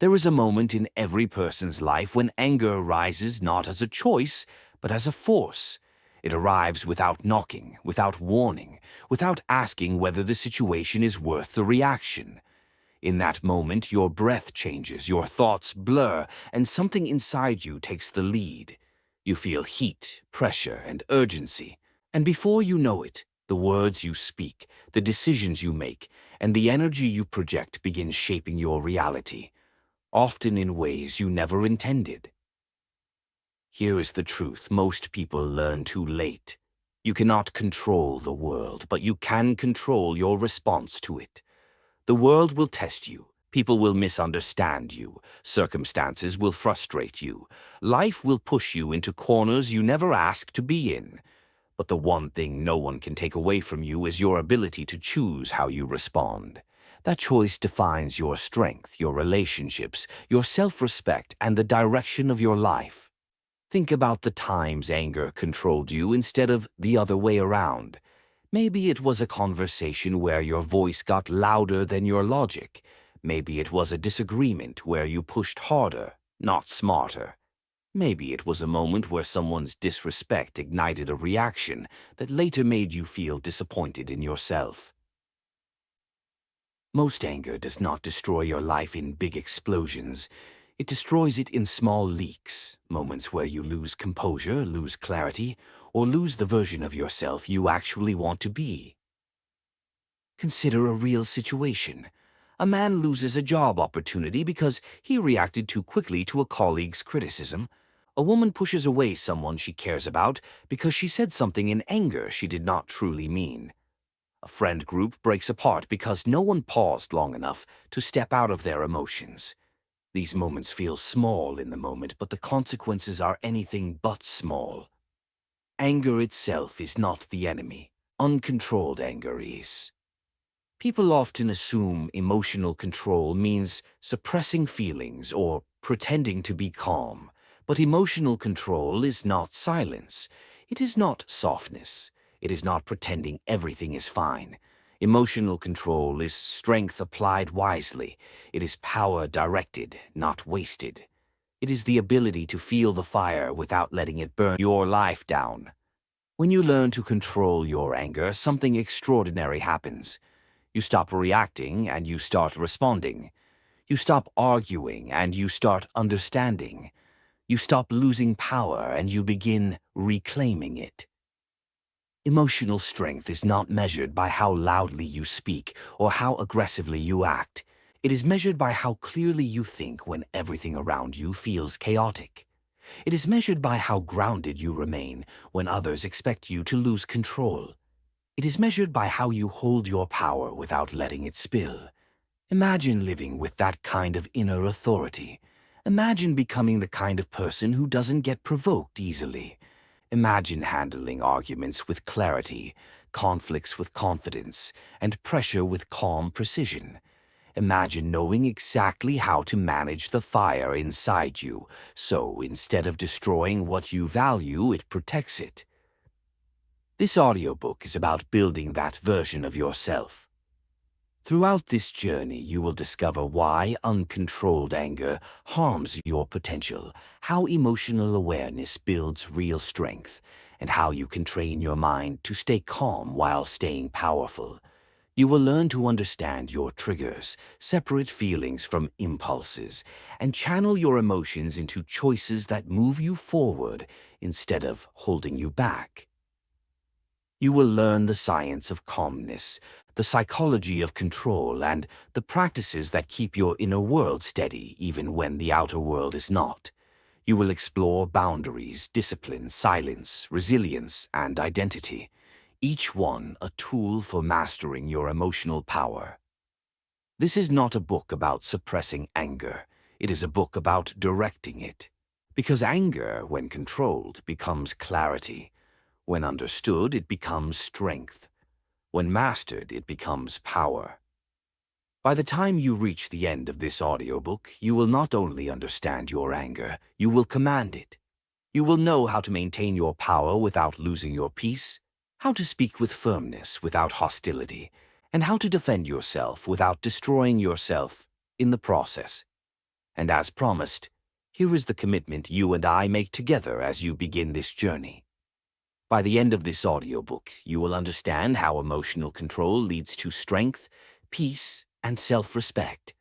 There is a moment in every person's life when anger arises not as a choice, but as a force. It arrives without knocking, without warning, without asking whether the situation is worth the reaction. In that moment, your breath changes, your thoughts blur, and something inside you takes the lead. You feel heat, pressure, and urgency. And before you know it, the words you speak, the decisions you make, and the energy you project begin shaping your reality, often in ways you never intended. Here is the truth most people learn too late. You cannot control the world, but you can control your response to it. The world will test you. People will misunderstand you. Circumstances will frustrate you. Life will push you into corners you never asked to be in. But the one thing no one can take away from you is your ability to choose how you respond. That choice defines your strength, your relationships, your self-respect, and the direction of your life. Think about the times anger controlled you instead of the other way around. Maybe it was a conversation where your voice got louder than your logic. Maybe it was a disagreement where you pushed harder, not smarter. Maybe it was a moment where someone's disrespect ignited a reaction that later made you feel disappointed in yourself. Most anger does not destroy your life in big explosions. It destroys it in small leaks, moments where you lose composure, lose clarity, or lose the version of yourself you actually want to be. Consider a real situation. A man loses a job opportunity because he reacted too quickly to a colleague's criticism. A woman pushes away someone she cares about because she said something in anger she did not truly mean. A friend group breaks apart because no one paused long enough to step out of their emotions. These moments feel small in the moment, but the consequences are anything but small. Anger itself is not the enemy. Uncontrolled anger is. People often assume emotional control means suppressing feelings or pretending to be calm. But emotional control is not silence. It is not softness. It is not pretending everything is fine. Emotional control is strength applied wisely. It is power directed, not wasted. It is the ability to feel the fire without letting it burn your life down. When you learn to control your anger, something extraordinary happens. You stop reacting and you start responding. You stop arguing and you start understanding. You stop losing power and you begin reclaiming it. Emotional strength is not measured by how loudly you speak or how aggressively you act. It is measured by how clearly you think when everything around you feels chaotic. It is measured by how grounded you remain when others expect you to lose control. It is measured by how you hold your power without letting it spill. Imagine living with that kind of inner authority. Imagine becoming the kind of person who doesn't get provoked easily. Imagine handling arguments with clarity, conflicts with confidence, and pressure with calm precision. Imagine knowing exactly how to manage the fire inside you, so instead of destroying what you value, it protects it. This audiobook is about building that version of yourself. Throughout this journey, you will discover why uncontrolled anger harms your potential, how emotional awareness builds real strength, and how you can train your mind to stay calm while staying powerful. You will learn to understand your triggers, separate feelings from impulses, and channel your emotions into choices that move you forward instead of holding you back. You will learn the science of calmness, the psychology of control, and the practices that keep your inner world steady even when the outer world is not. You will explore boundaries, discipline, silence, resilience, and identity, each one a tool for mastering your emotional power. This is not a book about suppressing anger. It is a book about directing it. Because anger, when controlled, becomes clarity. When understood, it becomes strength. When mastered, it becomes power. By the time you reach the end of this audiobook, you will not only understand your anger, you will command it. You will know how to maintain your power without losing your peace, how to speak with firmness without hostility, and how to defend yourself without destroying yourself in the process. And as promised, here is the commitment you and I make together as you begin this journey. By the end of this audiobook, you will understand how emotional control leads to strength, peace, and self-respect.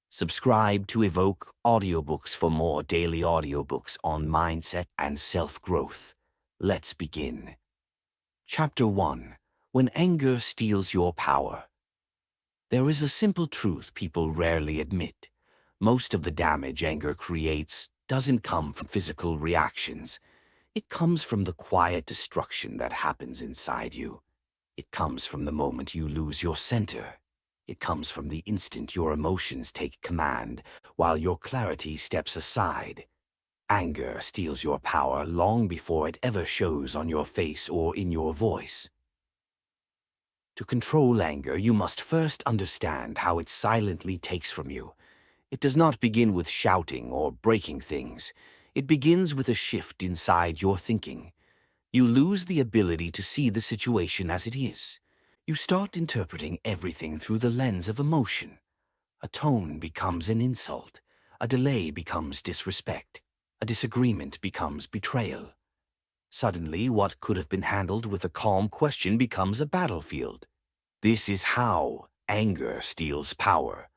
Subscribe to Evoke Audiobooks for more daily audiobooks on mindset and self-growth. Let's begin. Chapter 1. When Anger Steals Your Power. There is a simple truth people rarely admit. Most of the damage anger creates doesn't come from physical reactions. It comes from the quiet destruction that happens inside you. It comes from the moment you lose your center. It comes from the instant your emotions take command, while your clarity steps aside. Anger steals your power long before it ever shows on your face or in your voice. To control anger, you must first understand how it silently takes from you. It does not begin with shouting or breaking things. It begins with a shift inside your thinking. You lose the ability to see the situation as it is. You start interpreting everything through the lens of emotion. A tone becomes an insult. A delay becomes disrespect. A disagreement becomes betrayal. Suddenly, what could have been handled with a calm question becomes a battlefield. This is how anger steals power.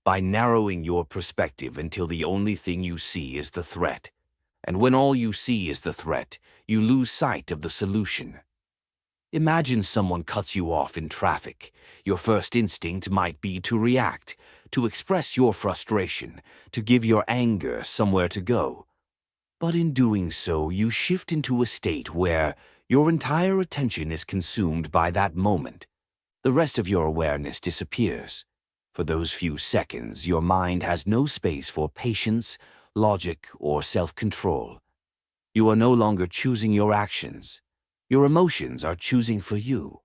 By narrowing your perspective until the only thing you see is the threat. And when all you see is the threat, you lose sight of the solution. Imagine someone cuts you off in traffic. Your first instinct might be to react, to express your frustration, to give your anger somewhere to go. But in doing so, you shift into a state where your entire attention is consumed by that moment. The rest of your awareness disappears. For those few seconds, your mind has no space for patience, logic, or self-control. You are no longer choosing your actions. Your emotions are choosing for you.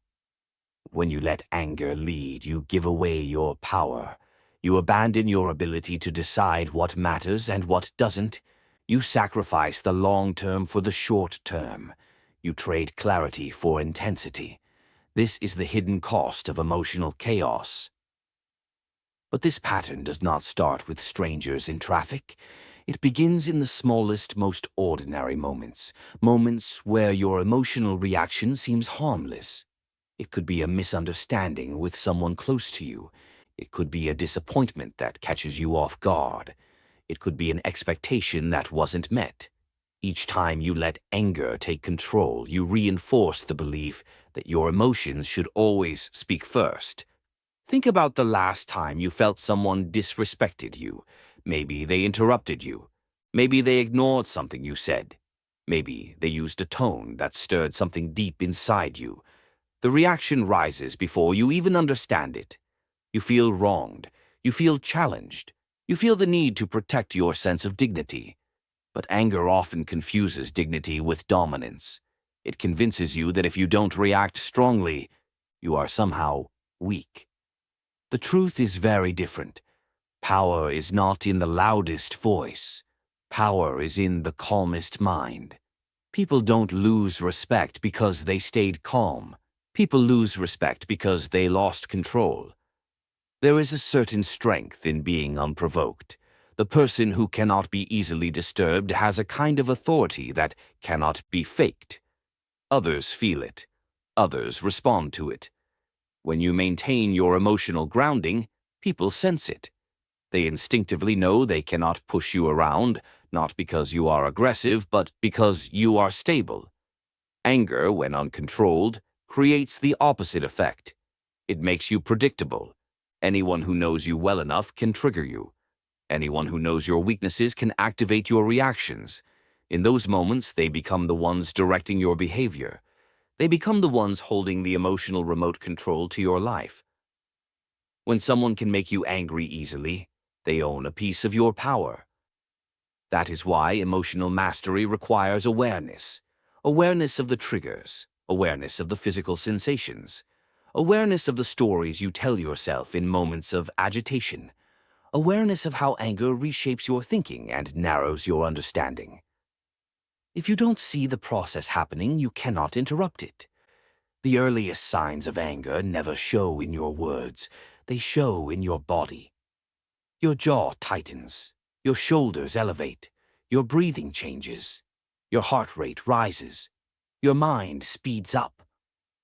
When you let anger lead, you give away your power. You abandon your ability to decide what matters and what doesn't. You sacrifice the long term for the short term. You trade clarity for intensity. This is the hidden cost of emotional chaos. But this pattern does not start with strangers in traffic. It begins in the smallest, most ordinary moments, moments where your emotional reaction seems harmless. It could be a misunderstanding with someone close to you. It could be a disappointment that catches you off guard. It could be an expectation that wasn't met. Each time you let anger take control, you reinforce the belief that your emotions should always speak first. Think about the last time you felt someone disrespected you. Maybe they interrupted you. Maybe they ignored something you said. Maybe they used a tone that stirred something deep inside you. The reaction rises before you even understand it. You feel wronged. You feel challenged. You feel the need to protect your sense of dignity. But anger often confuses dignity with dominance. It convinces you that if you don't react strongly, you are somehow weak. The truth is very different. Power is not in the loudest voice. Power is in the calmest mind. People don't lose respect because they stayed calm. People lose respect because they lost control. There is a certain strength in being unprovoked. The person who cannot be easily disturbed has a kind of authority that cannot be faked. Others feel it. Others respond to it. When you maintain your emotional grounding, people sense it. They instinctively know they cannot push you around, not because you are aggressive, but because you are stable. Anger, when uncontrolled, creates the opposite effect. It makes you predictable. Anyone who knows you well enough can trigger you. Anyone who knows your weaknesses can activate your reactions. In those moments, they become the ones directing your behavior. They become the ones holding the emotional remote control to your life. When someone can make you angry easily, they own a piece of your power. That is why emotional mastery requires awareness. Awareness of the triggers, awareness of the physical sensations, awareness of the stories you tell yourself in moments of agitation, awareness of how anger reshapes your thinking and narrows your understanding. If you don't see the process happening, you cannot interrupt it. The earliest signs of anger never show in your words. They show in your body. Your jaw tightens. Your shoulders elevate, your breathing changes, your heart rate rises, your mind speeds up.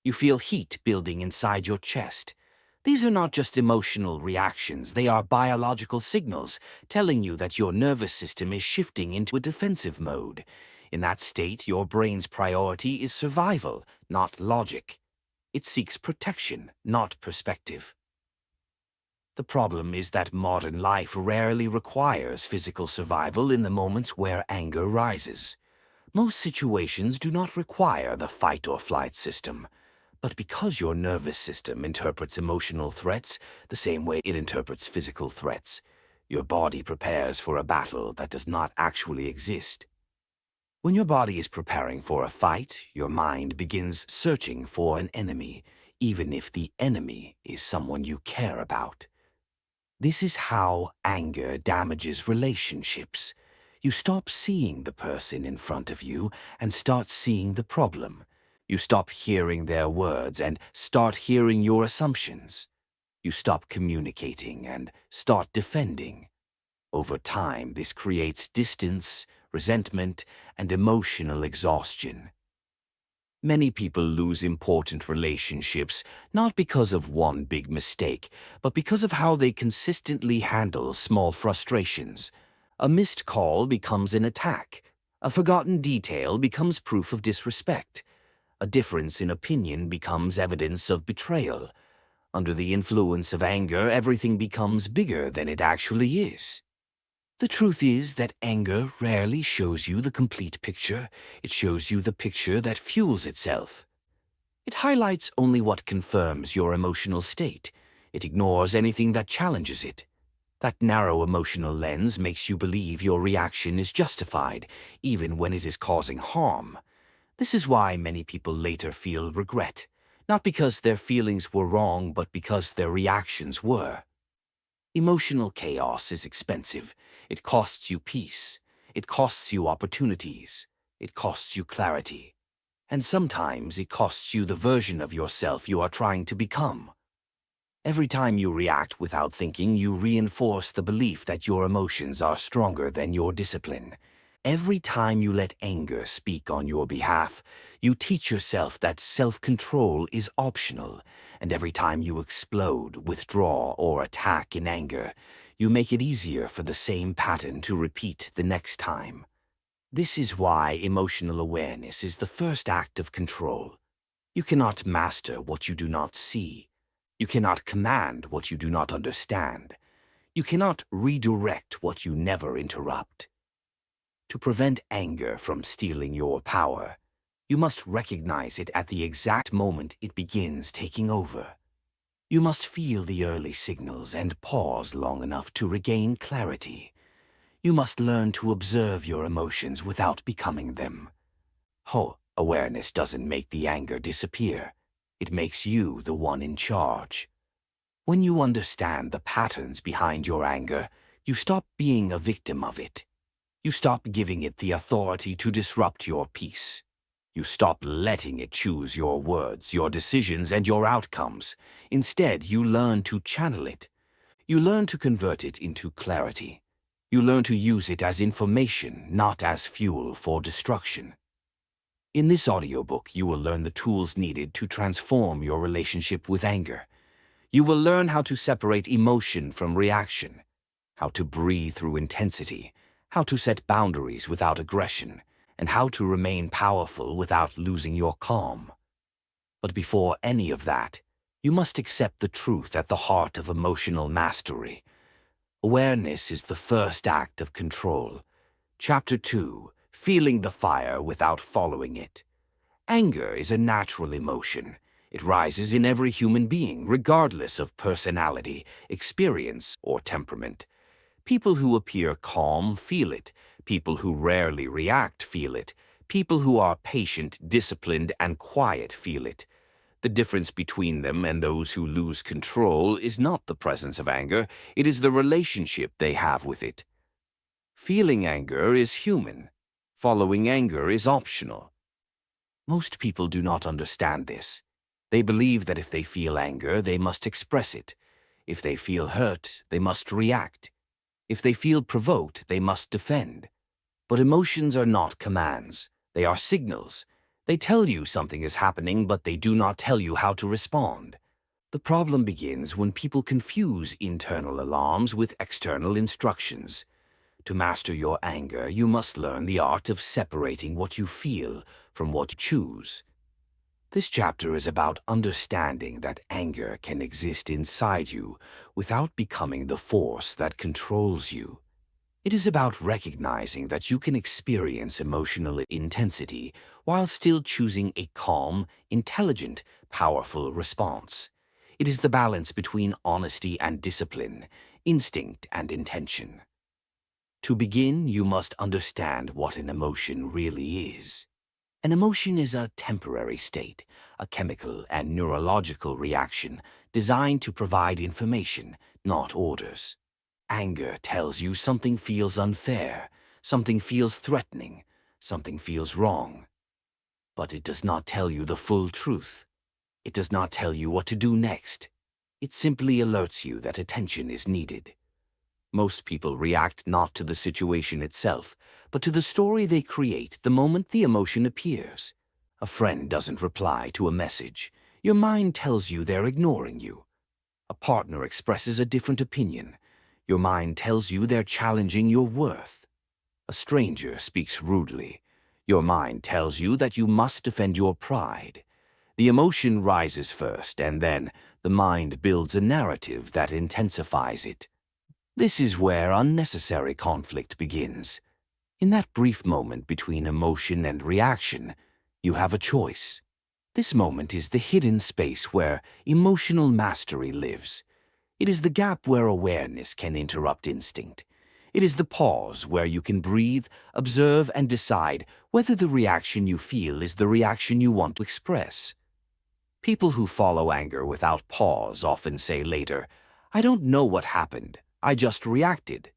You feel heat building inside your chest. These are not just emotional reactions, they are biological signals telling you that your nervous system is shifting into a defensive mode. In that state, your brain's priority is survival, not logic. It seeks protection, not perspective. The problem is that modern life rarely requires physical survival in the moments where anger rises. Most situations do not require the fight or flight system. But because your nervous system interprets emotional threats the same way it interprets physical threats, your body prepares for a battle that does not actually exist. When your body is preparing for a fight, your mind begins searching for an enemy, even if the enemy is someone you care about. This is how anger damages relationships. You stop seeing the person in front of you and start seeing the problem. You stop hearing their words and start hearing your assumptions. You stop communicating and start defending. Over time, this creates distance, resentment, and emotional exhaustion. Many people lose important relationships not because of one big mistake, but because of how they consistently handle small frustrations. A missed call becomes an attack. A forgotten detail becomes proof of disrespect. A difference in opinion becomes evidence of betrayal. Under the influence of anger, everything becomes bigger than it actually is. The truth is that anger rarely shows you the complete picture. It shows you the picture that fuels itself. It highlights only what confirms your emotional state. It ignores anything that challenges it. That narrow emotional lens makes you believe your reaction is justified, even when it is causing harm. This is why many people later feel regret, not because their feelings were wrong, but because their reactions were. Emotional chaos is expensive. It costs you peace. It costs you opportunities. It costs you clarity. And sometimes it costs you the version of yourself you are trying to become. Every time you react without thinking, you reinforce the belief that your emotions are stronger than your discipline. Every time you let anger speak on your behalf, you teach yourself that self-control is optional. And every time you explode, withdraw, or attack in anger, you make it easier for the same pattern to repeat the next time. This is why emotional awareness is the first act of control. You cannot master what you do not see. You cannot command what you do not understand. You cannot redirect what you never interrupt. To prevent anger from stealing your power, you must recognize it at the exact moment it begins taking over. You must feel the early signals and pause long enough to regain clarity. You must learn to observe your emotions without becoming them. Awareness doesn't make the anger disappear. It makes you the one in charge. When you understand the patterns behind your anger, you stop being a victim of it. You stop giving it the authority to disrupt your peace. You stop letting it choose your words, your decisions, and your outcomes. Instead, you learn to channel it. You learn to convert it into clarity. You learn to use it as information, not as fuel for destruction. In this audiobook, you will learn the tools needed to transform your relationship with anger. You will learn how to separate emotion from reaction, how to breathe through intensity, how to set boundaries without aggression, and how to remain powerful without losing your calm. But before any of that, you must accept the truth at the heart of emotional mastery. Awareness is the first act of control. Chapter 2: Feeling the fire without following it. Anger is a natural emotion. It rises in every human being, regardless of personality, experience, or temperament. People who appear calm feel it. People who rarely react feel it. People who are patient, disciplined, and quiet feel it. The difference between them and those who lose control is not the presence of anger, it is the relationship they have with it. Feeling anger is human. Following anger is optional. Most people do not understand this. They believe that if they feel anger, they must express it. If they feel hurt, they must react. If they feel provoked, they must defend. But emotions are not commands. They are signals. They tell you something is happening, but they do not tell you how to respond. The problem begins when people confuse internal alarms with external instructions. To master your anger, you must learn the art of separating what you feel from what you choose. This chapter is about understanding that anger can exist inside you without becoming the force that controls you. It is about recognizing that you can experience emotional intensity while still choosing a calm, intelligent, powerful response. It is the balance between honesty and discipline, instinct and intention. To begin, you must understand what an emotion really is. An emotion is a temporary state, a chemical and neurological reaction designed to provide information, not orders. Anger tells you something feels unfair, something feels threatening, something feels wrong. But it does not tell you the full truth. It does not tell you what to do next. It simply alerts you that attention is needed. Most people react not to the situation itself, but to the story they create the moment the emotion appears. A friend doesn't reply to a message. Your mind tells you they're ignoring you. A partner expresses a different opinion. Your mind tells you they're challenging your worth. A stranger speaks rudely. Your mind tells you that you must defend your pride. The emotion rises first, and then the mind builds a narrative that intensifies it. This is where unnecessary conflict begins. In that brief moment between emotion and reaction, you have a choice. This moment is the hidden space where emotional mastery lives. It is the gap where awareness can interrupt instinct. It is the pause where you can breathe, observe, and decide whether the reaction you feel is the reaction you want to express. People who follow anger without pause often say later, "I don't know what happened. I just reacted."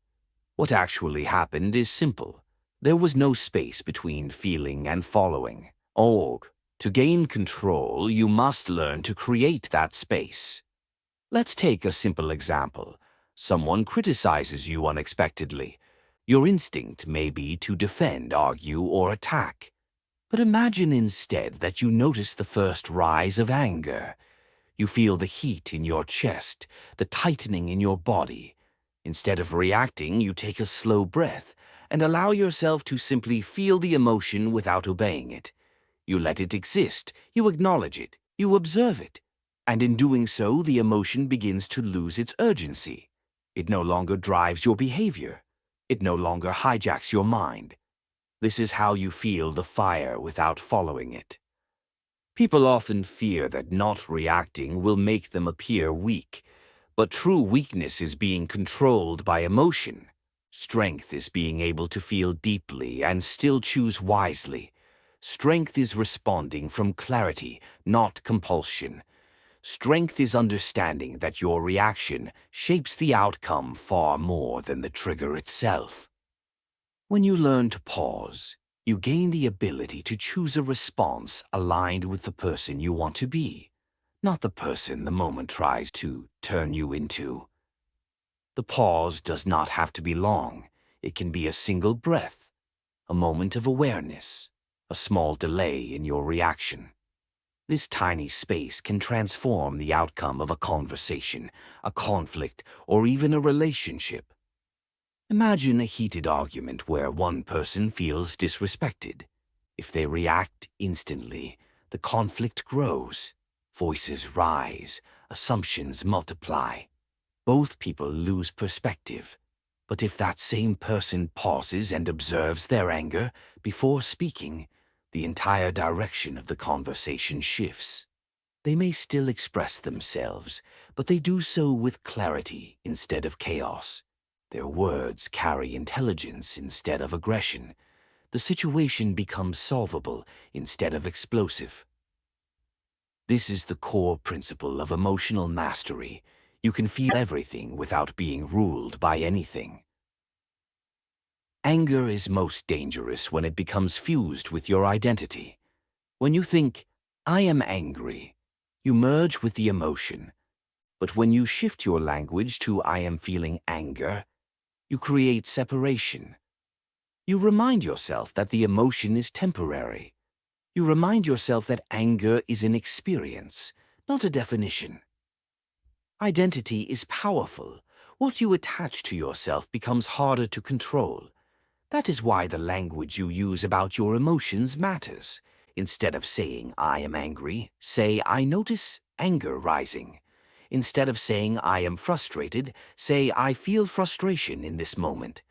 What actually happened is simple. There was no space between feeling and following. Oh, to gain control, you must learn to create that space. Let's take a simple example. Someone criticizes you unexpectedly. Your instinct may be to defend, argue, or attack. But imagine instead that you notice the first rise of anger. You feel the heat in your chest, the tightening in your body. Instead of reacting, you take a slow breath and allow yourself to simply feel the emotion without obeying it. You let it exist, you acknowledge it, you observe it. And in doing so, the emotion begins to lose its urgency. It no longer drives your behavior. It no longer hijacks your mind. This is how you feel the fire without following it. People often fear that not reacting will make them appear weak, but true weakness is being controlled by emotion. Strength is being able to feel deeply and still choose wisely. Strength is responding from clarity, not compulsion. Strength is understanding that your reaction shapes the outcome far more than the trigger itself. When you learn to pause, you gain the ability to choose a response aligned with the person you want to be, not the person the moment tries to turn you into. The pause does not have to be long. It can be a single breath, a moment of awareness, a small delay in your reaction. This tiny space can transform the outcome of a conversation, a conflict, or even a relationship. Imagine a heated argument where one person feels disrespected. If they react instantly, the conflict grows. Voices rise, assumptions multiply. Both people lose perspective. But if that same person pauses and observes their anger before speaking, the entire direction of the conversation shifts. They may still express themselves, but they do so with clarity instead of chaos. Their words carry intelligence instead of aggression. The situation becomes solvable instead of explosive. This is the core principle of emotional mastery. You can feel everything without being ruled by anything. Anger is most dangerous when it becomes fused with your identity. When you think, "I am angry," you merge with the emotion. But when you shift your language to "I am feeling anger," You create separation. You remind yourself that the emotion is temporary. You remind yourself that anger is an experience, not a definition. Identity is powerful. What you attach to yourself becomes harder to control. That is why the language you use about your emotions matters. Instead of saying, "I am angry," say, "I notice anger rising." Instead of saying, "I am frustrated," say, "I feel frustration in this moment."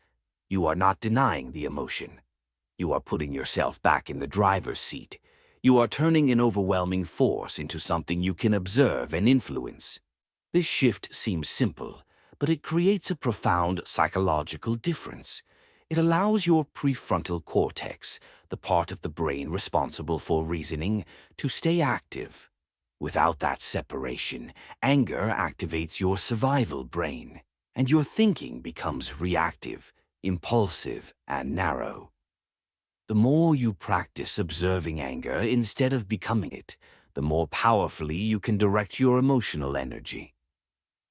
You are not denying the emotion. You are putting yourself back in the driver's seat. You are turning an overwhelming force into something you can observe and influence. This shift seems simple, but it creates a profound psychological difference. It allows your prefrontal cortex, the part of the brain responsible for reasoning, to stay active. Without that separation, anger activates your survival brain, and your thinking becomes reactive, impulsive, and narrow. The more you practice observing anger instead of becoming it, the more powerfully you can direct your emotional energy.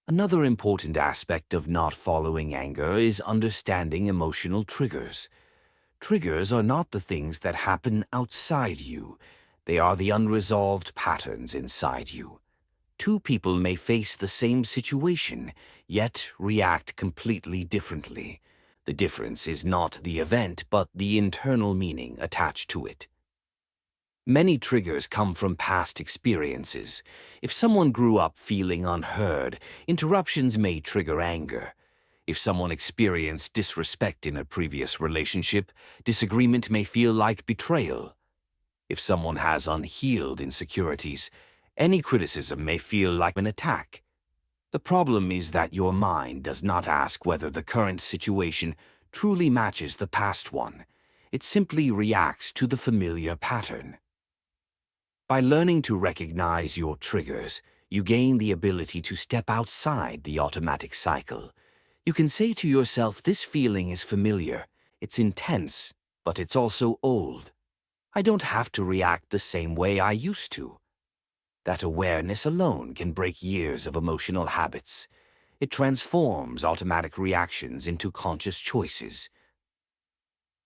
Another important aspect of not following anger is understanding emotional triggers. Triggers are not the things that happen outside you. They are the unresolved patterns inside you. Two people may face the same situation, yet react completely differently. The difference is not the event, but the internal meaning attached to it. Many triggers come from past experiences. If someone grew up feeling unheard, interruptions may trigger anger. If someone experienced disrespect in a previous relationship, disagreement may feel like betrayal. If someone has unhealed insecurities, any criticism may feel like an attack. The problem is that your mind does not ask whether the current situation truly matches the past one. It simply reacts to the familiar pattern. By learning to recognize your triggers, you gain the ability to step outside the automatic cycle. You can say to yourself, "This feeling is familiar, it's intense, but it's also old. I don't have to react the same way I used to." That awareness alone can break years of emotional habits. It transforms automatic reactions into conscious choices.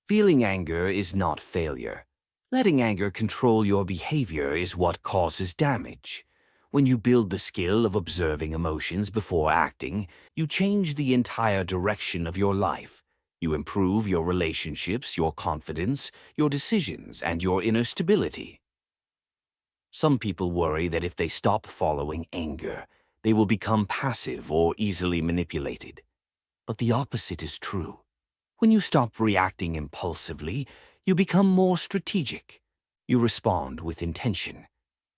Feeling anger is not failure. Letting anger control your behavior is what causes damage. When you build the skill of observing emotions before acting, you change the entire direction of your life. You improve your relationships, your confidence, your decisions, and your inner stability. Some people worry that if they stop following anger, they will become passive or easily manipulated. But the opposite is true. When you stop reacting impulsively, you become more strategic. You respond with intention.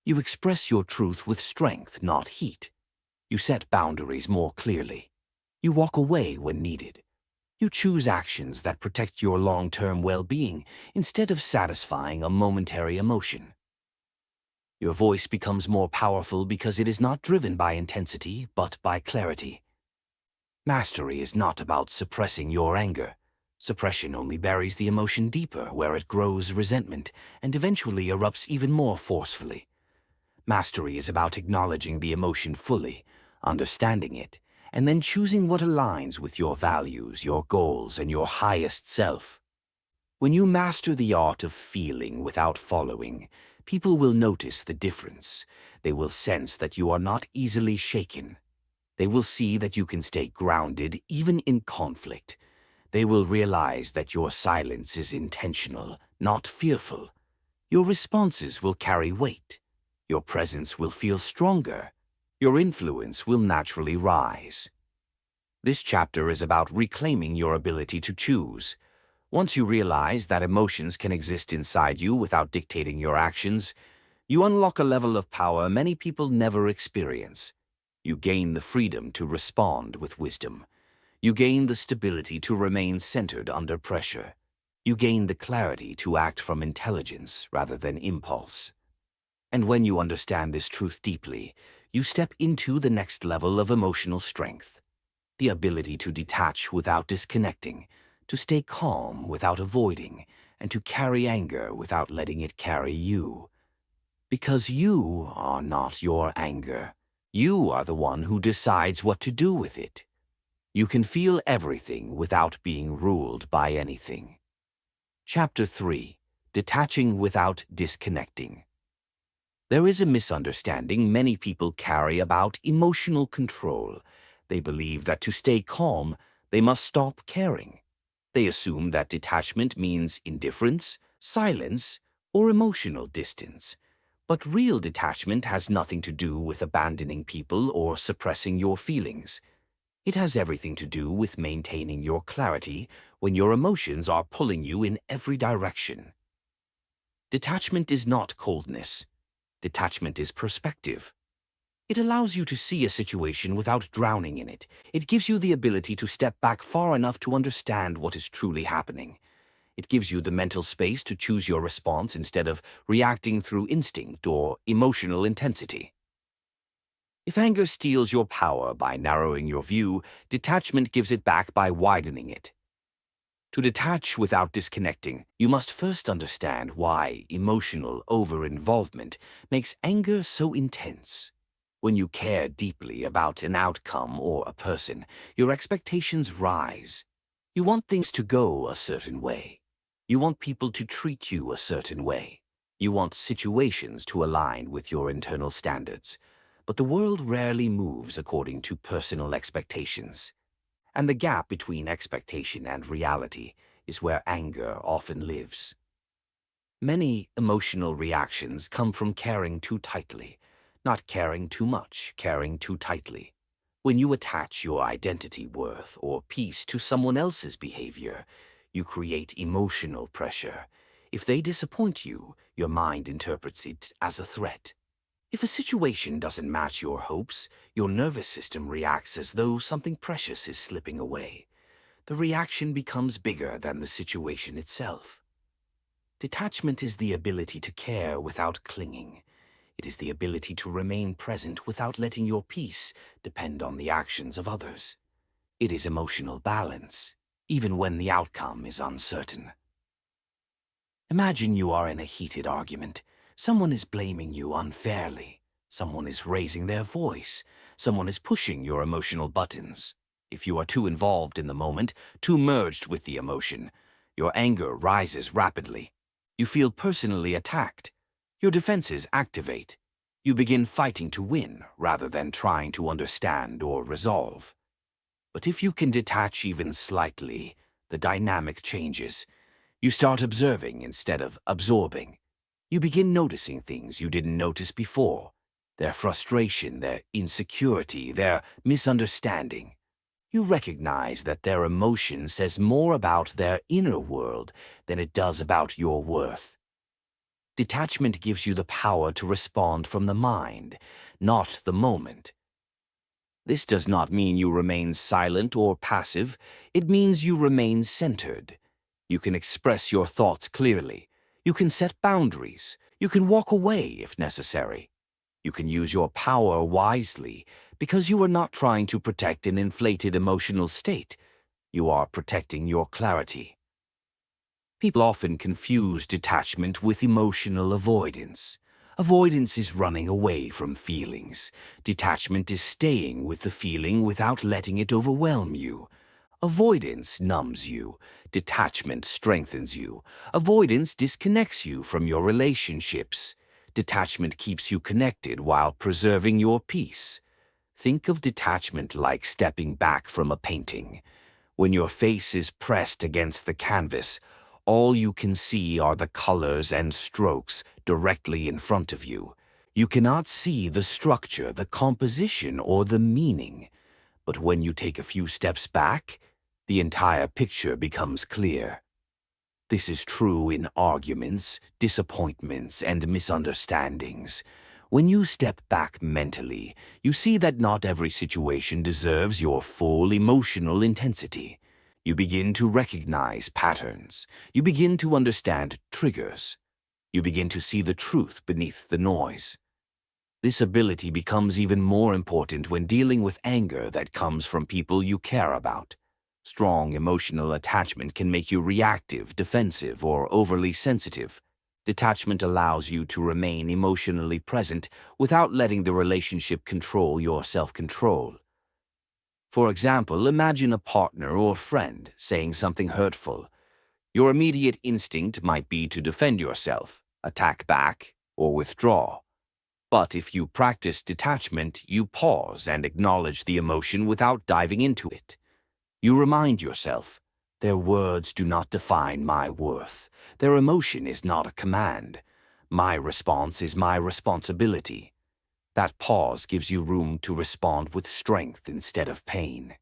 You express your truth with strength, not heat. You set boundaries more clearly. You walk away when needed. You choose actions that protect your long-term well-being instead of satisfying a momentary emotion. Your voice becomes more powerful because it is not driven by intensity, but by clarity. Mastery is not about suppressing your anger. Suppression only buries the emotion deeper, where it grows resentment and eventually erupts even more forcefully. Mastery is about acknowledging the emotion fully, understanding it, and then choosing what aligns with your values, your goals, and your highest self. When you master the art of feeling without following, people will notice the difference. They will sense that you are not easily shaken. They will see that you can stay grounded even in conflict. They will realize that your silence is intentional, not fearful. Your responses will carry weight. Your presence will feel stronger. Your influence will naturally rise. This chapter is about reclaiming your ability to choose. Once you realize that emotions can exist inside you without dictating your actions, you unlock a level of power many people never experience. You gain the freedom to respond with wisdom. You gain the stability to remain centered under pressure. You gain the clarity to act from intelligence rather than impulse. And when you understand this truth deeply, you step into the next level of emotional strength. The ability to detach without disconnecting, to stay calm without avoiding, and to carry anger without letting it carry you. Because you are not your anger. You are the one who decides what to do with it. You can feel everything without being ruled by anything. Chapter 3. Detaching without disconnecting. There is a misunderstanding many people carry about emotional control. They believe that to stay calm, they must stop caring. They assume that detachment means indifference, silence, or emotional distance. But real detachment has nothing to do with abandoning people or suppressing your feelings. It has everything to do with maintaining your clarity when your emotions are pulling you in every direction. Detachment is not coldness. Detachment is perspective. It allows you to see a situation without drowning in it. It gives you the ability to step back far enough to understand what is truly happening. It gives you the mental space to choose your response instead of reacting through instinct or emotional intensity. If anger steals your power by narrowing your view, detachment gives it back by widening it. To detach without disconnecting, you must first understand why emotional over-involvement makes anger so intense. When you care deeply about an outcome or a person, your expectations rise. You want things to go a certain way. You want people to treat you a certain way. You want situations to align with your internal standards. But the world rarely moves according to personal expectations. And the gap between expectation and reality is where anger often lives. Many emotional reactions come from caring too tightly, not caring too much, caring too tightly. When you attach your identity, worth, or peace to someone else's behavior, you create emotional pressure. If they disappoint you, your mind interprets it as a threat. If a situation doesn't match your hopes, your nervous system reacts as though something precious is slipping away. The reaction becomes bigger than the situation itself. Detachment is the ability to care without clinging. It is the ability to remain present without letting your peace depend on the actions of others. It is emotional balance, even when the outcome is uncertain. Imagine you are in a heated argument. Someone is blaming you unfairly. Someone is raising their voice. Someone is pushing your emotional buttons. If you are too involved in the moment, too merged with the emotion, your anger rises rapidly. You feel personally attacked. Your defenses activate. You begin fighting to win rather than trying to understand or resolve. But if you can detach even slightly, the dynamic changes. You start observing instead of absorbing. You begin noticing things you didn't notice before. Their frustration, their insecurity, their misunderstanding. You recognize that their emotion says more about their inner world than it does about your worth. Detachment gives you the power to respond from the mind, not the moment. This does not mean you remain silent or passive. It means you remain centered. You can express your thoughts clearly. You can set boundaries. You can walk away if necessary. You can use your power wisely because you are not trying to protect an inflated emotional state. You are protecting your clarity. People often confuse detachment with emotional avoidance. Avoidance is running away from feelings. Detachment is staying with the feeling without letting it overwhelm you. Avoidance numbs you. Detachment strengthens you. Avoidance disconnects you from your relationships. Detachment keeps you connected while preserving your peace. Think of detachment like stepping back from a painting. When your face is pressed against the canvas, all you can see are the colors and strokes directly in front of you. You cannot see the structure, the composition, or the meaning. But when you take a few steps back, the entire picture becomes clear. This is true in arguments, disappointments, and misunderstandings. When you step back mentally, you see that not every situation deserves your full emotional intensity. You begin to recognize patterns. You begin to understand triggers. You begin to see the truth beneath the noise. This ability becomes even more important when dealing with anger that comes from people you care about. Strong emotional attachment can make you reactive, defensive, or overly sensitive. Detachment allows you to remain emotionally present without letting the relationship control your self-control. For example, imagine a partner or friend saying something hurtful. Your immediate instinct might be to defend yourself, attack back, or withdraw. But if you practice detachment, you pause and acknowledge the emotion without diving into it. You remind yourself, their words do not define my worth. Their emotion is not a command. My response is my responsibility. That pause gives you room to respond with strength instead of pain.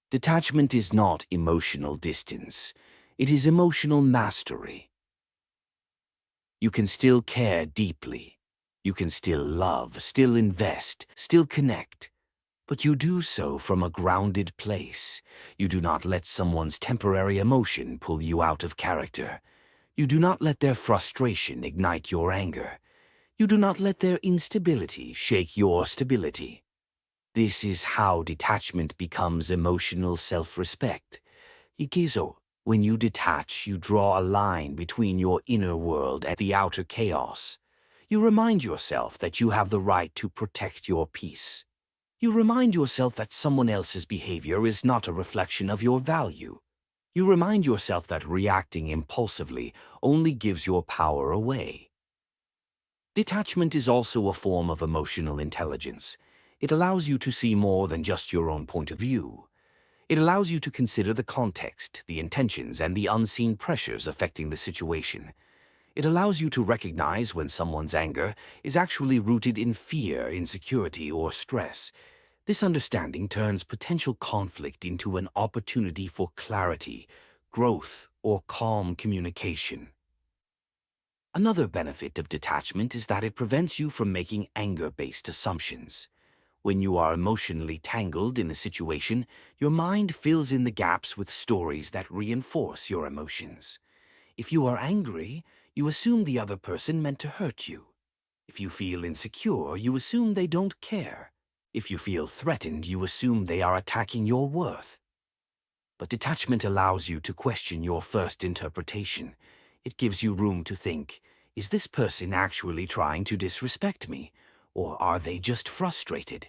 Detachment is not emotional distance. It is emotional mastery. You can still care deeply. You can still love, still invest, still connect. But you do so from a grounded place. You do not let someone's temporary emotion pull you out of character. You do not let their frustration ignite your anger. You do not let their instability shake your stability. This is how detachment becomes emotional self-respect. Ikizo, when you detach, you draw a line between your inner world and the outer chaos. You remind yourself that you have the right to protect your peace. You remind yourself that someone else's behavior is not a reflection of your value. You remind yourself that reacting impulsively only gives your power away. Detachment is also a form of emotional intelligence. It allows you to see more than just your own point of view. It allows you to consider the context, the intentions, and the unseen pressures affecting the situation. It allows you to recognize when someone's anger is actually rooted in fear, insecurity, or stress. This understanding turns potential conflict into an opportunity for clarity, growth, or calm communication. Another benefit of detachment is that it prevents you from making anger-based assumptions. When you are emotionally tangled in a situation, your mind fills in the gaps with stories that reinforce your emotions. If you are angry, you assume the other person meant to hurt you. If you feel insecure, you assume they don't care. If you feel threatened, you assume they are attacking your worth. But detachment allows you to question your first interpretation. It gives you room to think, is this person actually trying to disrespect me? Or are they just frustrated?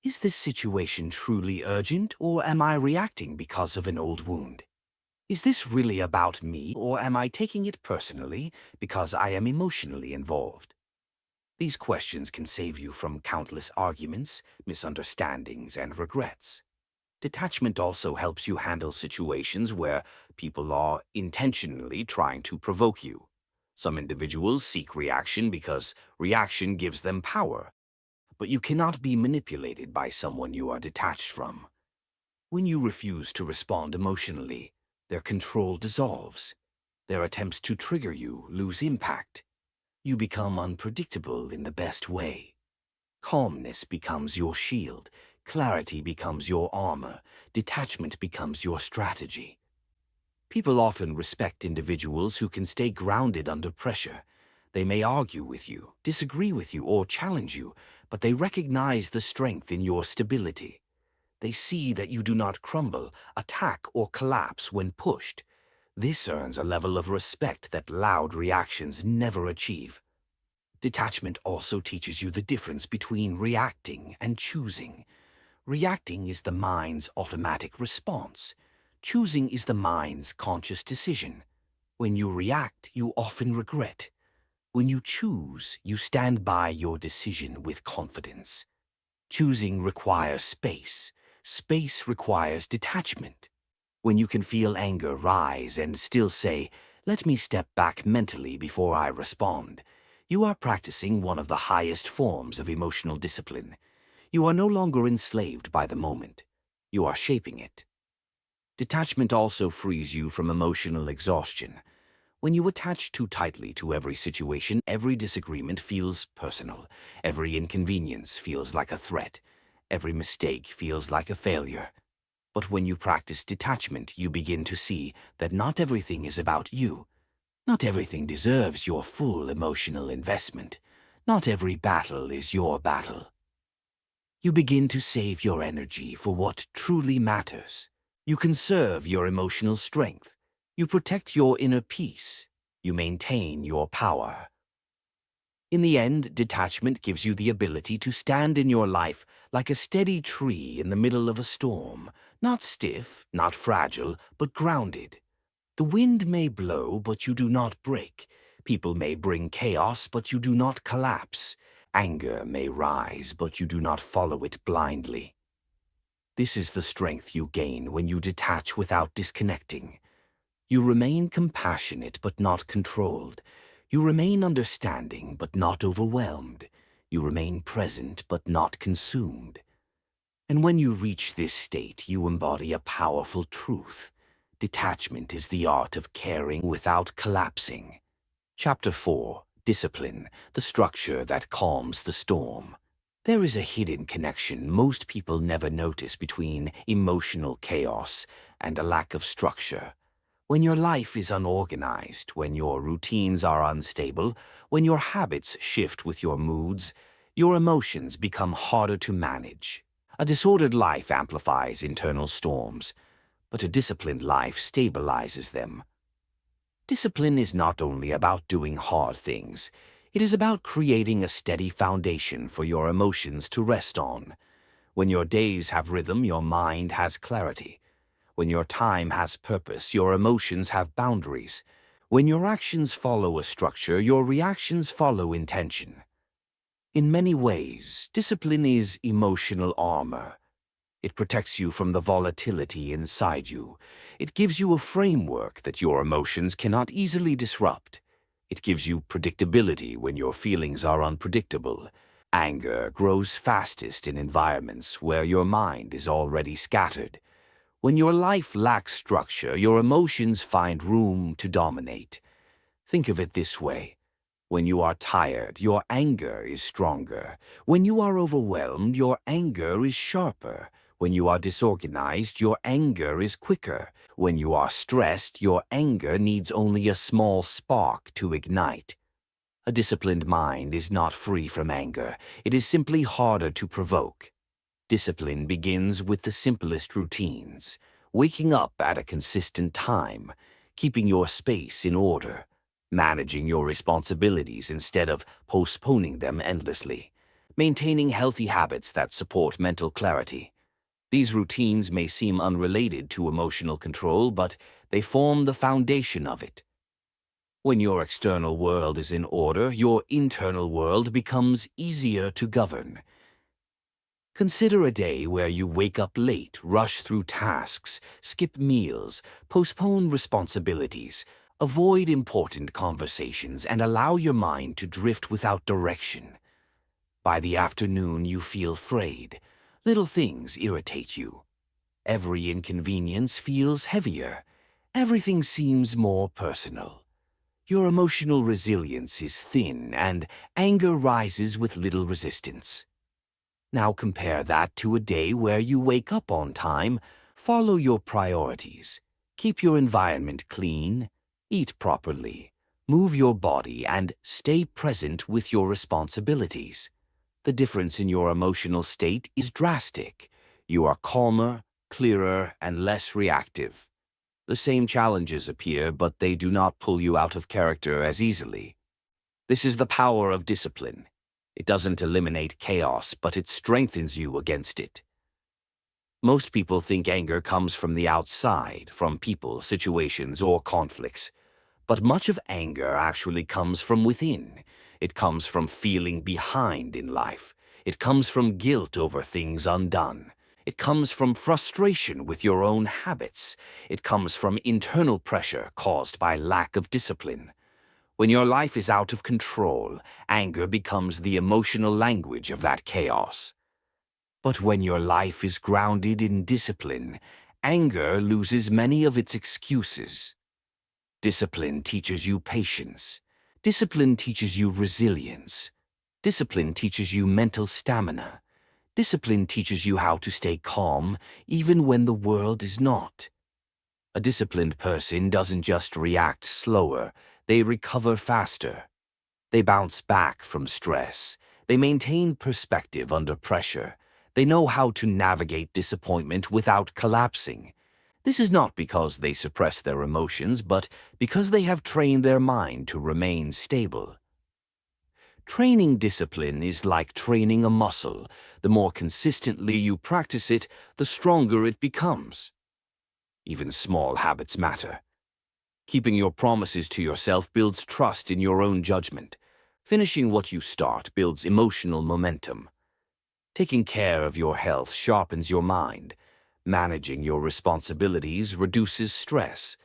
Is this situation truly urgent, or am I reacting because of an old wound? Is this really about me, or am I taking it personally because I am emotionally involved? These questions can save you from countless arguments, misunderstandings, and regrets. Detachment also helps you handle situations where people are intentionally trying to provoke you. Some individuals seek reaction because reaction gives them power, but you cannot be manipulated by someone you are detached from. When you refuse to respond emotionally, their control dissolves. Their attempts to trigger you lose impact. You become unpredictable in the best way. Calmness becomes your shield. Clarity becomes your armor. Detachment becomes your strategy. People often respect individuals who can stay grounded under pressure. They may argue with you, disagree with you, or challenge you, but they recognize the strength in your stability. They see that you do not crumble, attack, or collapse when pushed. This earns a level of respect that loud reactions never achieve. Detachment also teaches you the difference between reacting and choosing. Reacting is the mind's automatic response. Choosing is the mind's conscious decision. When you react, you often regret. When you choose, you stand by your decision with confidence. Choosing requires space. Space requires detachment. When you can feel anger rise and still say, "Let me step back mentally before I respond," you are practicing one of the highest forms of emotional discipline. You are no longer enslaved by the moment. You are shaping it. Detachment also frees you from emotional exhaustion. When you attach too tightly to every situation, every disagreement feels personal. Every inconvenience feels like a threat. Every mistake feels like a failure. But when you practice detachment, you begin to see that not everything is about you. Not everything deserves your full emotional investment. Not every battle is your battle. You begin to save your energy for what truly matters. You conserve your emotional strength. You protect your inner peace. You maintain your power. In the end, detachment gives you the ability to stand in your life like a steady tree in the middle of a storm, not stiff, not fragile, but grounded. The wind may blow, but you do not break. People may bring chaos, but you do not collapse. Anger may rise, but you do not follow it blindly. This is the strength you gain when you detach without disconnecting. You remain compassionate but not controlled. You remain understanding but not overwhelmed. You remain present but not consumed. And when you reach this state, you embody a powerful truth. Detachment is the art of caring without collapsing. Chapter 4. Discipline, the structure that calms the storm. There is a hidden connection most people never notice between emotional chaos and a lack of structure. When your life is unorganized, when your routines are unstable, when your habits shift with your moods, your emotions become harder to manage. A disordered life amplifies internal storms, but a disciplined life stabilizes them. Discipline is not only about doing hard things. It is about creating a steady foundation for your emotions to rest on. When your days have rhythm, your mind has clarity. When your time has purpose, your emotions have boundaries. When your actions follow a structure, your reactions follow intention. In many ways, discipline is emotional armor. It protects you from the volatility inside you. It gives you a framework that your emotions cannot easily disrupt. It gives you predictability when your feelings are unpredictable. Anger grows fastest in environments where your mind is already scattered. When your life lacks structure, your emotions find room to dominate. Think of it this way. When you are tired, your anger is stronger. When you are overwhelmed, your anger is sharper. When you are disorganized, your anger is quicker. When you are stressed, your anger needs only a small spark to ignite. A disciplined mind is not free from anger. It is simply harder to provoke. Discipline begins with the simplest routines. Waking up at a consistent time, keeping your space in order, managing your responsibilities instead of postponing them endlessly, maintaining healthy habits that support mental clarity. These routines may seem unrelated to emotional control, but they form the foundation of it. When your external world is in order, your internal world becomes easier to govern. Consider a day where you wake up late, rush through tasks, skip meals, postpone responsibilities, avoid important conversations, and allow your mind to drift without direction. By the afternoon, you feel frayed. Little things irritate you. Every inconvenience feels heavier. Everything seems more personal. Your emotional resilience is thin, and anger rises with little resistance. Now compare that to a day where you wake up on time, follow your priorities, keep your environment clean, eat properly, move your body, and stay present with your responsibilities. The difference in your emotional state is drastic. You are calmer, clearer, and less reactive. The same challenges appear, but they do not pull you out of character as easily. This is the power of discipline. It doesn't eliminate chaos, but it strengthens you against it. Most people think anger comes from the outside, from people, situations, or conflicts. But much of anger actually comes from within. It comes from feeling behind in life. It comes from guilt over things undone. It comes from frustration with your own habits. It comes from internal pressure caused by lack of discipline. When your life is out of control, anger becomes the emotional language of that chaos. But when your life is grounded in discipline, anger loses many of its excuses. Discipline teaches you patience. Discipline teaches you resilience. Discipline teaches you mental stamina. Discipline teaches you how to stay calm even when the world is not. A disciplined person doesn't just react slower, they recover faster. They bounce back from stress. They maintain perspective under pressure. They know how to navigate disappointment without collapsing. This is not because they suppress their emotions, but because they have trained their mind to remain stable. Training discipline is like training a muscle. The more consistently you practice it, the stronger it becomes. Even small habits matter. Keeping your promises to yourself builds trust in your own judgment. Finishing what you start builds emotional momentum. Taking care of your health sharpens your mind. Managing your responsibilities reduces stress.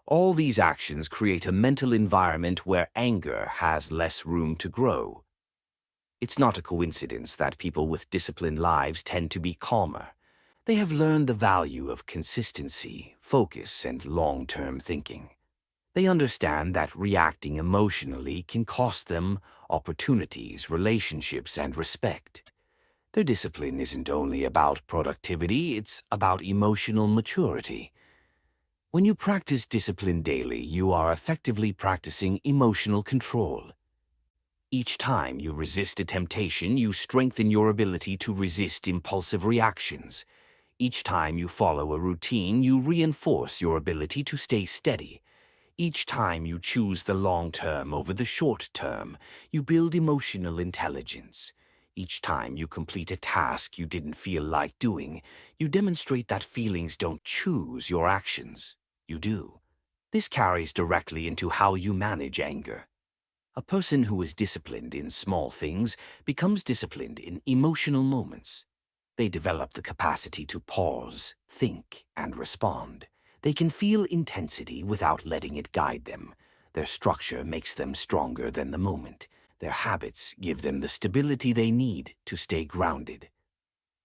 All these actions create a mental environment where anger has less room to grow. It's not a coincidence that people with disciplined lives tend to be calmer. They have learned the value of consistency, focus, and long-term thinking. They understand that reacting emotionally can cost them opportunities, relationships, and respect. Their discipline isn't only about productivity, it's about emotional maturity. When you practice discipline daily, you are effectively practicing emotional control. Each time you resist a temptation, you strengthen your ability to resist impulsive reactions. Each time you follow a routine, you reinforce your ability to stay steady. Each time you choose the long term over the short term, you build emotional intelligence. Each time you complete a task you didn't feel like doing, you demonstrate that feelings don't choose your actions. You do. This carries directly into how you manage anger. A person who is disciplined in small things becomes disciplined in emotional moments. They develop the capacity to pause, think, and respond. They can feel intensity without letting it guide them. Their structure makes them stronger than the moment. Their habits give them the stability they need to stay grounded.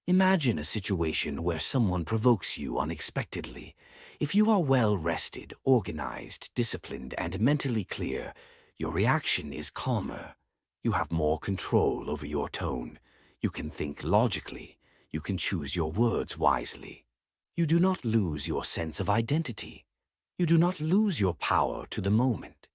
Imagine a situation where someone provokes you unexpectedly. If you are well rested, organized, disciplined, and mentally clear, your reaction is calmer. You have more control over your tone. You can think logically. You can choose your words wisely. You do not lose your sense of identity. You do not lose your power to the moment.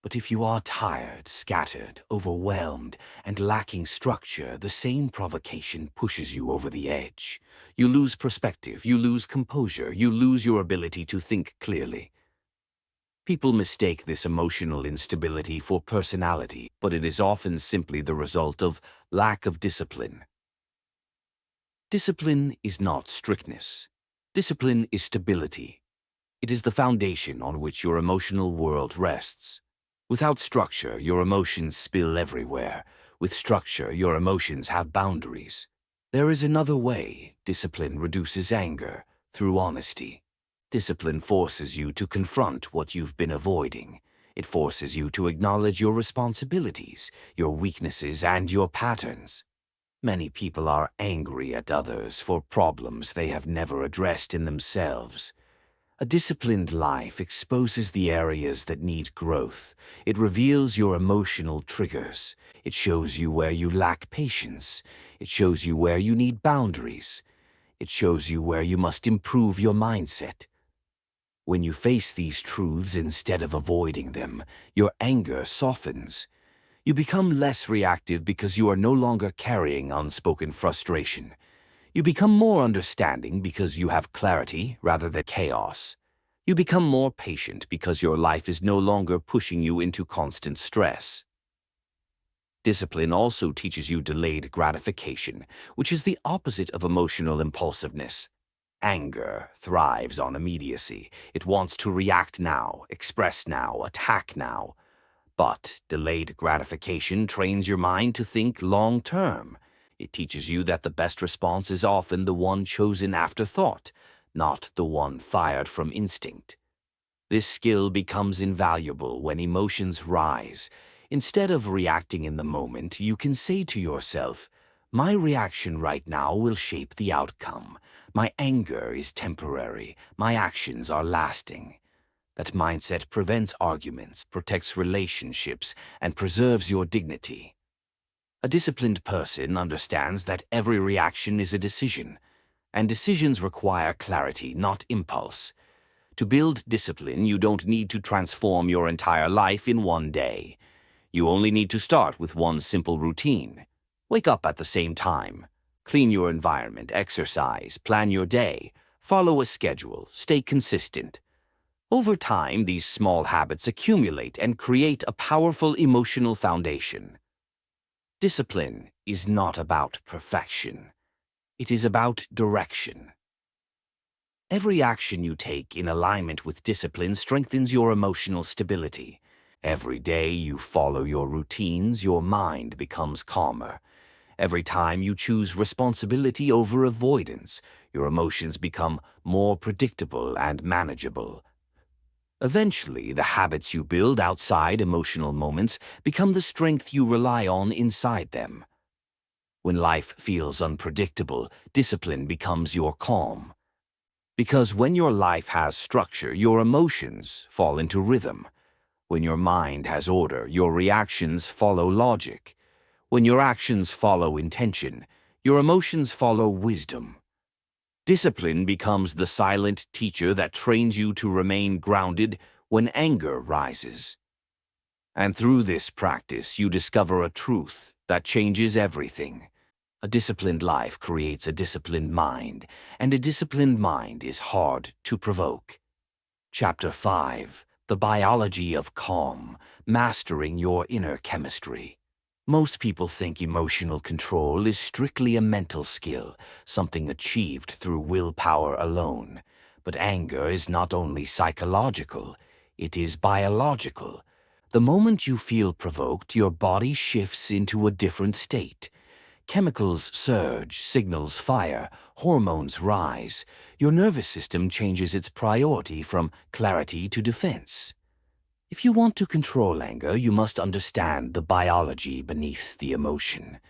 But if you are tired, scattered, overwhelmed, and lacking structure, the same provocation pushes you over the edge. You lose perspective, you lose composure, you lose your ability to think clearly. People mistake this emotional instability for personality, but it is often simply the result of lack of discipline. Discipline is not strictness. Discipline is stability. It is the foundation on which your emotional world rests. Without structure, your emotions spill everywhere. With structure, your emotions have boundaries. There is another way. Discipline reduces anger through honesty. Discipline forces you to confront what you've been avoiding. It forces you to acknowledge your responsibilities, your weaknesses, and your patterns. Many people are angry at others for problems they have never addressed in themselves. A disciplined life exposes the areas that need growth. It reveals your emotional triggers. It shows you where you lack patience. It shows you where you need boundaries. It shows you where you must improve your mindset. When you face these truths instead of avoiding them, your anger softens. You become less reactive because you are no longer carrying unspoken frustration. You become more understanding because you have clarity rather than chaos. You become more patient because your life is no longer pushing you into constant stress. Discipline also teaches you delayed gratification, which is the opposite of emotional impulsiveness. Anger thrives on immediacy. It wants to react now, express now, attack now. But delayed gratification trains your mind to think long-term. It teaches you that the best response is often the one chosen after thought, not the one fired from instinct. This skill becomes invaluable when emotions rise. Instead of reacting in the moment, you can say to yourself, "My reaction right now will shape the outcome. My anger is temporary. My actions are lasting." That mindset prevents arguments, protects relationships, and preserves your dignity. A disciplined person understands that every reaction is a decision, and decisions require clarity, not impulse. To build discipline, you don't need to transform your entire life in one day. You only need to start with one simple routine. Wake up at the same time. Clean your environment, exercise, plan your day, follow a schedule, stay consistent. Over time, these small habits accumulate and create a powerful emotional foundation. Discipline is not about perfection. It is about direction. Every action you take in alignment with discipline strengthens your emotional stability. Every day you follow your routines, your mind becomes calmer. Every time you choose responsibility over avoidance, your emotions become more predictable and manageable. Eventually, the habits you build outside emotional moments become the strength you rely on inside them. When life feels unpredictable, discipline becomes your calm. Because when your life has structure, your emotions fall into rhythm. When your mind has order, your reactions follow logic. When your actions follow intention, your emotions follow wisdom. Discipline becomes the silent teacher that trains you to remain grounded when anger rises. And through this practice, you discover a truth that changes everything. A disciplined life creates a disciplined mind, and a disciplined mind is hard to provoke. Chapter 5: The Biology of Calm, Mastering Your Inner Chemistry. Most people think emotional control is strictly a mental skill, something achieved through willpower alone. But anger is not only psychological, it is biological. The moment you feel provoked, your body shifts into a different state. Chemicals surge, signals fire, hormones rise. Your nervous system changes its priority from clarity to defense. If you want to control anger, you must understand the biology beneath the emotion.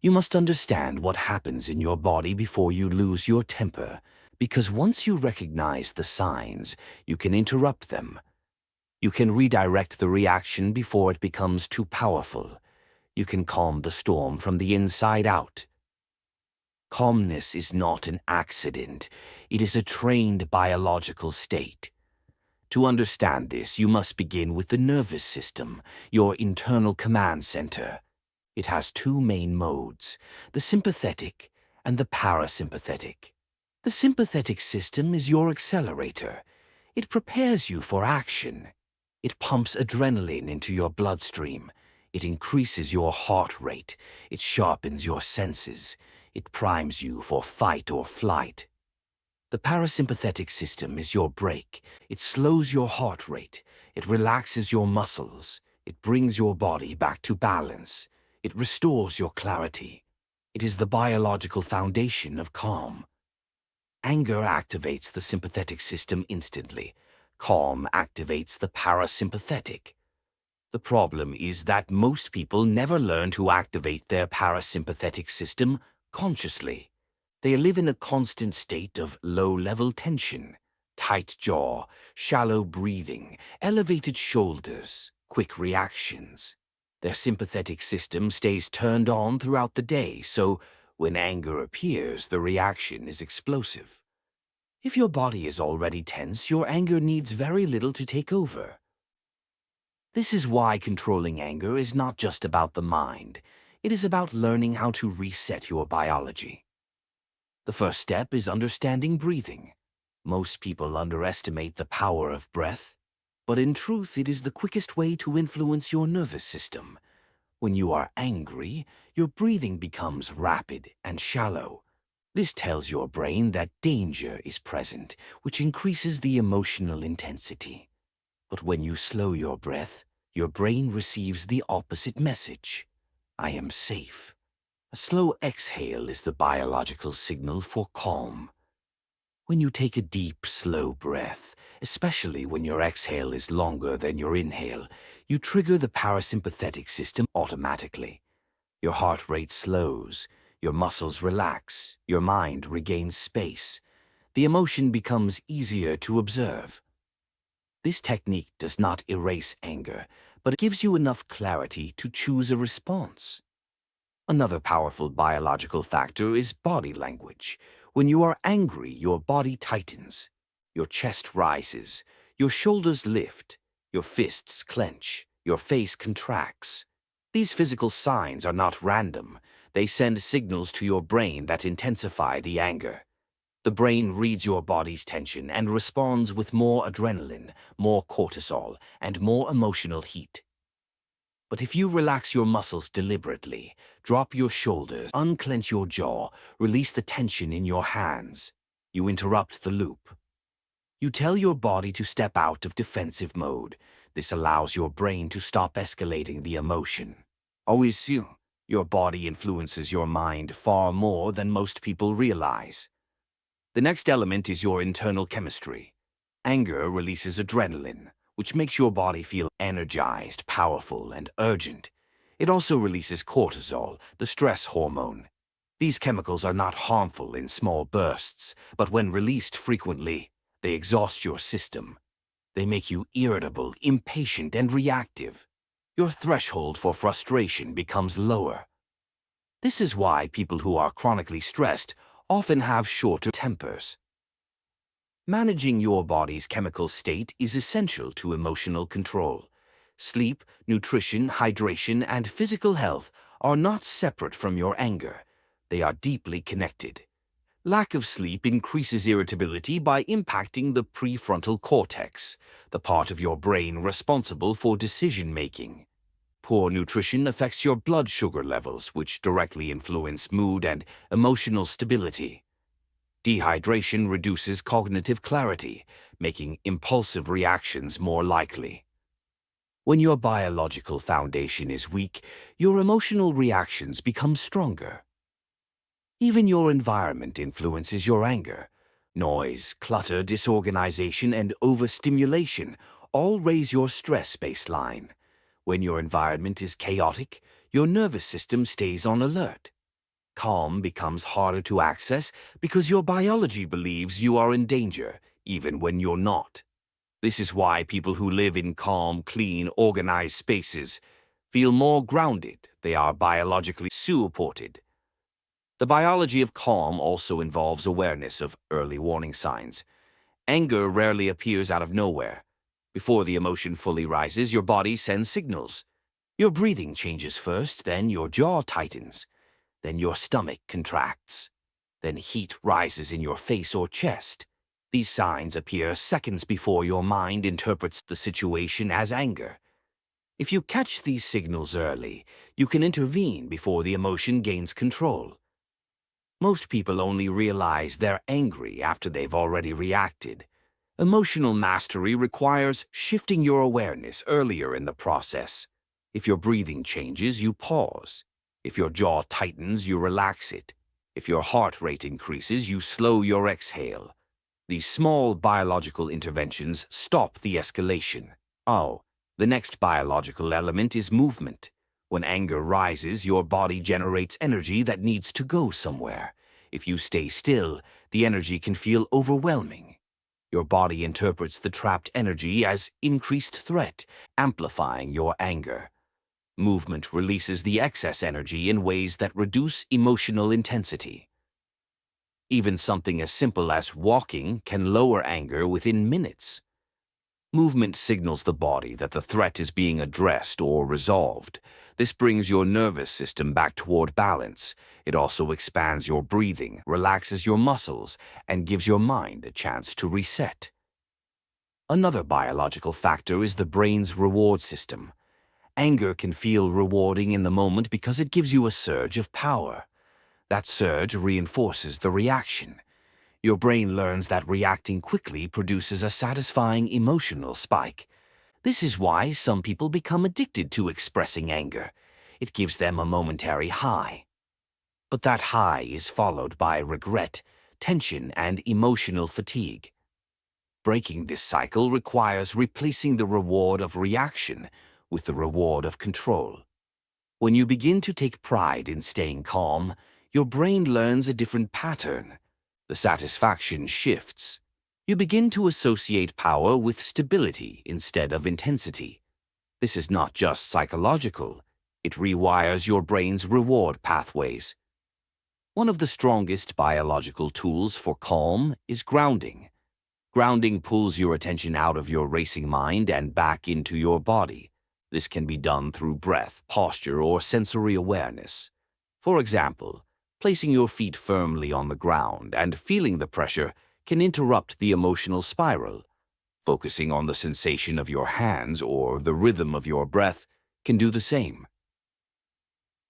You must understand what happens in your body before you lose your temper, because once you recognize the signs, you can interrupt them. You can redirect the reaction before it becomes too powerful. You can calm the storm from the inside out. Calmness is not an accident. It is a trained biological state. To understand this, you must begin with the nervous system, your internal command center. It has two main modes, the sympathetic and the parasympathetic. The sympathetic system is your accelerator. It prepares you for action. It pumps adrenaline into your bloodstream. It increases your heart rate. It sharpens your senses. It primes you for fight or flight. The parasympathetic system is your brake. It slows your heart rate. It relaxes your muscles. It brings your body back to balance. It restores your clarity. It is the biological foundation of calm. Anger activates the sympathetic system instantly. Calm activates the parasympathetic. The problem is that most people never learn to activate their parasympathetic system consciously. They live in a constant state of low-level tension, tight jaw, shallow breathing, elevated shoulders, quick reactions. Their sympathetic system stays turned on throughout the day, so when anger appears, the reaction is explosive. If your body is already tense, your anger needs very little to take over. This is why controlling anger is not just about the mind. It is about learning how to reset your biology. The first step is understanding breathing. Most people underestimate the power of breath, but in truth it is the quickest way to influence your nervous system. When you are angry, your breathing becomes rapid and shallow. This tells your brain that danger is present, which increases the emotional intensity. But when you slow your breath, your brain receives the opposite message. I am safe. A slow exhale is the biological signal for calm. When you take a deep, slow breath, especially when your exhale is longer than your inhale, you trigger the parasympathetic system automatically. Your heart rate slows, your muscles relax, your mind regains space. The emotion becomes easier to observe. This technique does not erase anger, but it gives you enough clarity to choose a response. Another powerful biological factor is body language. When you are angry, your body tightens, your chest rises, your shoulders lift, your fists clench, your face contracts. These physical signs are not random. They send signals to your brain that intensify the anger. The brain reads your body's tension and responds with more adrenaline, more cortisol, and more emotional heat. But if you relax your muscles deliberately, drop your shoulders, unclench your jaw, release the tension in your hands, you interrupt the loop. You tell your body to step out of defensive mode. This allows your brain to stop escalating the emotion. Always you. Your body influences your mind far more than most people realize. The next element is your internal chemistry. Anger releases adrenaline, which makes your body feel energized, powerful, and urgent. It also releases cortisol, the stress hormone. These chemicals are not harmful in small bursts, but when released frequently, they exhaust your system. They make you irritable, impatient, and reactive. Your threshold for frustration becomes lower. This is why people who are chronically stressed often have shorter tempers. Managing your body's chemical state is essential to emotional control. Sleep, nutrition, hydration, and physical health are not separate from your anger. They are deeply connected. Lack of sleep increases irritability by impacting the prefrontal cortex, the part of your brain responsible for decision-making. Poor nutrition affects your blood sugar levels, which directly influence mood and emotional stability. Dehydration reduces cognitive clarity, making impulsive reactions more likely. When your biological foundation is weak, your emotional reactions become stronger. Even your environment influences your anger. Noise, clutter, disorganization, and overstimulation all raise your stress baseline. When your environment is chaotic, your nervous system stays on alert. Calm becomes harder to access because your biology believes you are in danger, even when you're not. This is why people who live in calm, clean, organized spaces feel more grounded. They are biologically supported. The biology of calm also involves awareness of early warning signs. Anger rarely appears out of nowhere. Before the emotion fully rises, your body sends signals. Your breathing changes first, then your jaw tightens. Then your stomach contracts. Then heat rises in your face or chest. These signs appear seconds before your mind interprets the situation as anger. If you catch these signals early, you can intervene before the emotion gains control. Most people only realize they're angry after they've already reacted. Emotional mastery requires shifting your awareness earlier in the process. If your breathing changes, you pause. If your jaw tightens, you relax it. If your heart rate increases, you slow your exhale. These small biological interventions stop the escalation. The next biological element is movement. When anger rises, your body generates energy that needs to go somewhere. If you stay still, the energy can feel overwhelming. Your body interprets the trapped energy as increased threat, amplifying your anger. Movement releases the excess energy in ways that reduce emotional intensity. Even something as simple as walking can lower anger within minutes. Movement signals the body that the threat is being addressed or resolved. This brings your nervous system back toward balance. It also expands your breathing, relaxes your muscles, and gives your mind a chance to reset. Another biological factor is the brain's reward system. Anger can feel rewarding in the moment because it gives you a surge of power. That surge reinforces the reaction. Your brain learns that reacting quickly produces a satisfying emotional spike. This is why some people become addicted to expressing anger. It gives them a momentary high. But that high is followed by regret, tension, and emotional fatigue. Breaking this cycle requires replacing the reward of reaction with the reward of control. When you begin to take pride in staying calm, your brain learns a different pattern. The satisfaction shifts. You begin to associate power with stability instead of intensity. This is not just psychological. It rewires your brain's reward pathways. One of the strongest biological tools for calm is grounding. Grounding pulls your attention out of your racing mind and back into your body. This can be done through breath, posture, or sensory awareness. For example, placing your feet firmly on the ground and feeling the pressure can interrupt the emotional spiral. Focusing on the sensation of your hands or the rhythm of your breath can do the same.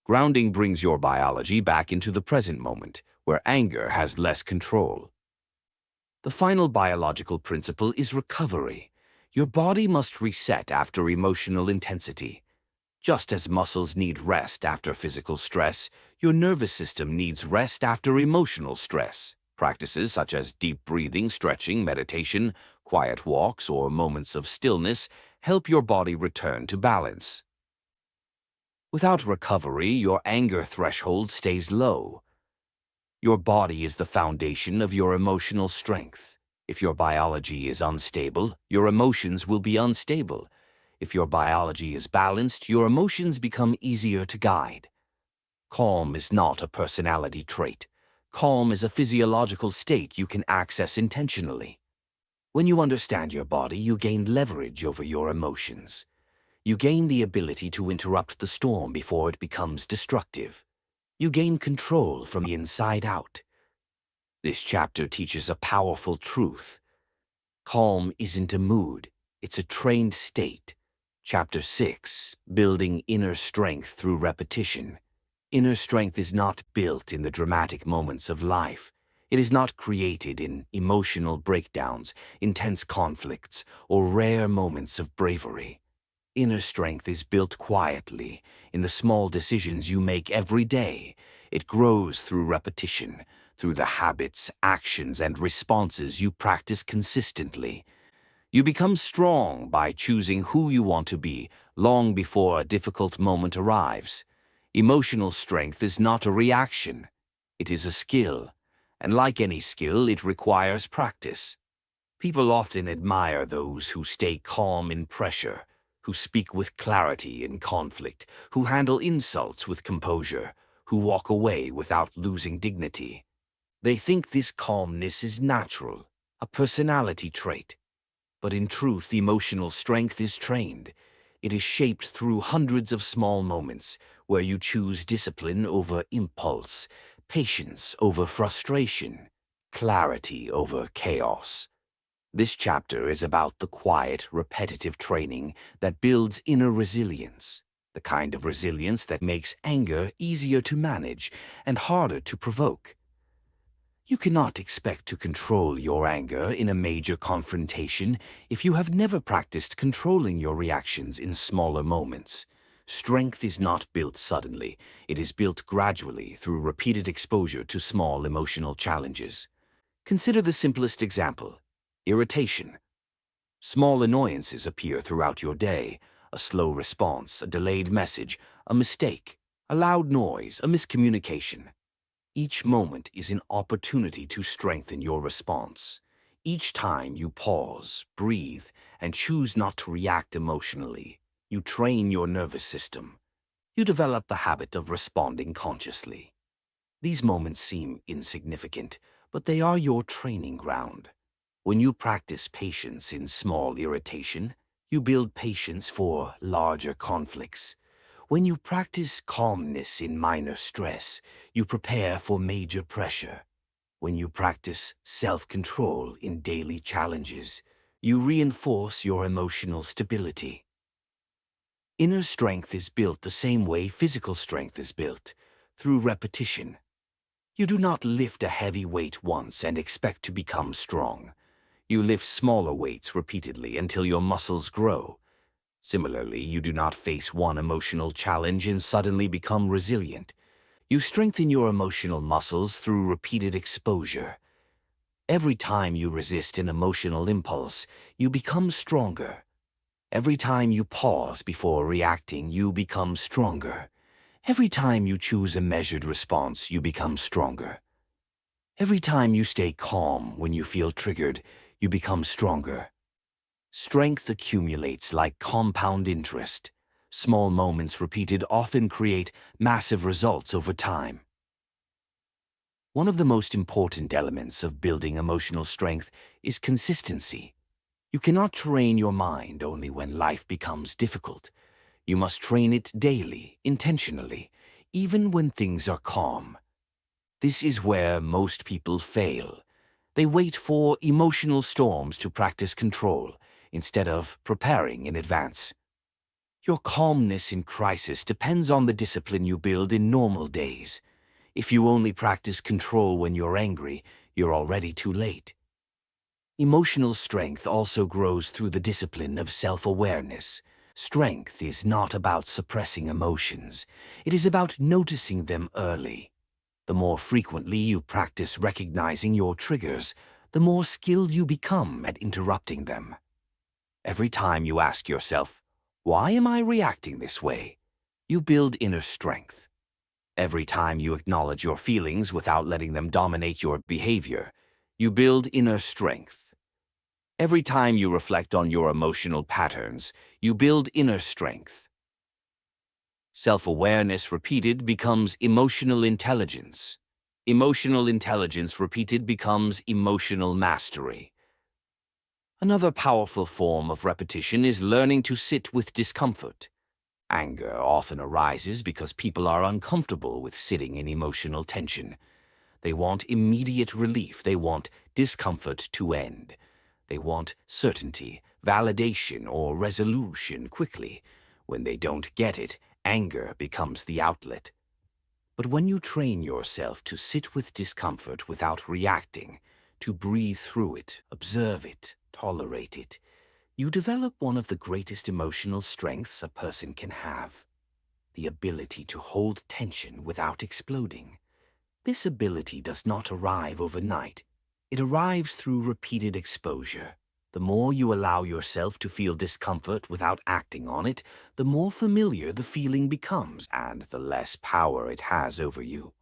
Grounding brings your biology back into the present moment, where anger has less control. The final biological principle is recovery. Your body must reset after emotional intensity. Just as muscles need rest after physical stress, your nervous system needs rest after emotional stress. Practices such as deep breathing, stretching, meditation, quiet walks, or moments of stillness help your body return to balance. Without recovery, your anger threshold stays low. Your body is the foundation of your emotional strength. If your biology is unstable, your emotions will be unstable. If your biology is balanced, your emotions become easier to guide. Calm is not a personality trait. Calm is a physiological state you can access intentionally. When you understand your body, you gain leverage over your emotions. You gain the ability to interrupt the storm before it becomes destructive. You gain control from the inside out. This chapter teaches a powerful truth. Calm isn't a mood, it's a trained state. Chapter 6, Building Inner Strength Through Repetition. Inner strength is not built in the dramatic moments of life. It is not created in emotional breakdowns, intense conflicts, or rare moments of bravery. Inner strength is built quietly, in the small decisions you make every day. It grows through repetition, through the habits, actions, and responses you practice consistently. You become strong by choosing who you want to be long before a difficult moment arrives. Emotional strength is not a reaction. It is a skill, and like any skill, it requires practice. People often admire those who stay calm in pressure, who speak with clarity in conflict, who handle insults with composure, who walk away without losing dignity. They think this calmness is natural, a personality trait. But in truth, emotional strength is trained. It is shaped through hundreds of small moments where you choose discipline over impulse, patience over frustration, clarity over chaos. This chapter is about the quiet, repetitive training that builds inner resilience, the kind of resilience that makes anger easier to manage and harder to provoke. You cannot expect to control your anger in a major confrontation if you have never practiced controlling your reactions in smaller moments. Strength is not built suddenly. It is built gradually through repeated exposure to small emotional challenges. Consider the simplest example: irritation. Small annoyances appear throughout your day: a slow response, a delayed message, a mistake, a loud noise, a miscommunication. Each moment is an opportunity to strengthen your response. Each time you pause, breathe, and choose not to react emotionally, you train your nervous system. You develop the habit of responding consciously. These moments seem insignificant, but they are your training ground. When you practice patience in small irritation, you build patience for larger conflicts. When you practice calmness in minor stress, you prepare for major pressure. When you practice self-control in daily challenges, you reinforce your emotional stability. Inner strength is built the same way physical strength is built, through repetition. You do not lift a heavy weight once and expect to become strong. You lift smaller weights repeatedly until your muscles grow. Similarly, you do not face one emotional challenge and suddenly become resilient. You strengthen your emotional muscles through repeated exposure. Every time you resist an emotional impulse, you become stronger. Every time you pause before reacting, you become stronger. Every time you choose a measured response, you become stronger. Every time you stay calm when you feel triggered, you become stronger. Strength accumulates like compound interest. Small moments repeated often create massive results over time. One of the most important elements of building emotional strength is consistency. You cannot train your mind only when life becomes difficult. You must train it daily, intentionally, even when things are calm. This is where most people fail. They wait for emotional storms to practice control instead of preparing in advance. Your calmness in crisis depends on the discipline you build in normal days. If you only practice control when you're angry, you're already too late. Emotional strength also grows through the discipline of self-awareness. Strength is not about suppressing emotions. It is about noticing them early. The more frequently you practice recognizing your triggers, the more skilled you become at interrupting them. Every time you ask yourself, "Why am I reacting this way?" you build inner strength. Every time you acknowledge your feelings without letting them dominate your behavior, you build inner strength. Every time you reflect on your emotional patterns, you build inner strength. Self-awareness repeated becomes emotional intelligence. Emotional intelligence repeated becomes emotional mastery. Another powerful form of repetition is learning to sit with discomfort. Anger often arises because people are uncomfortable with sitting in emotional tension. They want immediate relief. They want discomfort to end. They want certainty, validation, or resolution quickly. When they don't get it, anger becomes the outlet. But when you train yourself to sit with discomfort without reacting, to breathe through it, observe it, tolerate it, you develop one of the greatest emotional strengths a person can have: the ability to hold tension without exploding. This ability does not arrive overnight. It arrives through repeated exposure. The more you allow yourself to feel discomfort without acting on it, the more familiar the feeling becomes and the less power it has over you.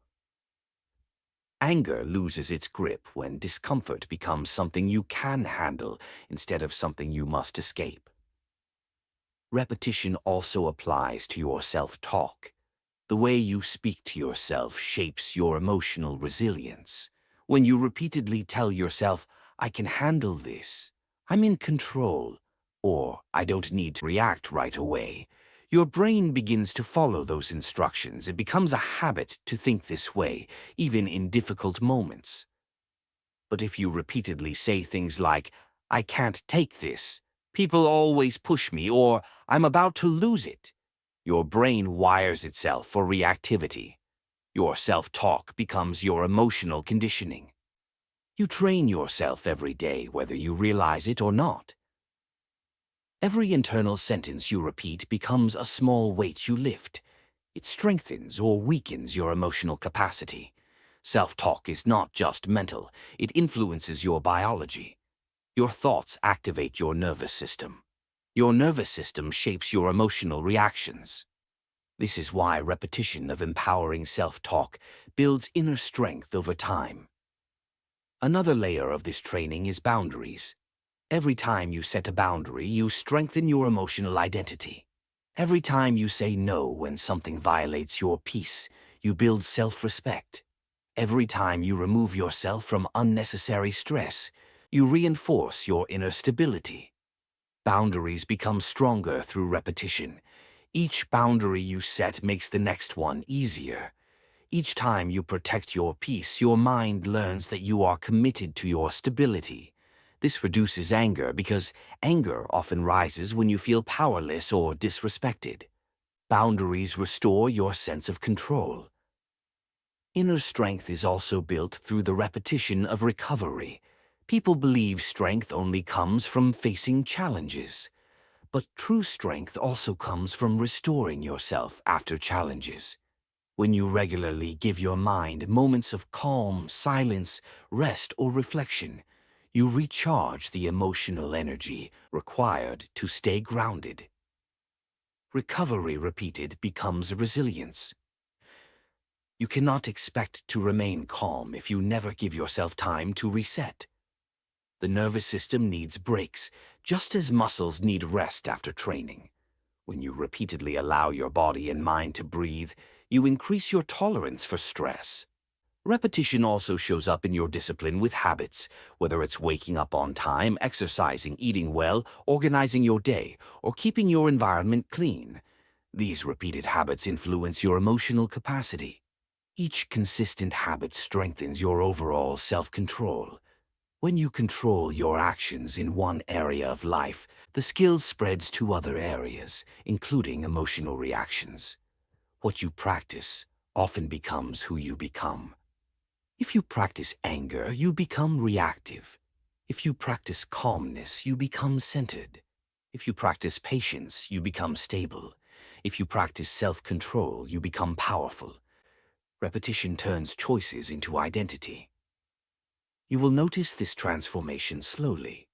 Anger loses its grip when discomfort becomes something you can handle instead of something you must escape. Repetition also applies to your self-talk. The way you speak to yourself shapes your emotional resilience. When you repeatedly tell yourself, "I can handle this," "I'm in control," or "I don't need to react right away," your brain begins to follow those instructions. It becomes a habit to think this way, even in difficult moments. But if you repeatedly say things like, "I can't take this," "People always push me," or "I'm about to lose it," your brain wires itself for reactivity. Your self-talk becomes your emotional conditioning. You train yourself every day, whether you realize it or not. Every internal sentence you repeat becomes a small weight you lift. It strengthens or weakens your emotional capacity. Self-talk is not just mental, it influences your biology. Your thoughts activate your nervous system. Your nervous system shapes your emotional reactions. This is why repetition of empowering self-talk builds inner strength over time. Another layer of this training is boundaries. Every time you set a boundary, you strengthen your emotional identity. Every time you say no when something violates your peace, you build self-respect. Every time you remove yourself from unnecessary stress, you reinforce your inner stability. Boundaries become stronger through repetition. Each boundary you set makes the next one easier. Each time you protect your peace, your mind learns that you are committed to your stability. This reduces anger because anger often rises when you feel powerless or disrespected. Boundaries restore your sense of control. Inner strength is also built through the repetition of recovery. People believe strength only comes from facing challenges. But true strength also comes from restoring yourself after challenges. When you regularly give your mind moments of calm, silence, rest, or reflection, you recharge the emotional energy required to stay grounded. Recovery repeated becomes resilience. You cannot expect to remain calm if you never give yourself time to reset. The nervous system needs breaks, just as muscles need rest after training. When you repeatedly allow your body and mind to breathe, you increase your tolerance for stress. Repetition also shows up in your discipline with habits, whether it's waking up on time, exercising, eating well, organizing your day, or keeping your environment clean. These repeated habits influence your emotional capacity. Each consistent habit strengthens your overall self-control. When you control your actions in one area of life, the skill spreads to other areas, including emotional reactions. What you practice often becomes who you become. If you practice anger, you become reactive. If you practice calmness, you become centered. If you practice patience, you become stable. If you practice self-control, you become powerful. Repetition turns choices into identity. You will notice this transformation slowly.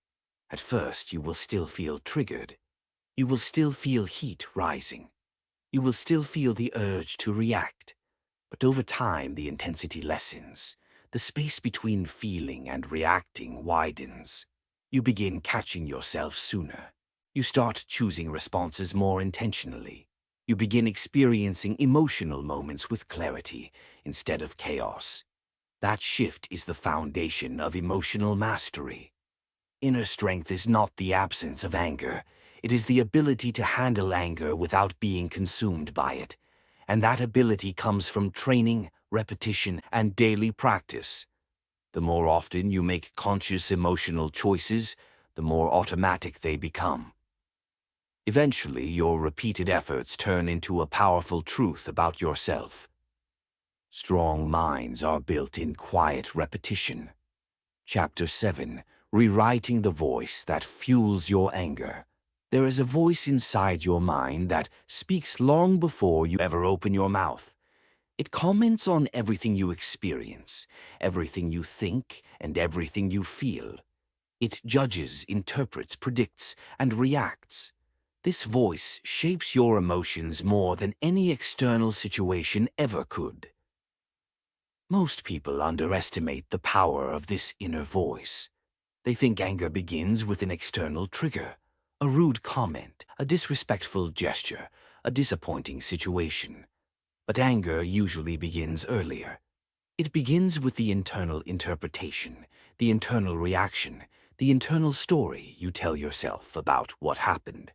At first, you will still feel triggered. You will still feel heat rising. You will still feel the urge to react. But over time, the intensity lessens. The space between feeling and reacting widens. You begin catching yourself sooner. You start choosing responses more intentionally. You begin experiencing emotional moments with clarity instead of chaos. That shift is the foundation of emotional mastery. Inner strength is not the absence of anger. It is the ability to handle anger without being consumed by it. And that ability comes from training, repetition, and daily practice. The more often you make conscious emotional choices, the more automatic they become. Eventually, your repeated efforts turn into a powerful truth about yourself. Strong minds are built in quiet repetition. Chapter 7. Rewriting the voice that fuels your anger. There is a voice inside your mind that speaks long before you ever open your mouth. It comments on everything you experience, everything you think, and everything you feel. It judges, interprets, predicts, and reacts. This voice shapes your emotions more than any external situation ever could. Most people underestimate the power of this inner voice. They think anger begins with an external trigger, a rude comment, a disrespectful gesture, a disappointing situation. But anger usually begins earlier. It begins with the internal interpretation, the internal reaction, the internal story you tell yourself about what happened.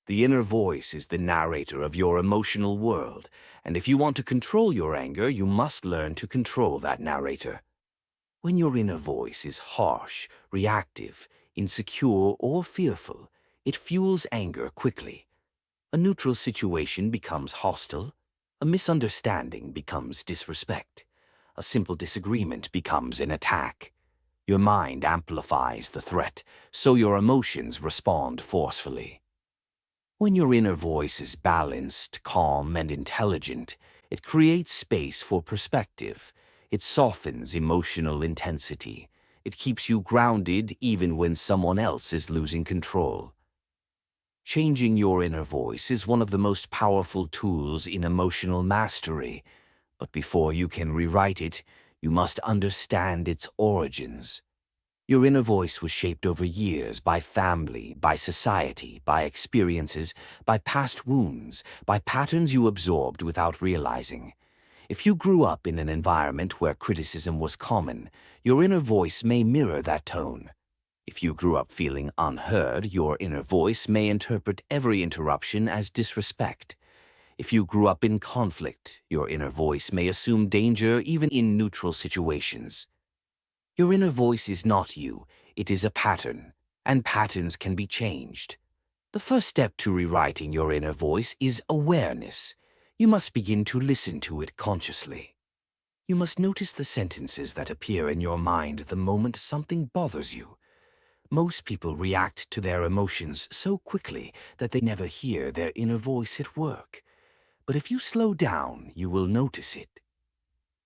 The inner voice is the narrator of your emotional world, and if you want to control your anger, you must learn to control that narrator. When your inner voice is harsh, reactive, insecure, or fearful, it fuels anger quickly. A neutral situation becomes hostile. A misunderstanding becomes disrespect. A simple disagreement becomes an attack. Your mind amplifies the threat, so your emotions respond forcefully. When your inner voice is balanced, calm, and intelligent, it creates space for perspective. It softens emotional intensity. It keeps you grounded even when someone else is losing control. Changing your inner voice is one of the most powerful tools in emotional mastery, but before you can rewrite it, you must understand its origins. Your inner voice was shaped over years by family, by society, by experiences, by past wounds, by patterns you absorbed without realizing. If you grew up in an environment where criticism was common, your inner voice may mirror that tone. If you grew up feeling unheard, your inner voice may interpret every interruption as disrespect. If you grew up in conflict, your inner voice may assume danger even in neutral situations. Your inner voice is not you, it is a pattern, and patterns can be changed. The first step to rewriting your inner voice is awareness. You must begin to listen to it consciously. You must notice the sentences that appear in your mind the moment something bothers you. Most people react to their emotions so quickly that they never hear their inner voice at work. But if you slow down, you will notice it.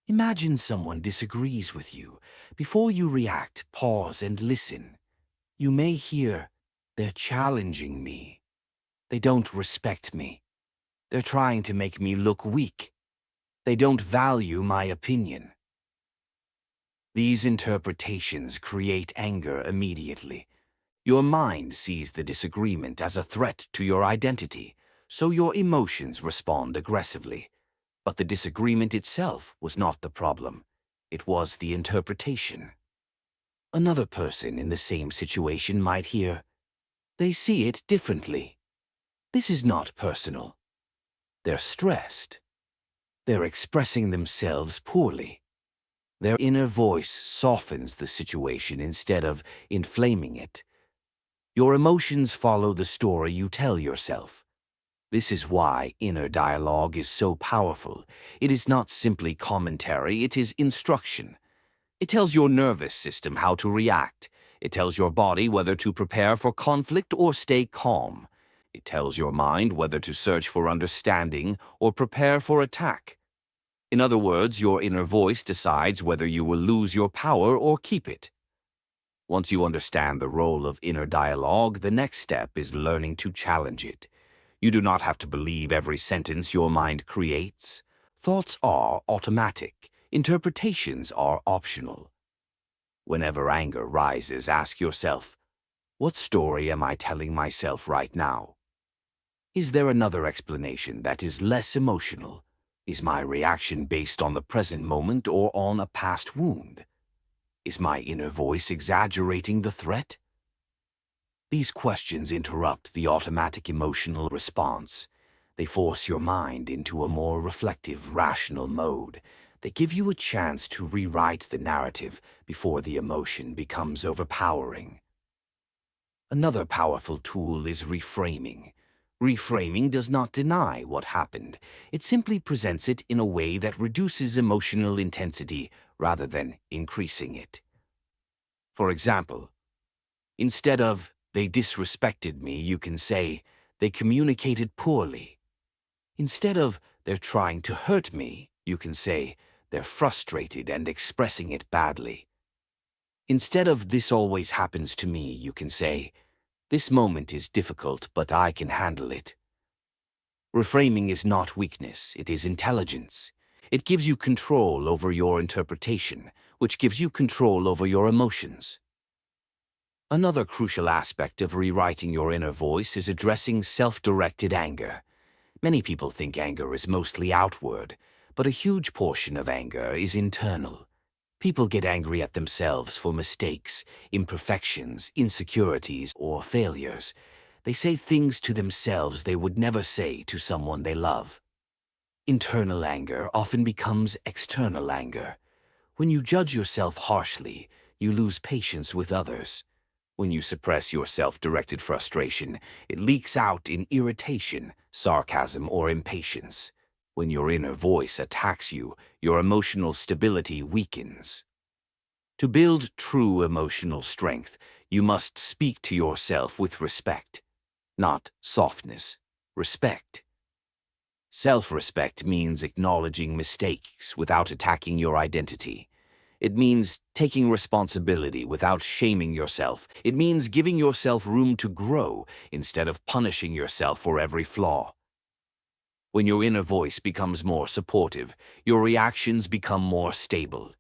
Imagine someone disagrees with you. Before you react, pause and listen. You may hear, "They're challenging me. They don't respect me. They're trying to make me look weak. They don't value my opinion." These interpretations create anger immediately. Your mind sees the disagreement as a threat to your identity, so your emotions respond aggressively. But the disagreement itself was not the problem. It was the interpretation. Another person in the same situation might hear, "They see it differently. This is not personal. They're stressed. They're expressing themselves poorly." Their inner voice softens the situation instead of inflaming it. Your emotions follow the story you tell yourself. This is why inner dialogue is so powerful. It is not simply commentary, it is instruction. It tells your nervous system how to react. It tells your body whether to prepare for conflict or stay calm. It tells your mind whether to search for understanding or prepare for attack. In other words, your inner voice decides whether you will lose your power or keep it. Once you understand the role of inner dialogue, the next step is learning to challenge it. You do not have to believe every sentence your mind creates. Thoughts are automatic. Interpretations are optional. Whenever anger rises, ask yourself, what story am I telling myself right now? Is there another explanation that is less emotional? Is my reaction based on the present moment or on a past wound? Is my inner voice exaggerating the threat? These questions interrupt the automatic emotional response. They force your mind into a more reflective, rational mode. They give you a chance to rewrite the narrative before the emotion becomes overpowering. Another powerful tool is reframing. Reframing does not deny what happened. It simply presents it in a way that reduces emotional intensity rather than increasing it. For example, instead of, "They disrespected me," you can say, "They communicated poorly." Instead of, "They're trying to hurt me," you can say, "They're frustrated and expressing it badly." Instead of, "This always happens to me," you can say, "This moment is difficult, but I can handle it." Reframing is not weakness, it is intelligence. It gives you control over your interpretation, which gives you control over your emotions. Another crucial aspect of rewriting your inner voice is addressing self-directed anger. Many people think anger is mostly outward, but a huge portion of anger is internal. People get angry at themselves for mistakes, imperfections, insecurities, or failures. They say things to themselves they would never say to someone they love. Internal anger often becomes external anger. When you judge yourself harshly, you lose patience with others. When you suppress your self-directed frustration, it leaks out in irritation, sarcasm, or impatience. When your inner voice attacks you, your emotional stability weakens. To build true emotional strength, you must speak to yourself with respect, not softness, respect. Self-respect means acknowledging mistakes without attacking your identity. It means taking responsibility without shaming yourself. It means giving yourself room to grow instead of punishing yourself for every flaw. When your inner voice becomes more supportive, your reactions become more stable.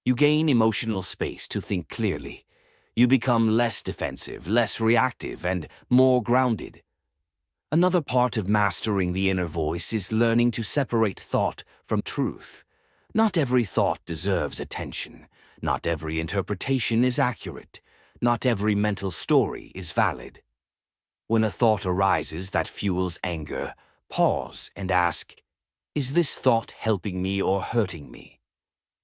You gain emotional space to think clearly. You become less defensive, less reactive, and more grounded. Another part of mastering the inner voice is learning to separate thought from truth. Not every thought deserves attention. Not every interpretation is accurate. Not every mental story is valid. When a thought arises that fuels anger, pause and ask, is this thought helping me or hurting me?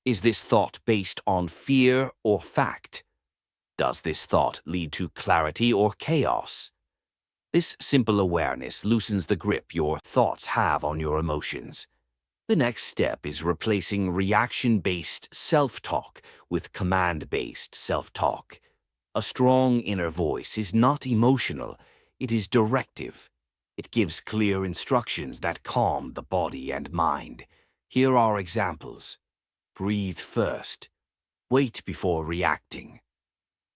Is this thought based on fear or fact? Does this thought lead to clarity or chaos? This simple awareness loosens the grip your thoughts have on your emotions. The next step is replacing reaction-based self-talk with command-based self-talk. A strong inner voice is not emotional, it is directive. It gives clear instructions that calm the body and mind. Here are examples. Breathe first. Wait before reacting.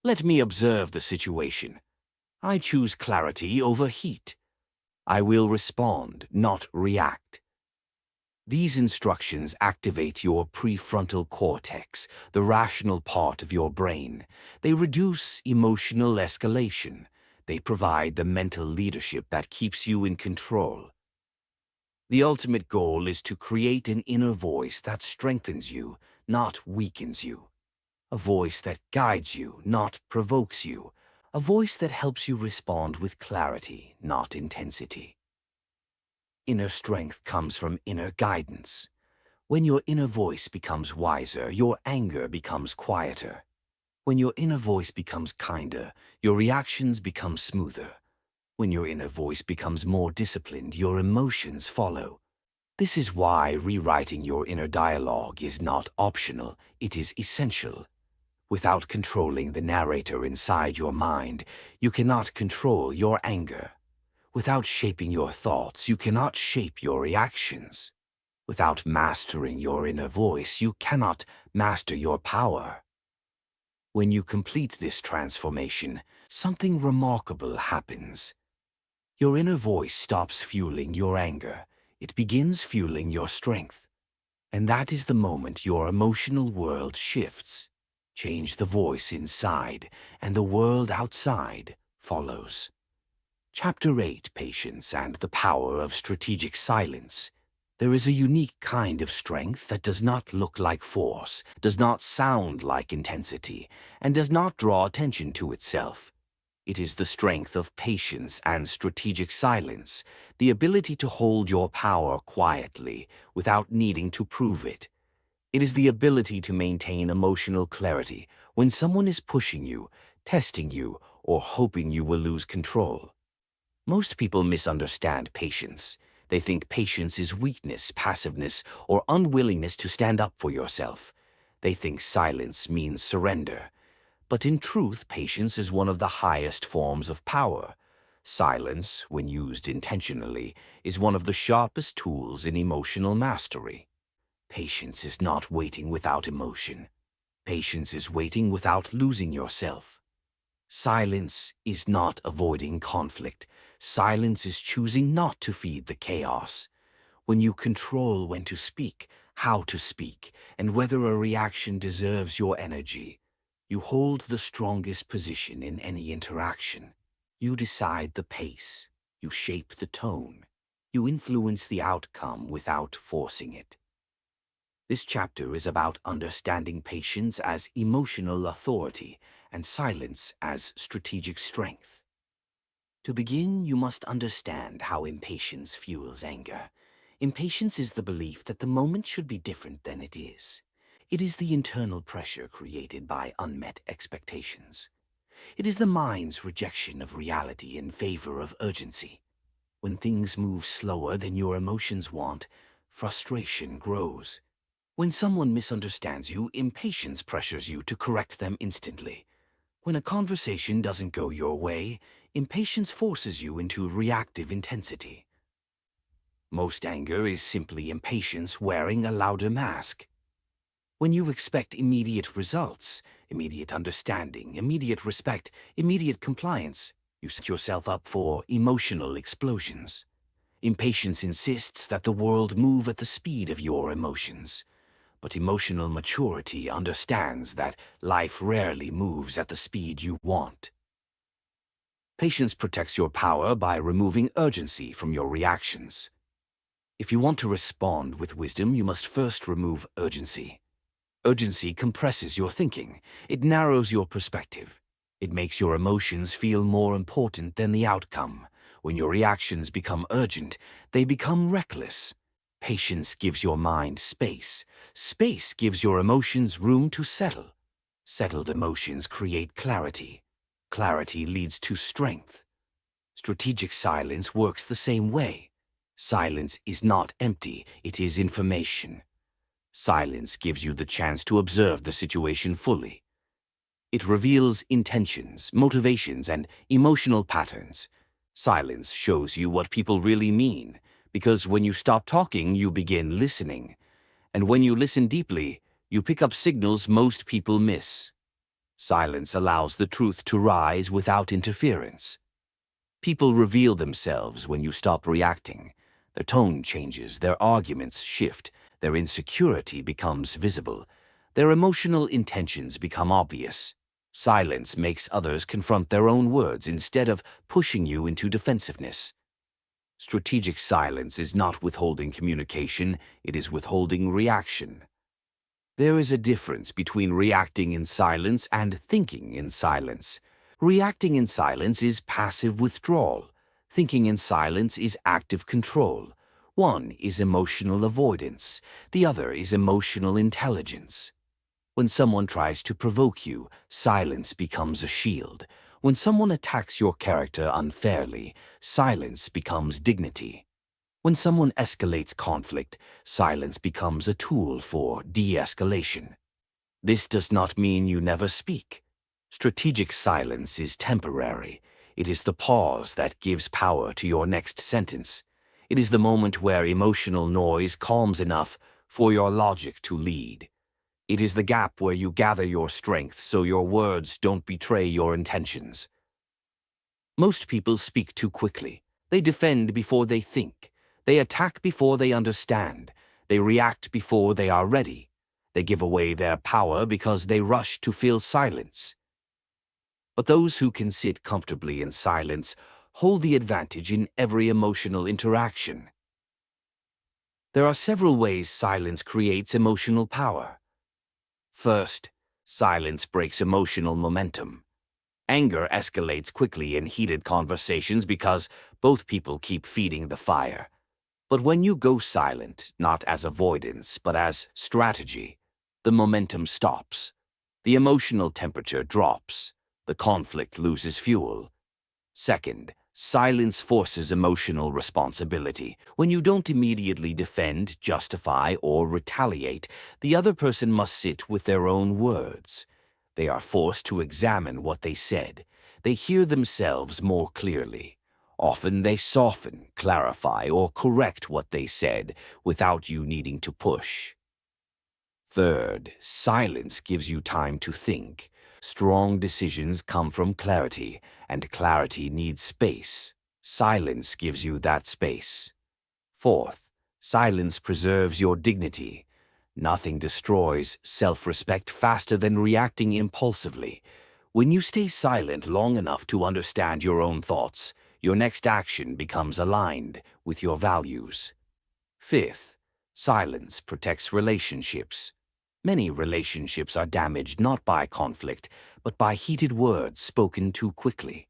Let me observe the situation. I choose clarity over heat. I will respond, not react. These instructions activate your prefrontal cortex, the rational part of your brain. They reduce emotional escalation. They provide the mental leadership that keeps you in control. The ultimate goal is to create an inner voice that strengthens you, not weakens you. A voice that guides you, not provokes you. A voice that helps you respond with clarity, not intensity. Inner strength comes from inner guidance. When your inner voice becomes wiser, your anger becomes quieter. When your inner voice becomes kinder, your reactions become smoother. When your inner voice becomes more disciplined, your emotions follow. This is why rewriting your inner dialogue is not optional, it is essential. Without controlling the narrator inside your mind, you cannot control your anger. Without shaping your thoughts, you cannot shape your reactions. Without mastering your inner voice, you cannot master your power. When you complete this transformation, something remarkable happens. Your inner voice stops fueling your anger. It begins fueling your strength. And that is the moment your emotional world shifts. Change the voice inside, and the world outside follows. Chapter 8, Patience and the Power of Strategic Silence. There is a unique kind of strength that does not look like force, does not sound like intensity, and does not draw attention to itself. It is the strength of patience and strategic silence, the ability to hold your power quietly without needing to prove it. It is the ability to maintain emotional clarity when someone is pushing you, testing you, or hoping you will lose control. Most people misunderstand patience. They think patience is weakness, passiveness, or unwillingness to stand up for yourself. They think silence means surrender. But in truth, patience is one of the highest forms of power. Silence, when used intentionally, is one of the sharpest tools in emotional mastery. Patience is not waiting without emotion. Patience is waiting without losing yourself. Silence is not avoiding conflict. Silence is choosing not to feed the chaos. When you control when to speak, how to speak, and whether a reaction deserves your energy, you hold the strongest position in any interaction. You decide the pace. You shape the tone. You influence the outcome without forcing it. This chapter is about understanding patience as emotional authority and silence as strategic strength. To begin, you must understand how impatience fuels anger. Impatience is the belief that the moment should be different than it is. It is the internal pressure created by unmet expectations. It is the mind's rejection of reality in favor of urgency. When things move slower than your emotions want, frustration grows. When someone misunderstands you, impatience pressures you to correct them instantly. When a conversation doesn't go your way, impatience forces you into reactive intensity. Most anger is simply impatience wearing a louder mask. When you expect immediate results, immediate understanding, immediate respect, immediate compliance, you set yourself up for emotional explosions. Impatience insists that the world move at the speed of your emotions. But emotional maturity understands that life rarely moves at the speed you want. Patience protects your power by removing urgency from your reactions. If you want to respond with wisdom, you must first remove urgency. Urgency compresses your thinking. It narrows your perspective. It makes your emotions feel more important than the outcome. When your reactions become urgent, they become reckless. Patience gives your mind space. Space gives your emotions room to settle. Settled emotions create clarity. Clarity leads to strength. Strategic silence works the same way. Silence is not empty, it is information. Silence gives you the chance to observe the situation fully. It reveals intentions, motivations, and emotional patterns. Silence shows you what people really mean, because when you stop talking, you begin listening. And when you listen deeply, you pick up signals most people miss. Silence allows the truth to rise without interference. People reveal themselves when you stop reacting. Their tone changes, their arguments shift, their insecurity becomes visible, their emotional intentions become obvious. Silence makes others confront their own words instead of pushing you into defensiveness. Strategic silence is not withholding communication, it is withholding reaction. There is a difference between reacting in silence and thinking in silence. Reacting in silence is passive withdrawal. Thinking in silence is active control. One is emotional avoidance, the other is emotional intelligence. When someone tries to provoke you, silence becomes a shield. When someone attacks your character unfairly, silence becomes dignity. When someone escalates conflict, silence becomes a tool for de-escalation. This does not mean you never speak. Strategic silence is temporary. It is the pause that gives power to your next sentence. It is the moment where emotional noise calms enough for your logic to lead. It is the gap where you gather your strength so your words don't betray your intentions. Most people speak too quickly. They defend before they think. They attack before they understand. They react before they are ready. They give away their power because they rush to fill silence. But those who can sit comfortably in silence hold the advantage in every emotional interaction. There are several ways silence creates emotional power. First, silence breaks emotional momentum. Anger escalates quickly in heated conversations because both people keep feeding the fire. But when you go silent, not as avoidance, but as strategy, the momentum stops. The emotional temperature drops. The conflict loses fuel. Second, silence forces emotional responsibility. When you don't immediately defend, justify, or retaliate, the other person must sit with their own words. They are forced to examine what they said. They hear themselves more clearly. Often they soften, clarify, or correct what they said without you needing to push. Third, silence gives you time to think. Strong decisions come from clarity, and clarity needs space. Silence gives you that space. Fourth, silence preserves your dignity. Nothing destroys self-respect faster than reacting impulsively. When you stay silent long enough to understand your own thoughts, your next action becomes aligned with your values. Fifth, silence protects relationships. Many relationships are damaged not by conflict, but by heated words spoken too quickly.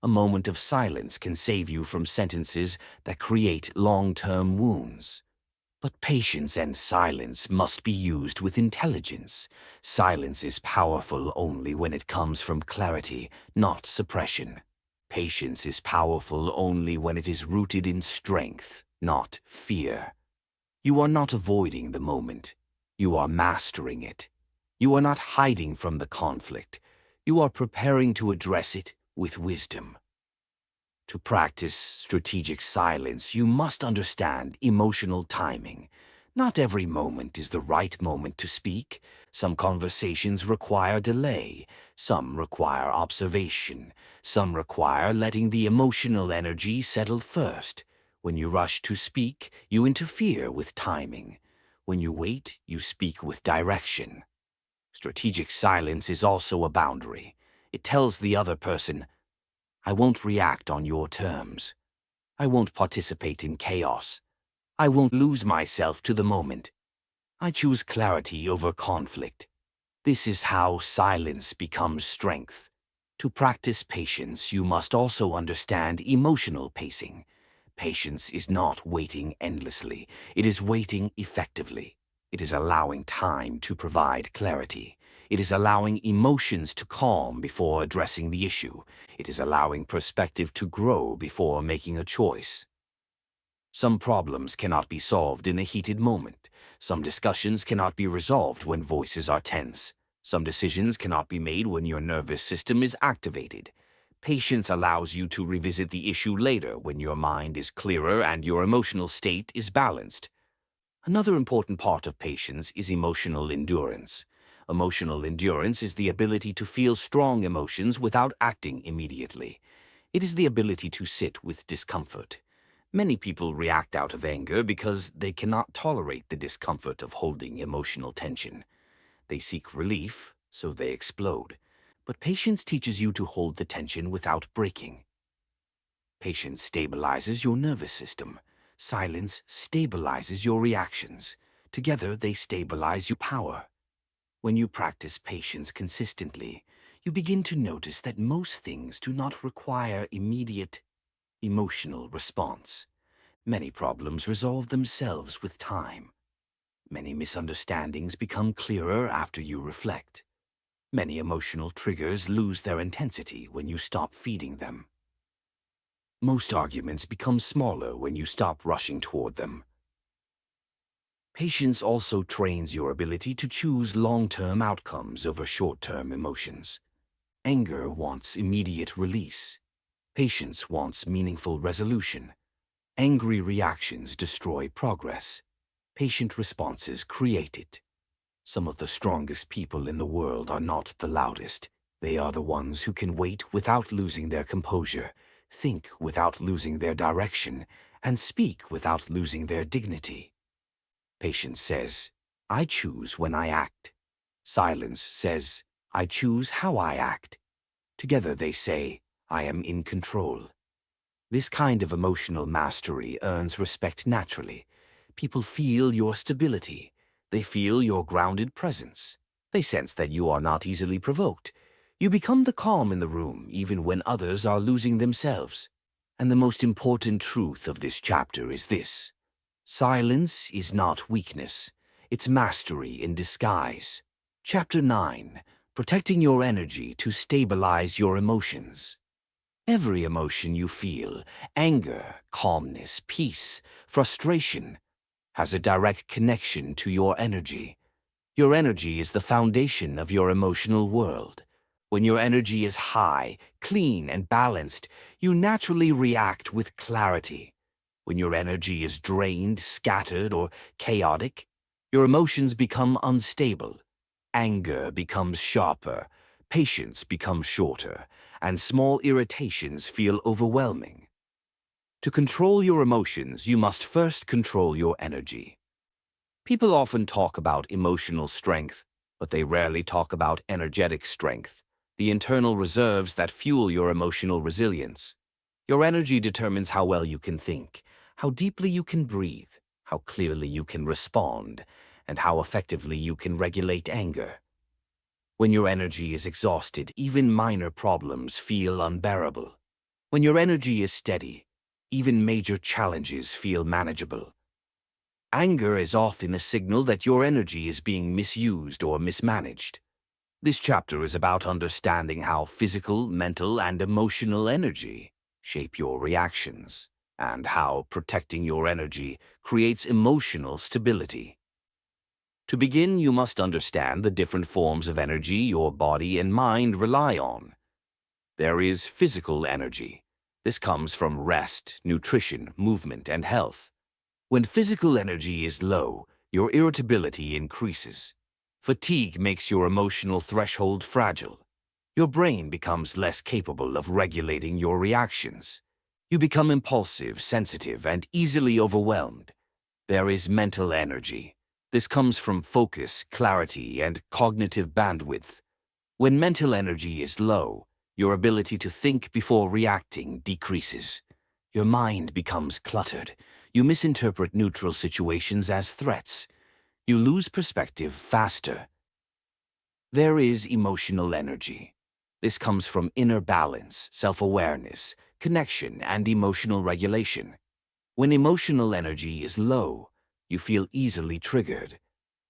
A moment of silence can save you from sentences that create long-term wounds. But patience and silence must be used with intelligence. Silence is powerful only when it comes from clarity, not suppression. Patience is powerful only when it is rooted in strength, not fear. You are not avoiding the moment. You are mastering it. You are not hiding from the conflict. You are preparing to address it with wisdom. To practice strategic silence, you must understand emotional timing. Not every moment is the right moment to speak. Some conversations require delay. Some require observation. Some require letting the emotional energy settle first. When you rush to speak, you interfere with timing. When you wait, you speak with direction. Strategic silence is also a boundary. It tells the other person, I won't react on your terms. I won't participate in chaos. I won't lose myself to the moment. I choose clarity over conflict. This is how silence becomes strength. To practice patience, you must also understand emotional pacing. Patience is not waiting endlessly. It is waiting effectively. It is allowing time to provide clarity. It is allowing emotions to calm before addressing the issue. It is allowing perspective to grow before making a choice. Some problems cannot be solved in a heated moment. Some discussions cannot be resolved when voices are tense. Some decisions cannot be made when your nervous system is activated. Patience allows you to revisit the issue later when your mind is clearer and your emotional state is balanced. Another important part of patience is emotional endurance. Emotional endurance is the ability to feel strong emotions without acting immediately. It is the ability to sit with discomfort. Many people react out of anger because they cannot tolerate the discomfort of holding emotional tension. They seek relief, so they explode. But patience teaches you to hold the tension without breaking. Patience stabilizes your nervous system. Silence stabilizes your reactions. Together, they stabilize your power. When you practice patience consistently, you begin to notice that most things do not require immediate emotional response. Many problems resolve themselves with time. Many misunderstandings become clearer after you reflect. Many emotional triggers lose their intensity when you stop feeding them. Most arguments become smaller when you stop rushing toward them. Patience also trains your ability to choose long-term outcomes over short-term emotions. Anger wants immediate release. Patience wants meaningful resolution. Angry reactions destroy progress. Patient responses create it. Some of the strongest people in the world are not the loudest. They are the ones who can wait without losing their composure, think without losing their direction, and speak without losing their dignity. Patience says, I choose when I act. Silence says, I choose how I act. Together they say, I am in control. This kind of emotional mastery earns respect naturally. People feel your stability. They feel your grounded presence. They sense that you are not easily provoked. You become the calm in the room even when others are losing themselves. And the most important truth of this chapter is this. Silence is not weakness. It's mastery in disguise. Chapter 9. Protecting your energy to stabilize your emotions. Every emotion you feel, anger, calmness, peace, frustration, has a direct connection to your energy. Your energy is the foundation of your emotional world. When your energy is high, clean, and balanced, you naturally react with clarity. When your energy is drained, scattered, or chaotic, your emotions become unstable. Anger becomes sharper, patience becomes shorter, and small irritations feel overwhelming. To control your emotions, you must first control your energy. People often talk about emotional strength, but they rarely talk about energetic strength, the internal reserves that fuel your emotional resilience. Your energy determines how well you can think, how deeply you can breathe, how clearly you can respond, and how effectively you can regulate anger. When your energy is exhausted, even minor problems feel unbearable. When your energy is steady, even major challenges feel manageable. Anger is often a signal that your energy is being misused or mismanaged. This chapter is about understanding how physical, mental, and emotional energy shape your reactions, and how protecting your energy creates emotional stability. To begin, you must understand the different forms of energy your body and mind rely on. There is physical energy. This comes from rest, nutrition, movement, and health. When physical energy is low, your irritability increases. Fatigue makes your emotional threshold fragile. Your brain becomes less capable of regulating your reactions. You become impulsive, sensitive, and easily overwhelmed. There is mental energy. This comes from focus, clarity, and cognitive bandwidth. When mental energy is low, your ability to think before reacting decreases. Your mind becomes cluttered. You misinterpret neutral situations as threats. You lose perspective faster. There is emotional energy. This comes from inner balance, self-awareness, connection, and emotional regulation. When emotional energy is low, you feel easily triggered.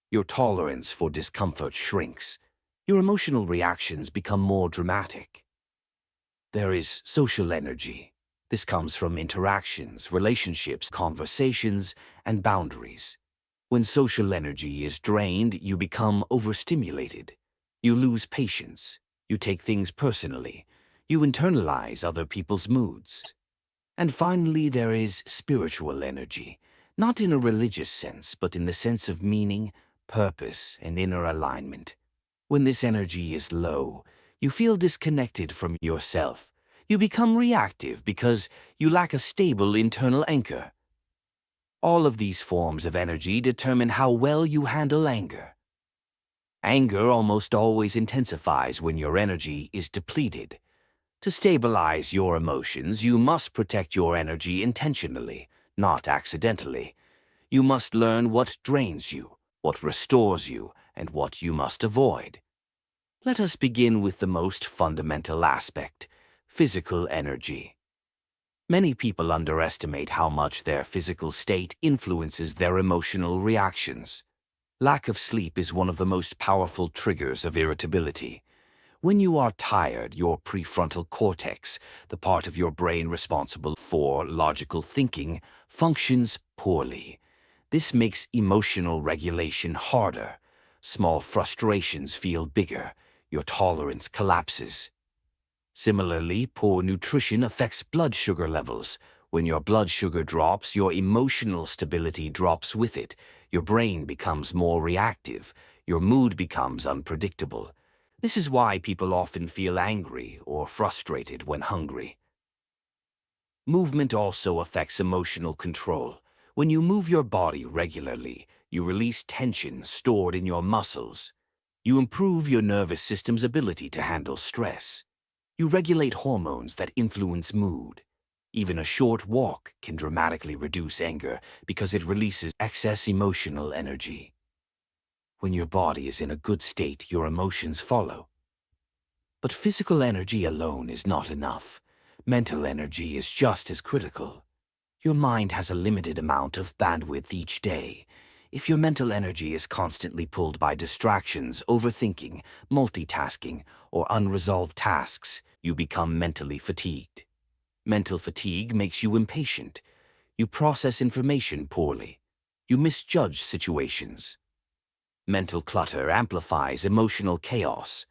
Your tolerance for discomfort shrinks. Your emotional reactions become more dramatic. There is social energy. This comes from interactions, relationships, conversations, and boundaries. When social energy is drained, you become overstimulated. You lose patience. You take things personally. You internalize other people's moods. And finally, there is spiritual energy, not in a religious sense, but in the sense of meaning, purpose, and inner alignment. When this energy is low, you feel disconnected from yourself. You become reactive because you lack a stable internal anchor. All of these forms of energy determine how well you handle anger. Anger almost always intensifies when your energy is depleted. To stabilize your emotions, you must protect your energy intentionally, not accidentally. You must learn what drains you, what restores you, and what you must avoid. Let us begin with the most fundamental aspect, physical energy. Many people underestimate how much their physical state influences their emotional reactions. Lack of sleep is one of the most powerful triggers of irritability. When you are tired, your prefrontal cortex, the part of your brain responsible for logical thinking, functions poorly. This makes emotional regulation harder. Small frustrations feel bigger. Your tolerance collapses. Similarly, poor nutrition affects blood sugar levels. When your blood sugar drops, your emotional stability drops with it. Your brain becomes more reactive. Your mood becomes unpredictable. This is why people often feel angry or frustrated when hungry. Movement also affects emotional control. When you move your body regularly, you release tension stored in your muscles. You improve your nervous system's ability to handle stress. You regulate hormones that influence mood. Even a short walk can dramatically reduce anger because it releases excess emotional energy. When your body is in a good state, your emotions follow. But physical energy alone is not enough. Mental energy is just as critical. Your mind has a limited amount of bandwidth each day. If your mental energy is constantly pulled by distractions, overthinking, multitasking, or unresolved tasks, you become mentally fatigued. Mental fatigue makes you impatient. You process information poorly. You misjudge situations. Mental clutter amplifies emotional chaos.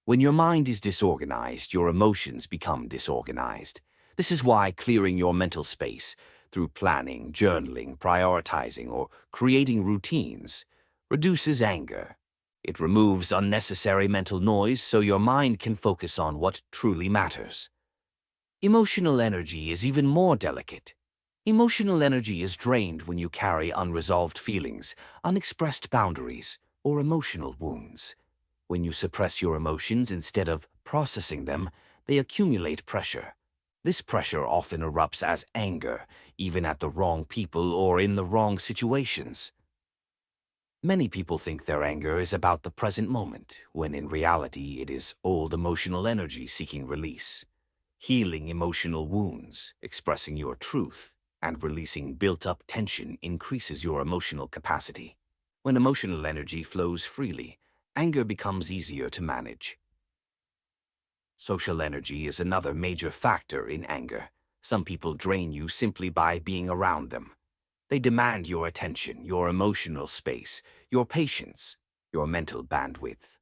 When your mind is disorganized, your emotions become disorganized. This is why clearing your mental space through planning, journaling, prioritizing, or creating routines reduces anger. It removes unnecessary mental noise so your mind can focus on what truly matters. Emotional energy is even more delicate. Emotional energy is drained when you carry unresolved feelings, unexpressed boundaries, or emotional wounds. When you suppress your emotions instead of processing them, they accumulate pressure. This pressure often erupts as anger, even at the wrong people or in the wrong situations. Many people think their anger is about the present moment, when in reality it is old emotional energy seeking release. Healing emotional wounds, expressing your truth, and releasing built-up tension increases your emotional capacity. When emotional energy flows freely, anger becomes easier to manage. Social energy is another major factor in anger. Some people drain you simply by being around them. They demand your attention, your emotional space, your patience, your mental bandwidth.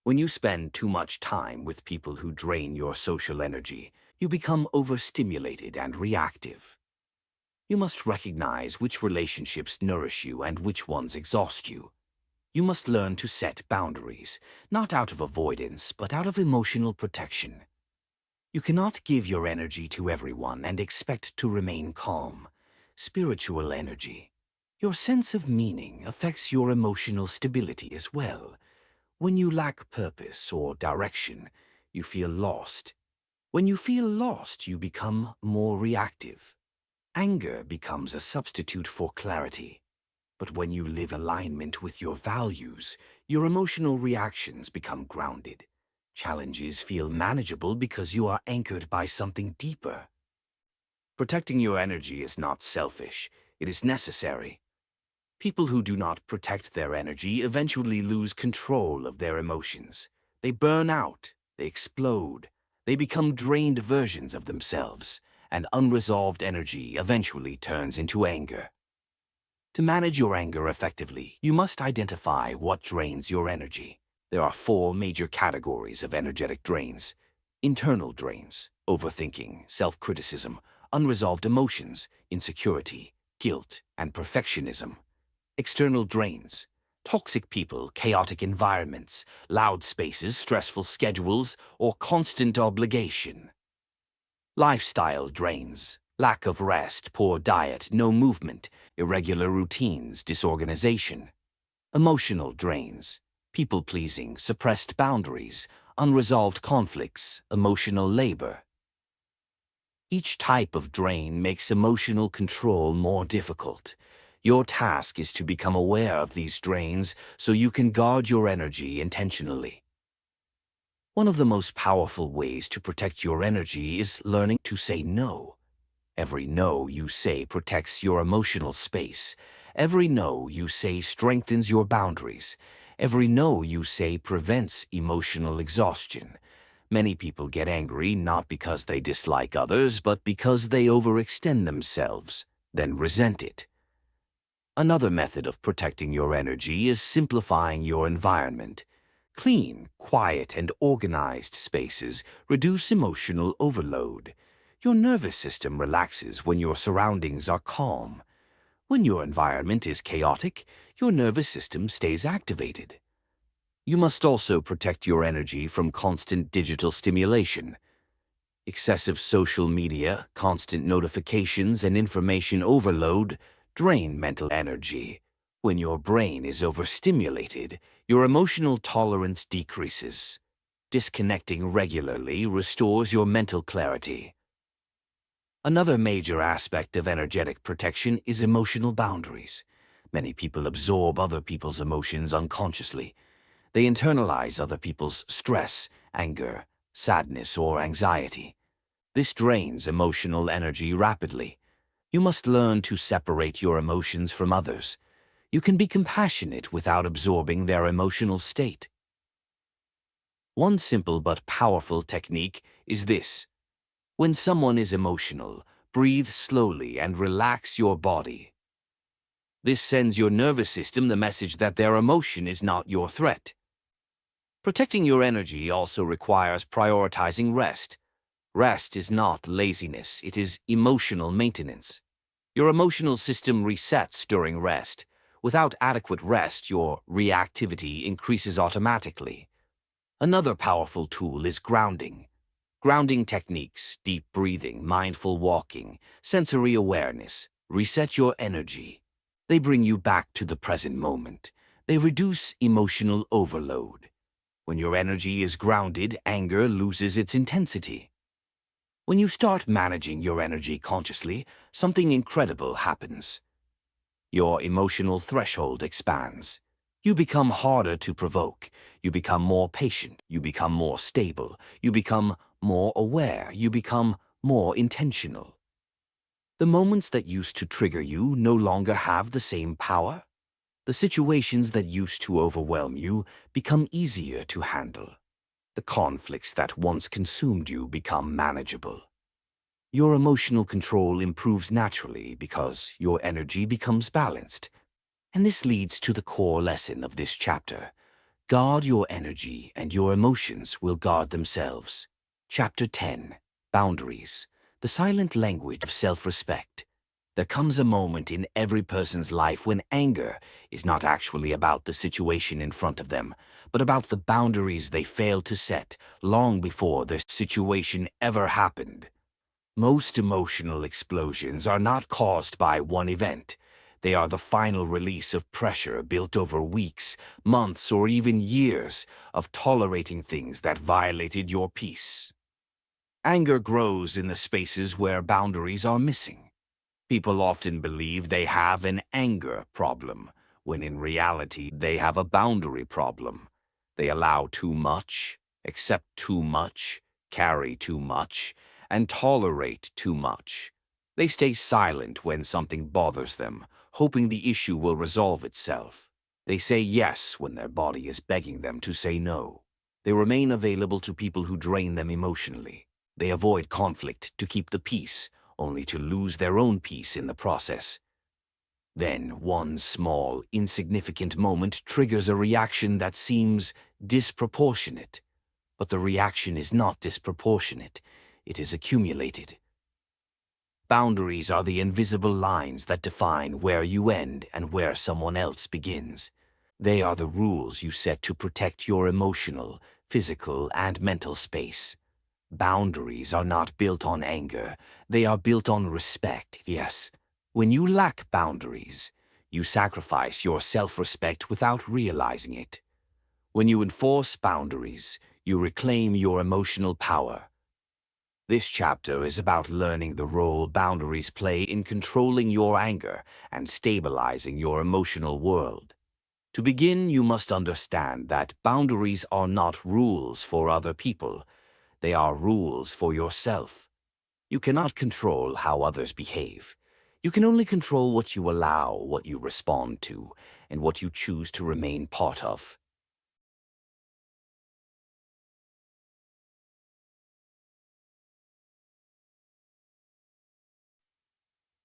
When you spend too much time with people who drain your social energy, you become overstimulated and reactive. You must recognize which relationships nourish you and which ones exhaust you. You must learn to set boundaries, not out of avoidance, but out of emotional protection. You cannot give your energy to everyone and expect to remain calm. Spiritual energy. Your sense of meaning affects your emotional stability as well. When you lack purpose or direction, you feel lost. When you feel lost, you become more reactive. Anger becomes a substitute for clarity. But when you live in alignment with your values, your emotional reactions become grounded. Challenges feel manageable because you are anchored by something deeper. Protecting your energy is not selfish, it is necessary. People who do not protect their energy eventually lose control of their emotions. They burn out, they explode, they become drained versions of themselves, and unresolved energy eventually turns into anger. To manage your anger effectively, you must identify what drains your energy. There are four major categories of energetic drains: internal drains, overthinking, self-criticism, unresolved emotions, insecurity, guilt, and perfectionism. External drains, toxic people, chaotic environments, loud spaces, stressful schedules, or constant obligation. Lifestyle drains, lack of rest, poor diet, no movement, irregular routines, disorganization. Emotional drains, people-pleasing, suppressed boundaries, unresolved conflicts, emotional labor. Each type of drain makes emotional control more difficult. Your task is to become aware of these drains so you can guard your energy intentionally. One of the most powerful ways to protect your energy is learning to say no. Every no you say protects your emotional space. Every no you say strengthens your boundaries. Every no you say prevents emotional exhaustion. Many people get angry not because they dislike others, but because they overextend themselves, then resent it. Another method of protecting your energy is simplifying your environment. Clean, quiet, and organized spaces reduce emotional overload. Your nervous system relaxes when your surroundings are calm. When your environment is chaotic, your nervous system stays activated. You must also protect your energy from constant digital stimulation. Excessive social media, constant notifications, and information overload drain mental energy. When your brain is overstimulated, your emotional tolerance decreases. Disconnecting regularly restores your mental clarity. Another major aspect of energetic protection is emotional boundaries. Many people absorb other people's emotions unconsciously. They internalize other people's stress, anger, sadness, or anxiety. This drains emotional energy rapidly. You must learn to separate your emotions from others. You can be compassionate without absorbing their emotional state. One simple but powerful technique is this. When someone is emotional, breathe slowly and relax your body. This sends your nervous system the message that their emotion is not your threat. Protecting your energy also requires prioritizing rest. Rest is not laziness, it is emotional maintenance. Your emotional system resets during rest. Without adequate rest, your reactivity increases automatically. Another powerful tool is grounding. Grounding techniques, deep breathing, mindful walking, sensory awareness, reset your energy. They bring you back to the present moment. They reduce emotional overload. When your energy is grounded, anger loses its intensity. When you start managing your energy consciously, something incredible happens. Your emotional threshold expands. You become harder to provoke. You become more patient. You become more stable. You become more aware. You become more intentional. The moments that used to trigger you no longer have the same power. The situations that used to overwhelm you become easier to handle. The conflicts that once consumed you become manageable. Your emotional control improves naturally because your energy becomes balanced. And this leads to the core lesson of this chapter. Guard your energy and your emotions will guard themselves. Chapter 10. Boundaries. The silent language of self-respect. There comes a moment in every person's life when anger is not actually about the situation in front of them, but about the boundaries they failed to set long before the situation ever happened. Most emotional explosions are not caused by one event. They are the final release of pressure built over weeks, months, or even years of tolerating things that violated your peace. Anger grows in the spaces where boundaries are missing. People often believe they have an anger problem, when in reality they have a boundary problem. They allow too much, accept too much, carry too much, and tolerate too much. They stay silent when something bothers them, hoping the issue will resolve itself. They say yes when their body is begging them to say no. They remain available to people who drain them emotionally. They avoid conflict to keep the peace, only to lose their own peace in the process. Then one small, insignificant moment triggers a reaction that seems disproportionate. But the reaction is not disproportionate. It is accumulated. Boundaries are the invisible lines that define where you end and where someone else begins. They are the rules you set to protect your emotional, physical, and mental space. Boundaries are not built on anger. They are built on respect, yes. When you lack boundaries, you sacrifice your self-respect without realizing it. When you enforce boundaries, you reclaim your emotional power. This chapter is about learning the role boundaries play in controlling your anger and stabilizing your emotional world. To begin, you must understand that boundaries are not rules for other people. They are rules for yourself. You cannot control how others behave. You can only control what you allow, what you respond to, and what you choose to remain part of.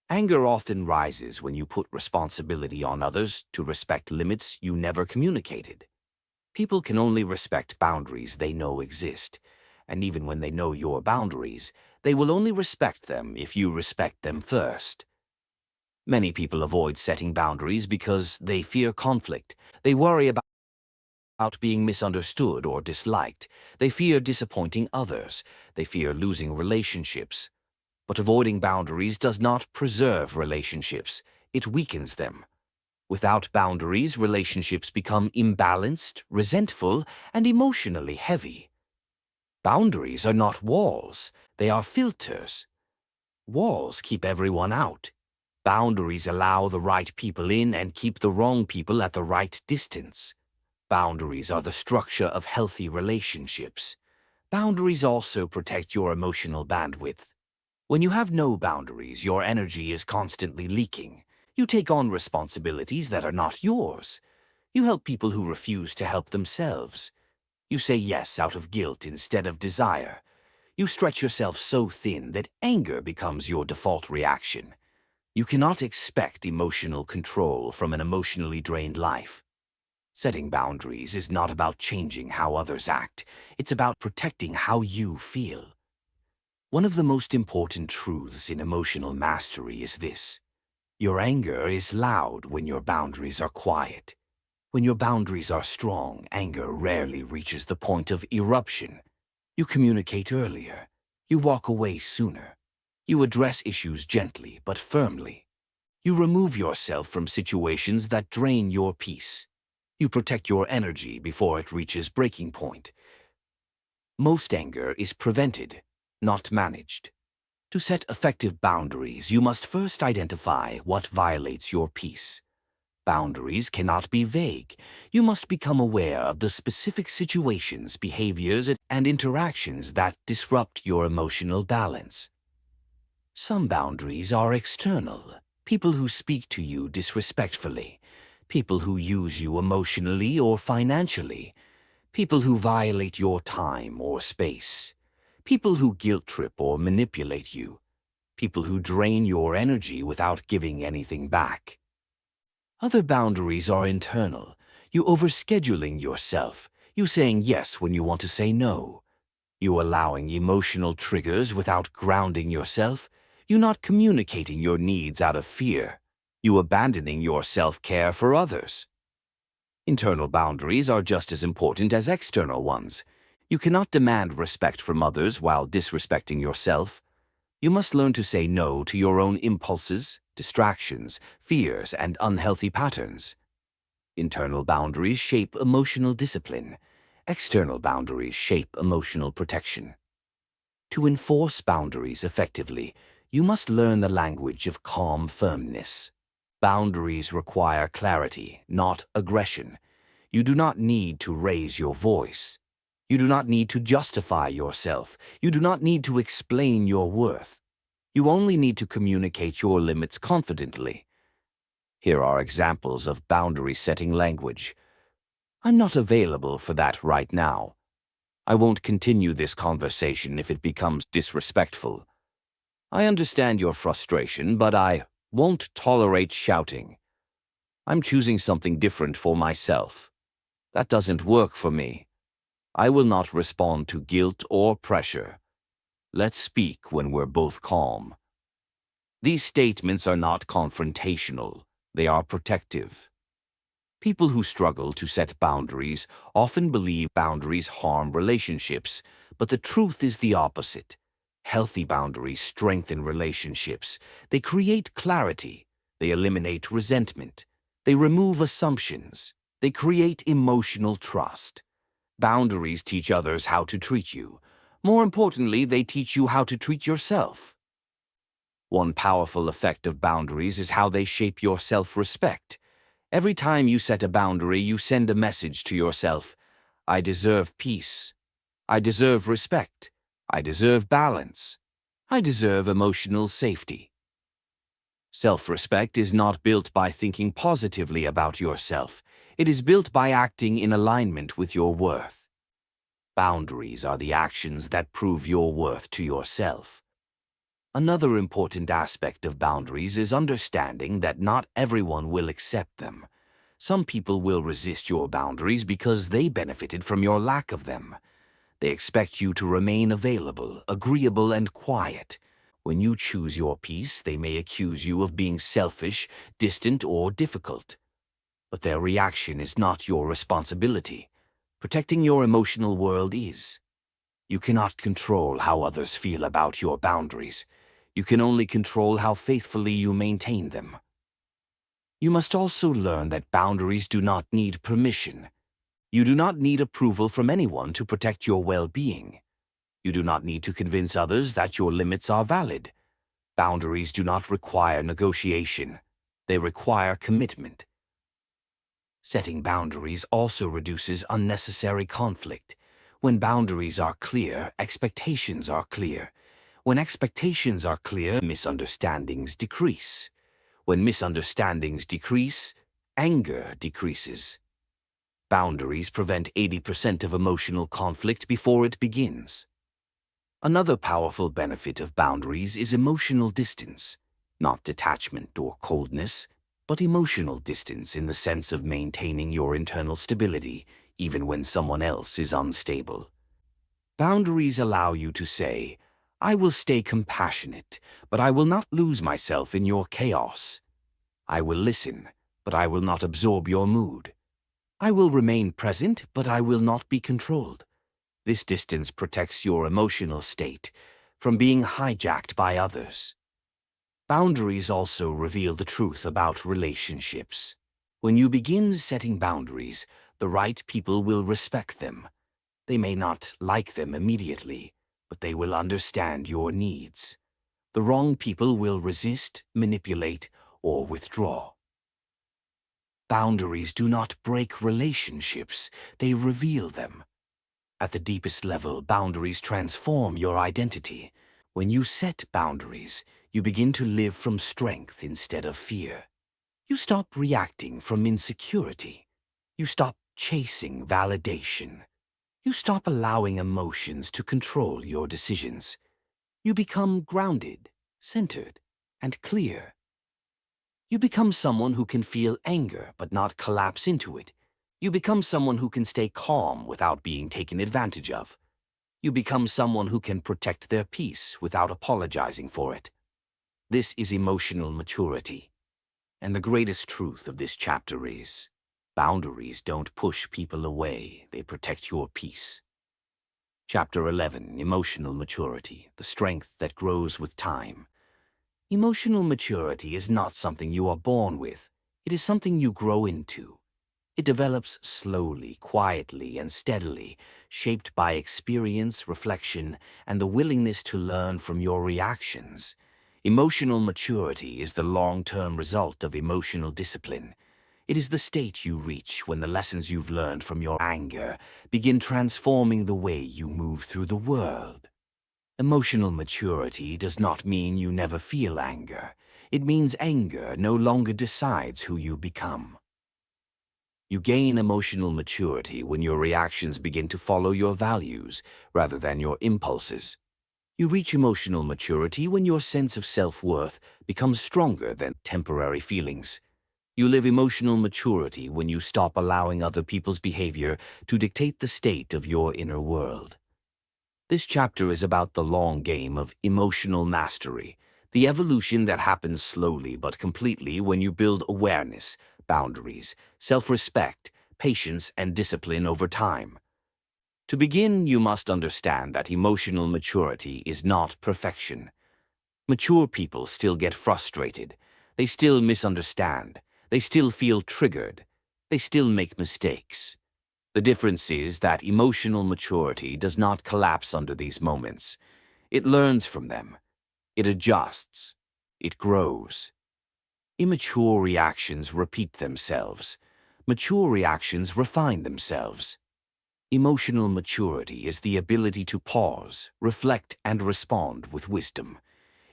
Anger often rises when you put responsibility on others to respect limits you never communicated. People can only respect boundaries they know exist, and even when they know your boundaries, they will only respect them if you respect them first. Many people avoid setting boundaries because they fear conflict. They worry about being misunderstood or disliked. They fear disappointing others. They fear losing relationships. But avoiding boundaries does not preserve relationships. It weakens them. Without boundaries, relationships become imbalanced, resentful, and emotionally heavy. Boundaries are not walls. They are filters. Walls keep everyone out. Boundaries allow the right people in and keep the wrong people at the right distance. Boundaries are the structure of healthy relationships. Boundaries also protect your emotional bandwidth. When you have no boundaries, your energy is constantly leaking. You take on responsibilities that are not yours. You help people who refuse to help themselves. You say yes out of guilt instead of desire. You stretch yourself so thin that anger becomes your default reaction. You cannot expect emotional control from an emotionally drained life. Setting boundaries is not about changing how others act. It's about protecting how you feel. One of the most important truths in emotional mastery is this: your anger is loud when your boundaries are quiet. When your boundaries are strong, anger rarely reaches the point of eruption. You communicate earlier. You walk away sooner. You address issues gently but firmly. You remove yourself from situations that drain your peace. You protect your energy before it reaches breaking point. Most anger is prevented, not managed. To set effective boundaries, you must first identify what violates your peace. Boundaries cannot be vague. You must become aware of the specific situations, behaviors, and interactions that disrupt your emotional balance. Some boundaries are external. People who speak to you disrespectfully. People who use you emotionally or financially. People who violate your time or space. People who guilt trip or manipulate you. People who drain your energy without giving anything back. Other boundaries are internal. You overscheduling yourself. You saying yes when you want to say no. You allowing emotional triggers without grounding yourself. You not communicating your needs out of fear. You abandoning your self-care for others. Internal boundaries are just as important as external ones. You cannot demand respect from others while disrespecting yourself. You must learn to say no to your own impulses, distractions, fears, and unhealthy patterns. Internal boundaries shape emotional discipline. External boundaries shape emotional protection. To enforce boundaries effectively, you must learn the language of calm firmness. Boundaries require clarity, not aggression. You do not need to raise your voice. You do not need to justify yourself. You do not need to explain your worth. You only need to communicate your limits confidently. Here are examples of boundary-setting language. I'm not available for that right now. I won't continue this conversation if it becomes disrespectful. I understand your frustration, but I won't tolerate shouting. I'm choosing something different for myself. That doesn't work for me. I will not respond to guilt or pressure. Let's speak when we're both calm. These statements are not confrontational. They are protective. People who struggle to set boundaries often believe boundaries harm relationships, but the truth is the opposite. Healthy boundaries strengthen relationships. They create clarity. They eliminate resentment. They remove assumptions. They create emotional trust. Boundaries teach others how to treat you. More importantly, they teach you how to treat yourself. One powerful effect of boundaries is how they shape your self-respect. Every time you set a boundary, you send a message to yourself. I deserve peace. I deserve respect. I deserve balance. I deserve emotional safety. Self-respect is not built by thinking positively about yourself. It is built by acting in alignment with your worth. Boundaries are the actions that prove your worth to yourself. Another important aspect of boundaries is understanding that not everyone will accept them. Some people will resist your boundaries because they benefited from your lack of them. They expect you to remain available, agreeable, and quiet. When you choose your peace, they may accuse you of being selfish, distant, or difficult. But their reaction is not your responsibility. Protecting your emotional world is. You cannot control how others feel about your boundaries. You can only control how faithfully you maintain them. You must also learn that boundaries do not need permission. You do not need approval from anyone to protect your well-being. You do not need to convince others that your limits are valid. Boundaries do not require negotiation. They require commitment. Setting boundaries also reduces unnecessary conflict. When boundaries are clear, expectations are clear. When expectations are clear, misunderstandings decrease. When misunderstandings decrease, anger decreases. Boundaries prevent 80% of emotional conflict before it begins. Another powerful benefit of boundaries is emotional distance, not detachment or coldness, but emotional distance in the sense of maintaining your internal stability even when someone else is unstable. Boundaries allow you to say, I will stay compassionate, but I will not lose myself in your chaos. I will listen, but I will not absorb your mood. I will remain present, but I will not be controlled. This distance protects your emotional state from being hijacked by others. Boundaries also reveal the truth about relationships. When you begin setting boundaries, the right people will respect them. They may not like them immediately, but they will understand your needs. The wrong people will resist, manipulate, or withdraw. Boundaries do not break relationships, they reveal them. At the deepest level, boundaries transform your identity. When you set boundaries, you begin to live from strength instead of fear. You stop reacting from insecurity. You stop chasing validation. You stop allowing emotions to control your decisions. You become grounded, centered, and clear. You become someone who can feel anger but not collapse into it. You become someone who can stay calm without being taken advantage of. You become someone who can protect their peace without apologizing for it. This is emotional maturity. And the greatest truth of this chapter is, boundaries don't push people away, they protect your peace. Chapter 11, Emotional Maturity, the Strength That Grows with Time. Emotional maturity is not something you are born with. It is something you grow into. It develops slowly, quietly, and steadily, shaped by experience, reflection, and the willingness to learn from your reactions. Emotional maturity is the long-term result of emotional discipline. It is the state you reach when the lessons you've learned from your anger begin transforming the way you move through the world. Emotional maturity does not mean you never feel anger. It means anger no longer decides who you become. You gain emotional maturity when your reactions begin to follow your values rather than your impulses. You reach emotional maturity when your sense of self-worth becomes stronger than temporary feelings. You live emotional maturity when you stop allowing other people's behavior to dictate the state of your inner world. This chapter is about the long game of emotional mastery, the evolution that happens slowly but completely when you build awareness, boundaries, self-respect, patience, and discipline over time. To begin, you must understand that emotional maturity is not perfection. Mature people still get frustrated. They still misunderstand. They still feel triggered. They still make mistakes. The difference is that emotional maturity does not collapse under these moments. It learns from them. It adjusts. It grows. Immature reactions repeat themselves. Mature reactions refine themselves. Emotional maturity is the ability to pause, reflect, and respond with wisdom.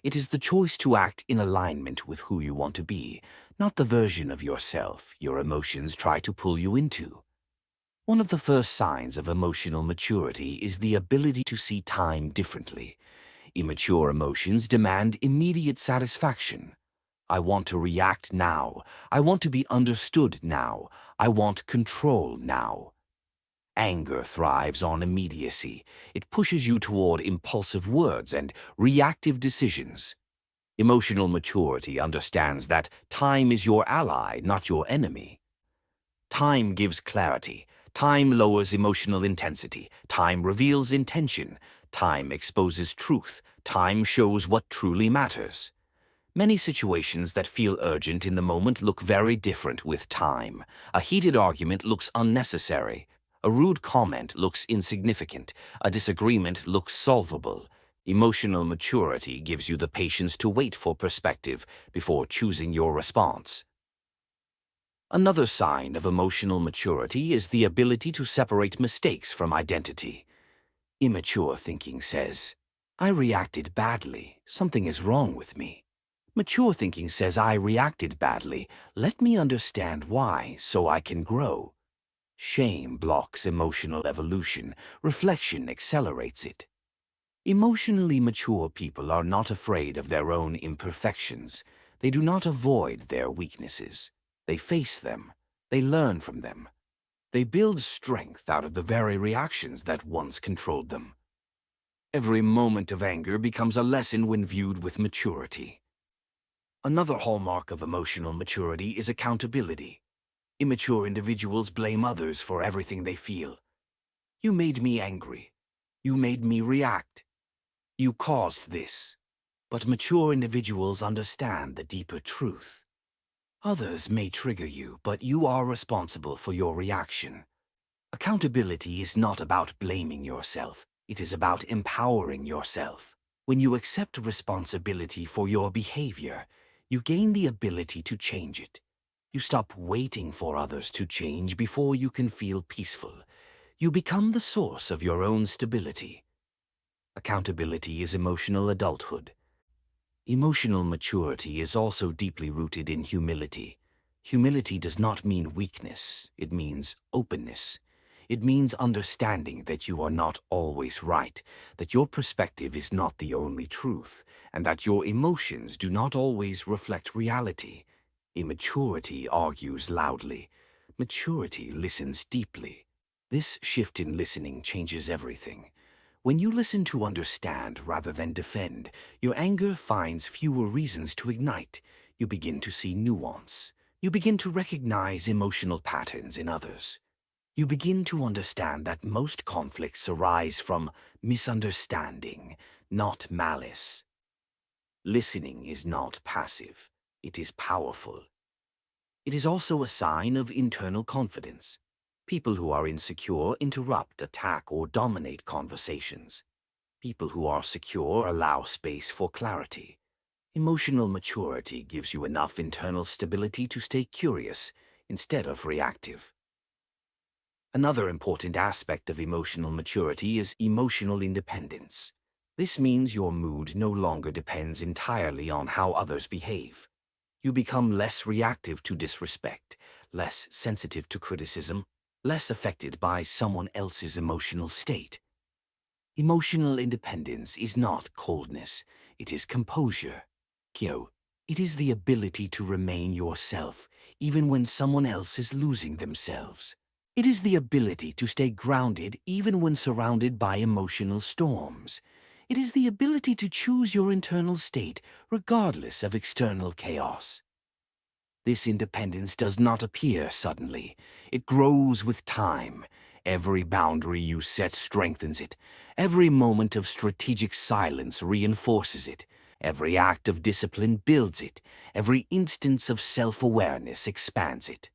It is the choice to act in alignment with who you want to be, not the version of yourself your emotions try to pull you into. One of the first signs of emotional maturity is the ability to see time differently. Immature emotions demand immediate satisfaction. I want to react now. I want to be understood now. I want control now. Anger thrives on immediacy. It pushes you toward impulsive words and reactive decisions. Emotional maturity understands that time is your ally, not your enemy. Time gives clarity. Time lowers emotional intensity. Time reveals intention. Time exposes truth. Time shows what truly matters. Many situations that feel urgent in the moment look very different with time. A heated argument looks unnecessary. A rude comment looks insignificant. A disagreement looks solvable. Emotional maturity gives you the patience to wait for perspective before choosing your response. Another sign of emotional maturity is the ability to separate mistakes from identity. Immature thinking says, I reacted badly. Something is wrong with me. Mature thinking says, I reacted badly. Let me understand why so I can grow. Shame blocks emotional evolution. Reflection accelerates it. Emotionally mature people are not afraid of their own imperfections. They do not avoid their weaknesses. They face them. They learn from them. They build strength out of the very reactions that once controlled them. Every moment of anger becomes a lesson when viewed with maturity. Another hallmark of emotional maturity is accountability. Immature individuals blame others for everything they feel. You made me angry. You made me react. You caused this. But mature individuals understand the deeper truth. Others may trigger you, but you are responsible for your reaction. Accountability is not about blaming yourself. It is about empowering yourself. When you accept responsibility for your behavior, you gain the ability to change it. You stop waiting for others to change before you can feel peaceful. You become the source of your own stability. Accountability is emotional adulthood. Emotional maturity is also deeply rooted in humility. Humility does not mean weakness. It means openness. It means understanding that you are not always right, that your perspective is not the only truth, and that your emotions do not always reflect reality. Immaturity argues loudly. Maturity listens deeply. This shift in listening changes everything. When you listen to understand rather than defend, your anger finds fewer reasons to ignite. You begin to see nuance. You begin to recognize emotional patterns in others. You begin to understand that most conflicts arise from misunderstanding, not malice. Listening is not passive. It is powerful. It is also a sign of internal confidence. People who are insecure interrupt, attack, or dominate conversations. People who are secure allow space for clarity. Emotional maturity gives you enough internal stability to stay curious instead of reactive. Another important aspect of emotional maturity is emotional independence. This means your mood no longer depends entirely on how others behave. You become less reactive to disrespect, less sensitive to criticism, less affected by someone else's emotional state. Emotional independence is not coldness, it is composure. Kyo, it is the ability to remain yourself, even when someone else is losing themselves. It is the ability to stay grounded even when surrounded by emotional storms. It is the ability to choose your internal state regardless of external chaos. This independence does not appear suddenly. It grows with time. Every boundary you set strengthens it. Every moment of strategic silence reinforces it. Every act of discipline builds it. Every instance of self-awareness expands it.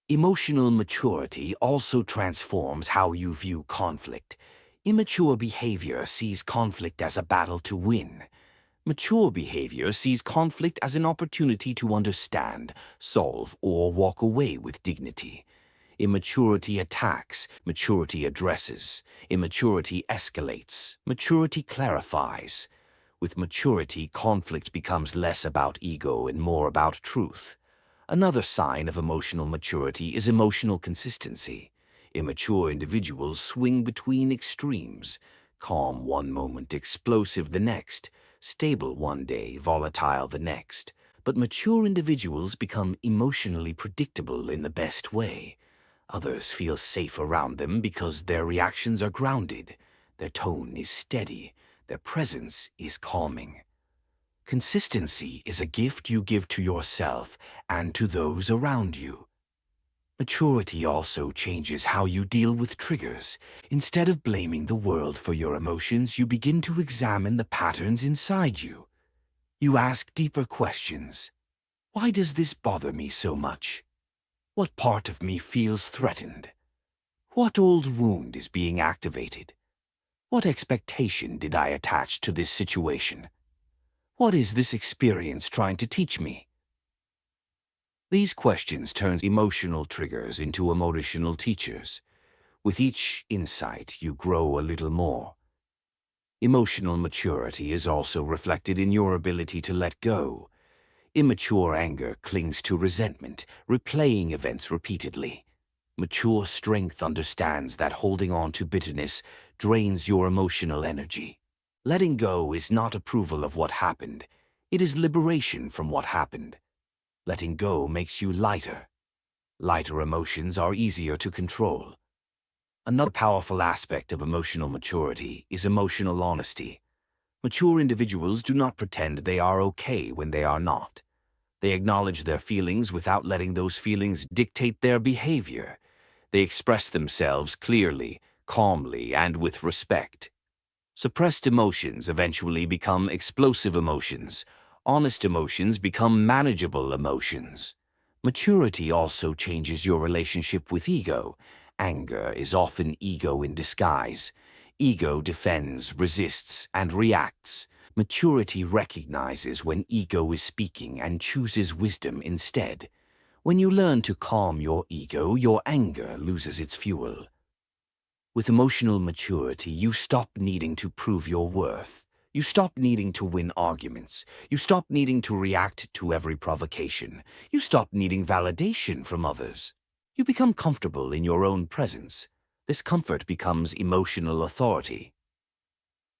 Emotional maturity also transforms how you view conflict. Immature behavior sees conflict as a battle to win. Mature behavior sees conflict as an opportunity to understand, solve, or walk away with dignity. Immaturity attacks, maturity addresses. Immaturity escalates, maturity clarifies. With maturity, conflict becomes less about ego and more about truth. Another sign of emotional maturity is emotional consistency. Immature individuals swing between extremes, calm one moment, explosive the next, stable one day, volatile the next. But mature individuals become emotionally predictable in the best way. Others feel safe around them because their reactions are grounded, their tone is steady, their presence is calming. Consistency is a gift you give to yourself and to those around you. Maturity also changes how you deal with triggers. Instead of blaming the world for your emotions, you begin to examine the patterns inside you. You ask deeper questions. Why does this bother me so much? What part of me feels threatened? What old wound is being activated? What expectation did I attach to this situation? What is this experience trying to teach me? These questions turn emotional triggers into emotional teachers. With each insight, you grow a little more. Emotional maturity is also reflected in your ability to let go. Immature anger clings to resentment, replaying events repeatedly. Mature strength understands that holding on to bitterness drains your emotional energy. Letting go is not approval of what happened. It is liberation from what happened. Letting go makes you lighter. Lighter emotions are easier to control. Another powerful aspect of emotional maturity is emotional honesty. Mature individuals do not pretend they are okay when they are not. They acknowledge their feelings without letting those feelings dictate their behavior. They express themselves clearly, calmly, and with respect. Suppressed emotions eventually become explosive emotions. Honest emotions become manageable emotions. Maturity also changes your relationship with ego. Anger is often ego in disguise. Ego defends, resists, and reacts. Maturity recognizes when ego is speaking and chooses wisdom instead. When you learn to calm your ego, your anger loses its fuel. With emotional maturity, you stop needing to prove your worth. You stop needing to win arguments. You stop needing to react to every provocation. You stop needing validation from others. You become comfortable in your own presence. This comfort becomes emotional authority.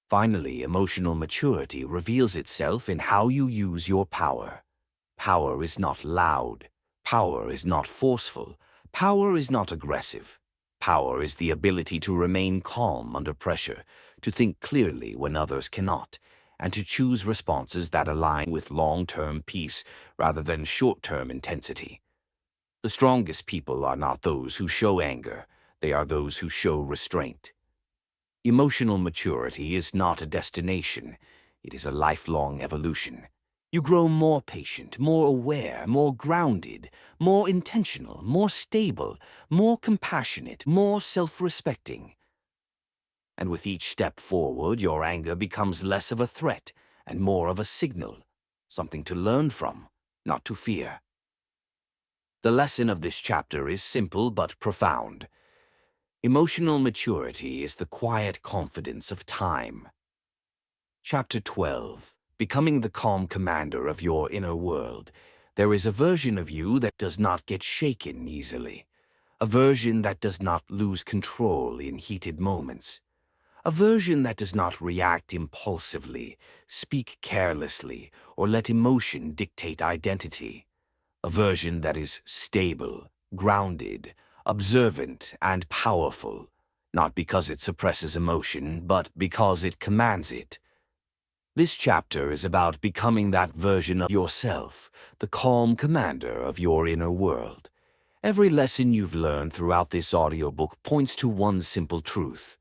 Finally, emotional maturity reveals itself in how you use your power. Power is not loud. Power is not forceful. Power is not aggressive. Power is the ability to remain calm under pressure, to think clearly when others cannot, and to choose responses that align with long-term peace rather than short-term intensity. The strongest people are not those who show anger. They are those who show restraint. Emotional maturity is not a destination. It is a lifelong evolution. You grow more patient, more aware, more grounded, more intentional, more stable, more compassionate, more self-respecting. And with each step forward, your anger becomes less of a threat and more of a signal, something to learn from, not to fear. The lesson of this chapter is simple but profound. Emotional maturity is the quiet confidence of time. Chapter 12. Becoming the calm commander of your inner world. There is a version of you that does not get shaken easily. A version that does not lose control in heated moments. A version that does not react impulsively, speak carelessly, or let emotion dictate identity. A version that is stable, grounded, observant, and powerful, not because it suppresses emotion, but because it commands it. This chapter is about becoming that version of yourself, the calm commander of your inner world. Every lesson you've learned throughout this audiobook points to one simple truth.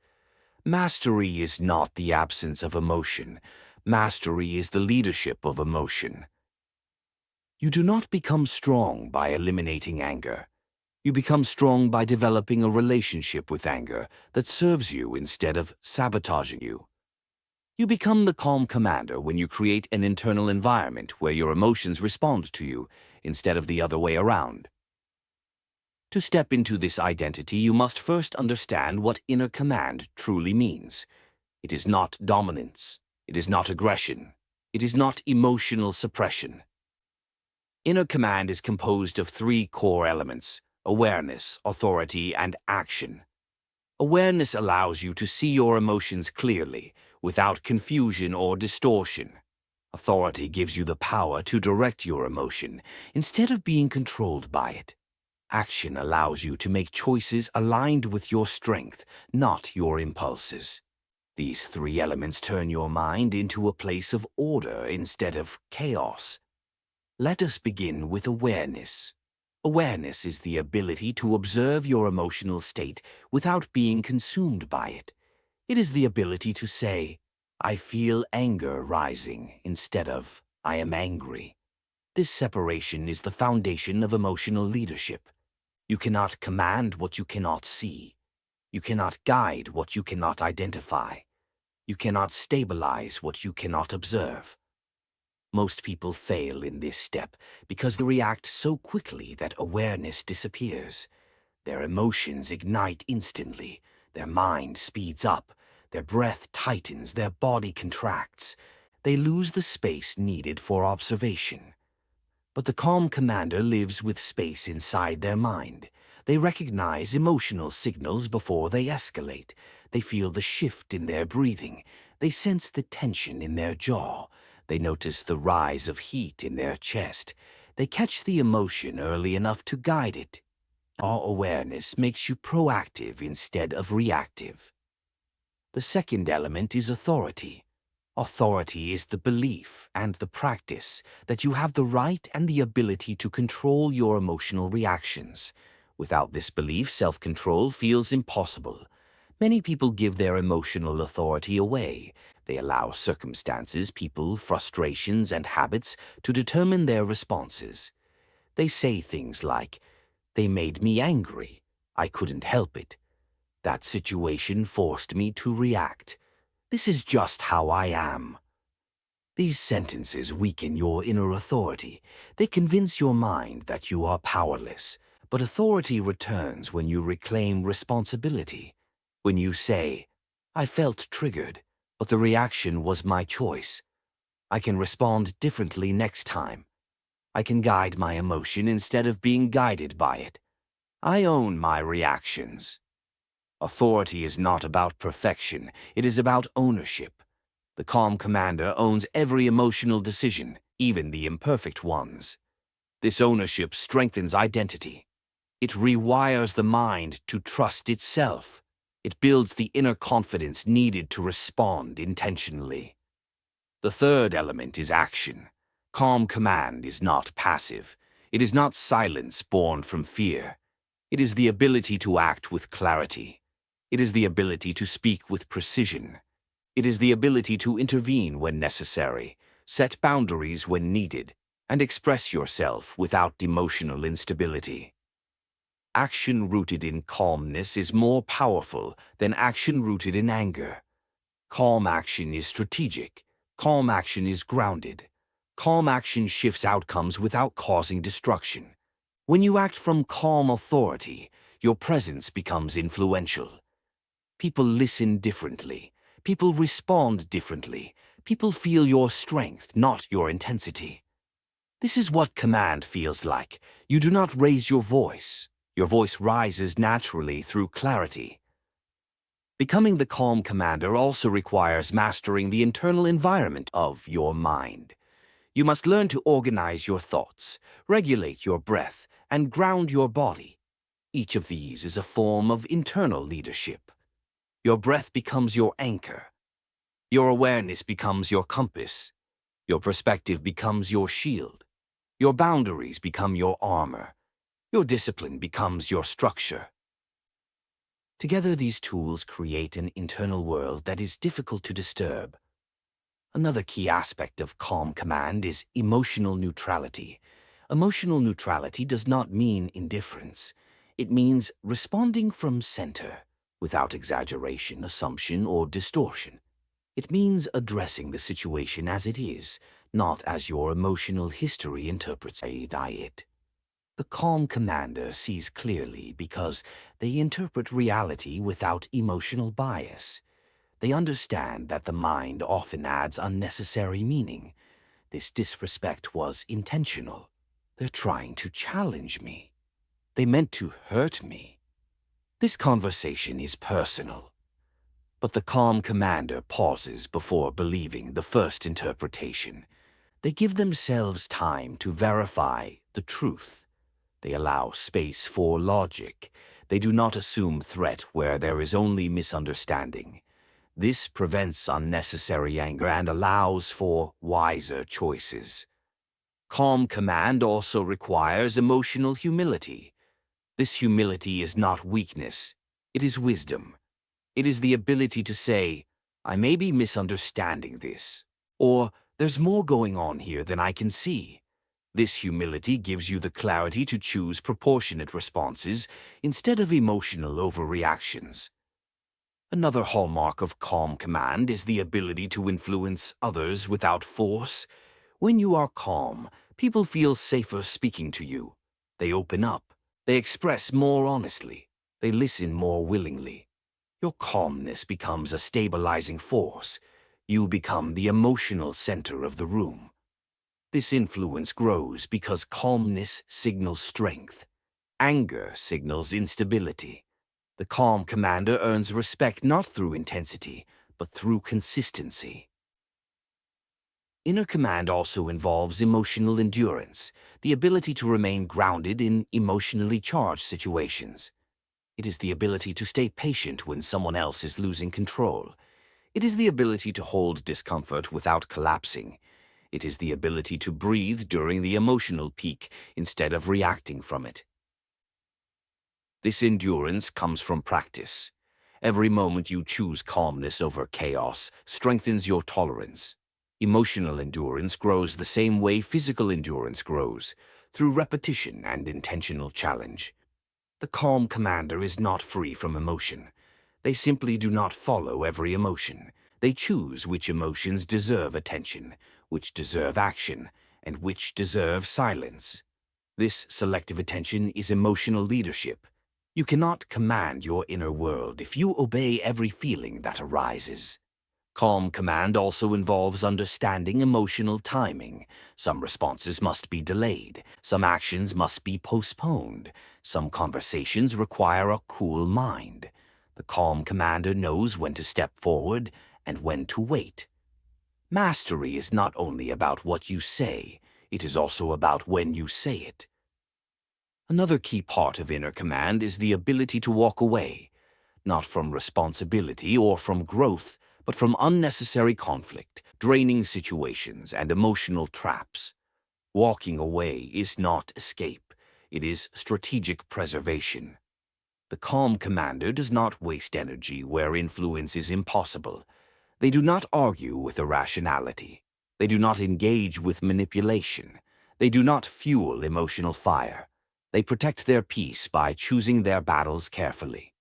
Mastery is not the absence of emotion. Mastery is the leadership of emotion. You do not become strong by eliminating anger. You become strong by developing a relationship with anger that serves you instead of sabotaging you. You become the calm commander when you create an internal environment where your emotions respond to you instead of the other way around. To step into this identity, you must first understand what inner command truly means. It is not dominance. It is not aggression. It is not emotional suppression. Inner command is composed of three core elements: awareness, authority, and action. Awareness allows you to see your emotions clearly, without confusion or distortion. Authority gives you the power to direct your emotion, instead of being controlled by it. Action allows you to make choices aligned with your strength, not your impulses. These three elements turn your mind into a place of order instead of chaos. Let us begin with awareness. Awareness is the ability to observe your emotional state without being consumed by it. It is the ability to say, "I feel anger rising," instead of, "I am angry." This separation is the foundation of emotional leadership. You cannot command what you cannot see. You cannot guide what you cannot identify. You cannot stabilize what you cannot observe. Most people fail in this step because they react so quickly that awareness disappears. Their emotions ignite instantly, their mind speeds up, their breath tightens, their body contracts. They lose the space needed for observation. But the calm commander lives with space inside their mind. They recognize emotional signals before they escalate. They feel the shift in their breathing. They sense the tension in their jaw. They notice the rise of heat in their chest. They catch the emotion early enough to guide it. Our awareness makes you proactive instead of reactive. The second element is authority. Authority is the belief and the practice that you have the right and the ability to control your emotional reactions. Without this belief, self-control feels impossible. Many people give their emotional authority away. They allow circumstances, people, frustrations, and habits to determine their responses. They say things like, "They made me angry. I couldn't help it. That situation forced me to react. This is just how I am." These sentences weaken your inner authority. They convince your mind that you are powerless. But authority returns when you reclaim responsibility. When you say, "I felt triggered, but the reaction was my choice. I can respond differently next time. I can guide my emotion instead of being guided by it. I own my reactions." Authority is not about perfection. It is about ownership. The calm commander owns every emotional decision, even the imperfect ones. This ownership strengthens identity. It rewires the mind to trust itself. It builds the inner confidence needed to respond intentionally. The third element is action. Calm command is not passive. It is not silence born from fear. It is the ability to act with clarity. It is the ability to speak with precision. It is the ability to intervene when necessary, set boundaries when needed, and express yourself without emotional instability. Action rooted in calmness is more powerful than action rooted in anger. Calm action is strategic. Calm action is grounded. Calm action shifts outcomes without causing destruction. When you act from calm authority, your presence becomes influential. People listen differently. People respond differently. People feel your strength, not your intensity. This is what command feels like. You do not raise your voice. Your voice rises naturally through clarity. Becoming the calm commander also requires mastering the internal environment of your mind. You must learn to organize your thoughts, regulate your breath, and ground your body. Each of these is a form of internal leadership. Your breath becomes your anchor. Your awareness becomes your compass. Your perspective becomes your shield. Your boundaries become your armor. Your discipline becomes your structure. Together, these tools create an internal world that is difficult to disturb. Another key aspect of calm command is emotional neutrality. Emotional neutrality does not mean indifference. It means responding from center, without exaggeration, assumption, or distortion. It means addressing the situation as it is, not as your emotional history interprets it. The calm commander sees clearly because they interpret reality without emotional bias. They understand that the mind often adds unnecessary meaning. This disrespect was intentional. They're trying to challenge me. They meant to hurt me. This conversation is personal. But the calm commander pauses before believing the first interpretation. They give themselves time to verify the truth. They allow space for logic. They do not assume threat where there is only misunderstanding. This prevents unnecessary anger and allows for wiser choices. Calm command also requires emotional humility. This humility is not weakness, it is wisdom. It is the ability to say, I may be misunderstanding this, or there's more going on here than I can see. This humility gives you the clarity to choose proportionate responses instead of emotional overreactions. Another hallmark of calm command is the ability to influence others without force. When you are calm, people feel safer speaking to you. They open up. They express more honestly. They listen more willingly. Your calmness becomes a stabilizing force. You become the emotional center of the room. This influence grows because calmness signals strength. Anger signals instability. The calm commander earns respect not through intensity, but through consistency. Inner command also involves emotional endurance, the ability to remain grounded in emotionally charged situations. It is the ability to stay patient when someone else is losing control. It is the ability to hold discomfort without collapsing. It is the ability to breathe during the emotional peak instead of reacting from it. This endurance comes from practice. Every moment you choose calmness over chaos strengthens your tolerance. Emotional endurance grows the same way physical endurance grows, through repetition and intentional challenge. The calm commander is not free from emotion. They simply do not follow every emotion. They choose which emotions deserve attention, which deserve action, and which deserve silence. This selective attention is emotional leadership. You cannot command your inner world if you obey every feeling that arises. Calm command also involves understanding emotional timing. Some responses must be delayed. Some actions must be postponed. Some conversations require a cool mind. The calm commander knows when to step forward and when to wait. Mastery is not only about what you say, it is also about when you say it. Another key part of inner command is the ability to walk away, not from responsibility or from growth, but from unnecessary conflict, draining situations, and emotional traps. Walking away is not escape, it is strategic preservation. The calm commander does not waste energy where influence is impossible. They do not argue with irrationality. They do not engage with manipulation. They do not fuel emotional fire. They protect their peace by choosing their battles carefully.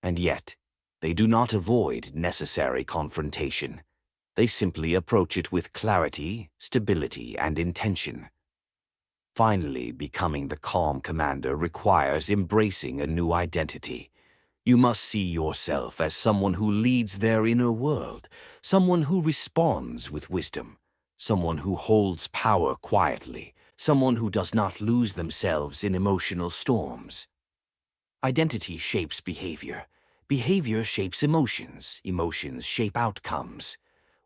And yet, they do not avoid necessary confrontation. They simply approach it with clarity, stability, and intention. Finally, becoming the calm commander requires embracing a new identity. You must see yourself as someone who leads their inner world, someone who responds with wisdom, someone who holds power quietly, someone who does not lose themselves in emotional storms. Identity shapes behavior. Behavior shapes emotions. Emotions shape outcomes.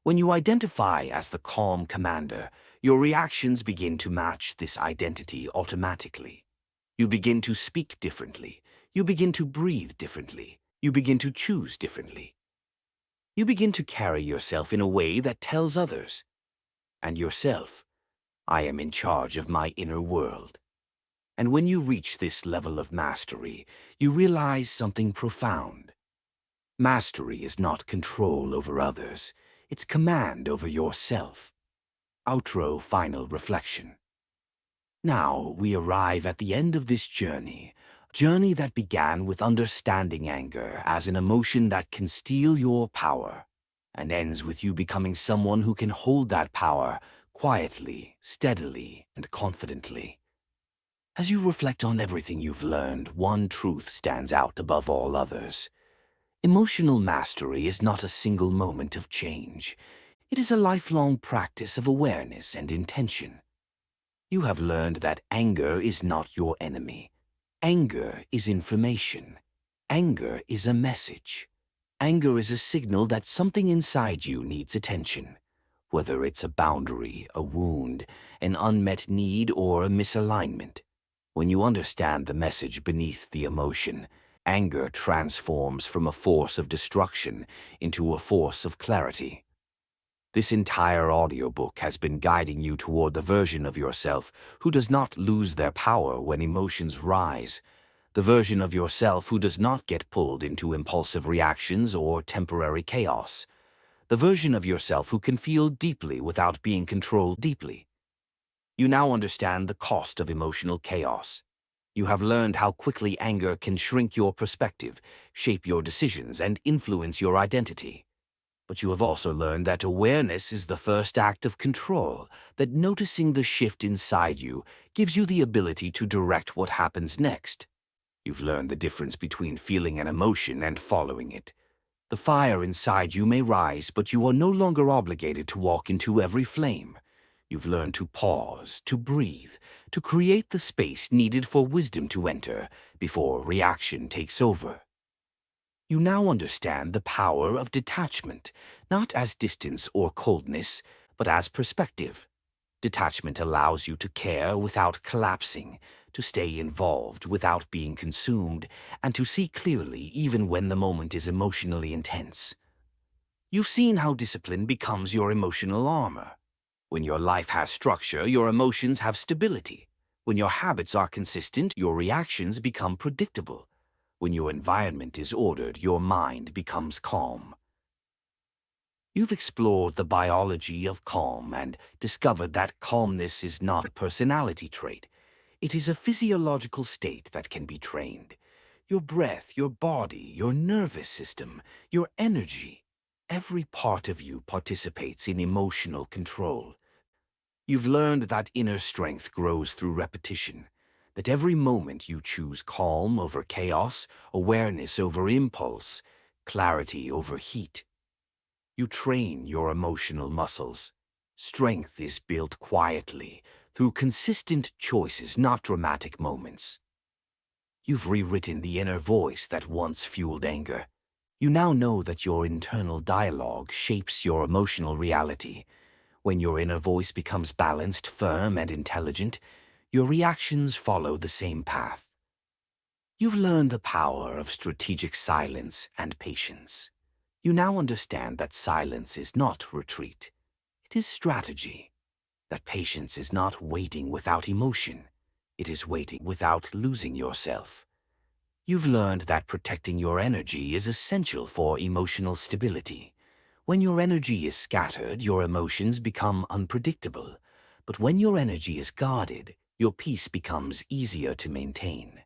When you identify as the calm commander, your reactions begin to match this identity automatically. You begin to speak differently. You begin to breathe differently. You begin to choose differently. You begin to carry yourself in a way that tells others and yourself, I am in charge of my inner world. And when you reach this level of mastery, you realize something profound. Mastery is not control over others, it's command over yourself. Outro final reflection. Now we arrive at the end of this journey, a journey that began with understanding anger as an emotion that can steal your power, and ends with you becoming someone who can hold that power quietly, steadily, and confidently. As you reflect on everything you've learned, one truth stands out above all others. Emotional mastery is not a single moment of change. It is a lifelong practice of awareness and intention. You have learned that anger is not your enemy. Anger is information. Anger is a message. Anger is a signal that something inside you needs attention, whether it's a boundary, a wound, an unmet need, or a misalignment. When you understand the message beneath the emotion, anger transforms from a force of destruction into a force of clarity. This entire audiobook has been guiding you toward the version of yourself who does not lose their power when emotions rise, the version of yourself who does not get pulled into impulsive reactions or temporary chaos, the version of yourself who can feel deeply without being controlled deeply. You now understand the cost of emotional chaos. You have learned how quickly anger can shrink your perspective, shape your decisions, and influence your identity. But you have also learned that awareness is the first act of control, that noticing the shift inside you gives you the ability to direct what happens next. You've learned the difference between feeling an emotion and following it. The fire inside you may rise, but you are no longer obligated to walk into every flame. You've learned to pause, to breathe, to create the space needed for wisdom to enter before reaction takes over. You now understand the power of detachment, not as distance or coldness, but as perspective. Detachment allows you to care without collapsing, to stay involved without being consumed, and to see clearly even when the moment is emotionally intense. You've seen how discipline becomes your emotional armor. When your life has structure, your emotions have stability. When your habits are consistent, your reactions become predictable. When your environment is ordered, your mind becomes calm. You've explored the biology of calm and discovered that calmness is not a personality trait. It is a physiological state that can be trained. Your breath, your body, your nervous system, your energy, every part of you participates in emotional control. You've learned that inner strength grows through repetition, that every moment you choose calm over chaos, awareness over impulse, clarity over heat. You train your emotional muscles. Strength is built quietly, through consistent choices, not dramatic moments. You've rewritten the inner voice that once fueled anger. You now know that your internal dialogue shapes your emotional reality. When your inner voice becomes balanced, firm, and intelligent, your reactions follow the same path. You've learned the power of strategic silence and patience. You now understand that silence is not retreat. It is strategy. That patience is not waiting without emotion. It is waiting without losing yourself. You've learned that protecting your energy is essential for emotional stability. When your energy is scattered, your emotions become unpredictable. But when your energy is guarded, your peace becomes easier to maintain.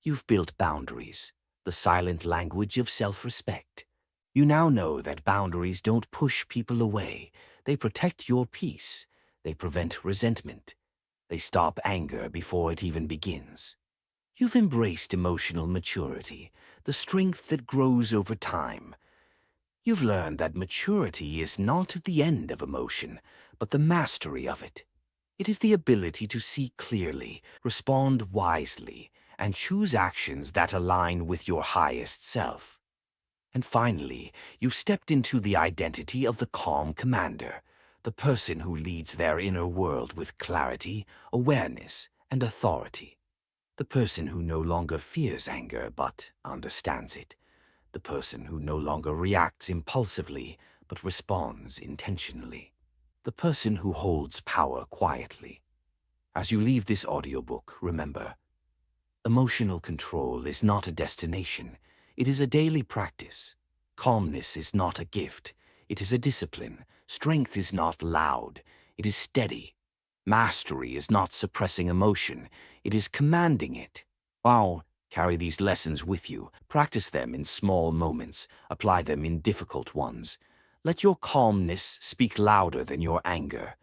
You've built boundaries, the silent language of self-respect. You now know that boundaries don't push people away. They protect your peace. They prevent resentment. They stop anger before it even begins. You've embraced emotional maturity, the strength that grows over time. You've learned that maturity is not the end of emotion, but the mastery of it. It is the ability to see clearly, respond wisely, and choose actions that align with your highest self. And finally, you've stepped into the identity of the calm commander, the person who leads their inner world with clarity, awareness, and authority. The person who no longer fears anger but understands it. The person who no longer reacts impulsively but responds intentionally. The person who holds power quietly. As you leave this audiobook, remember, emotional control is not a destination. It is a daily practice. Calmness is not a gift. It is a discipline. Strength is not loud. It is steady. Mastery is not suppressing emotion. It is commanding it. Wow. Carry these lessons with you. Practice them in small moments. Apply them in difficult ones. Let your calmness speak louder than your anger.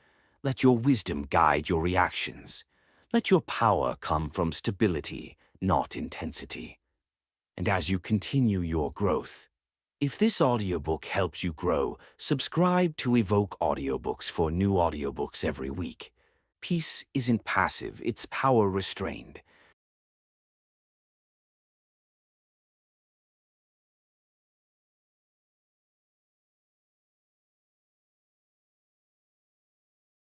Let your wisdom guide your reactions. Let your power come from stability, not intensity. and as you continue your growth. If this audiobook helps you grow, subscribe to Evoke Audiobooks for new audiobooks every week. Peace isn't passive, it's power restrained.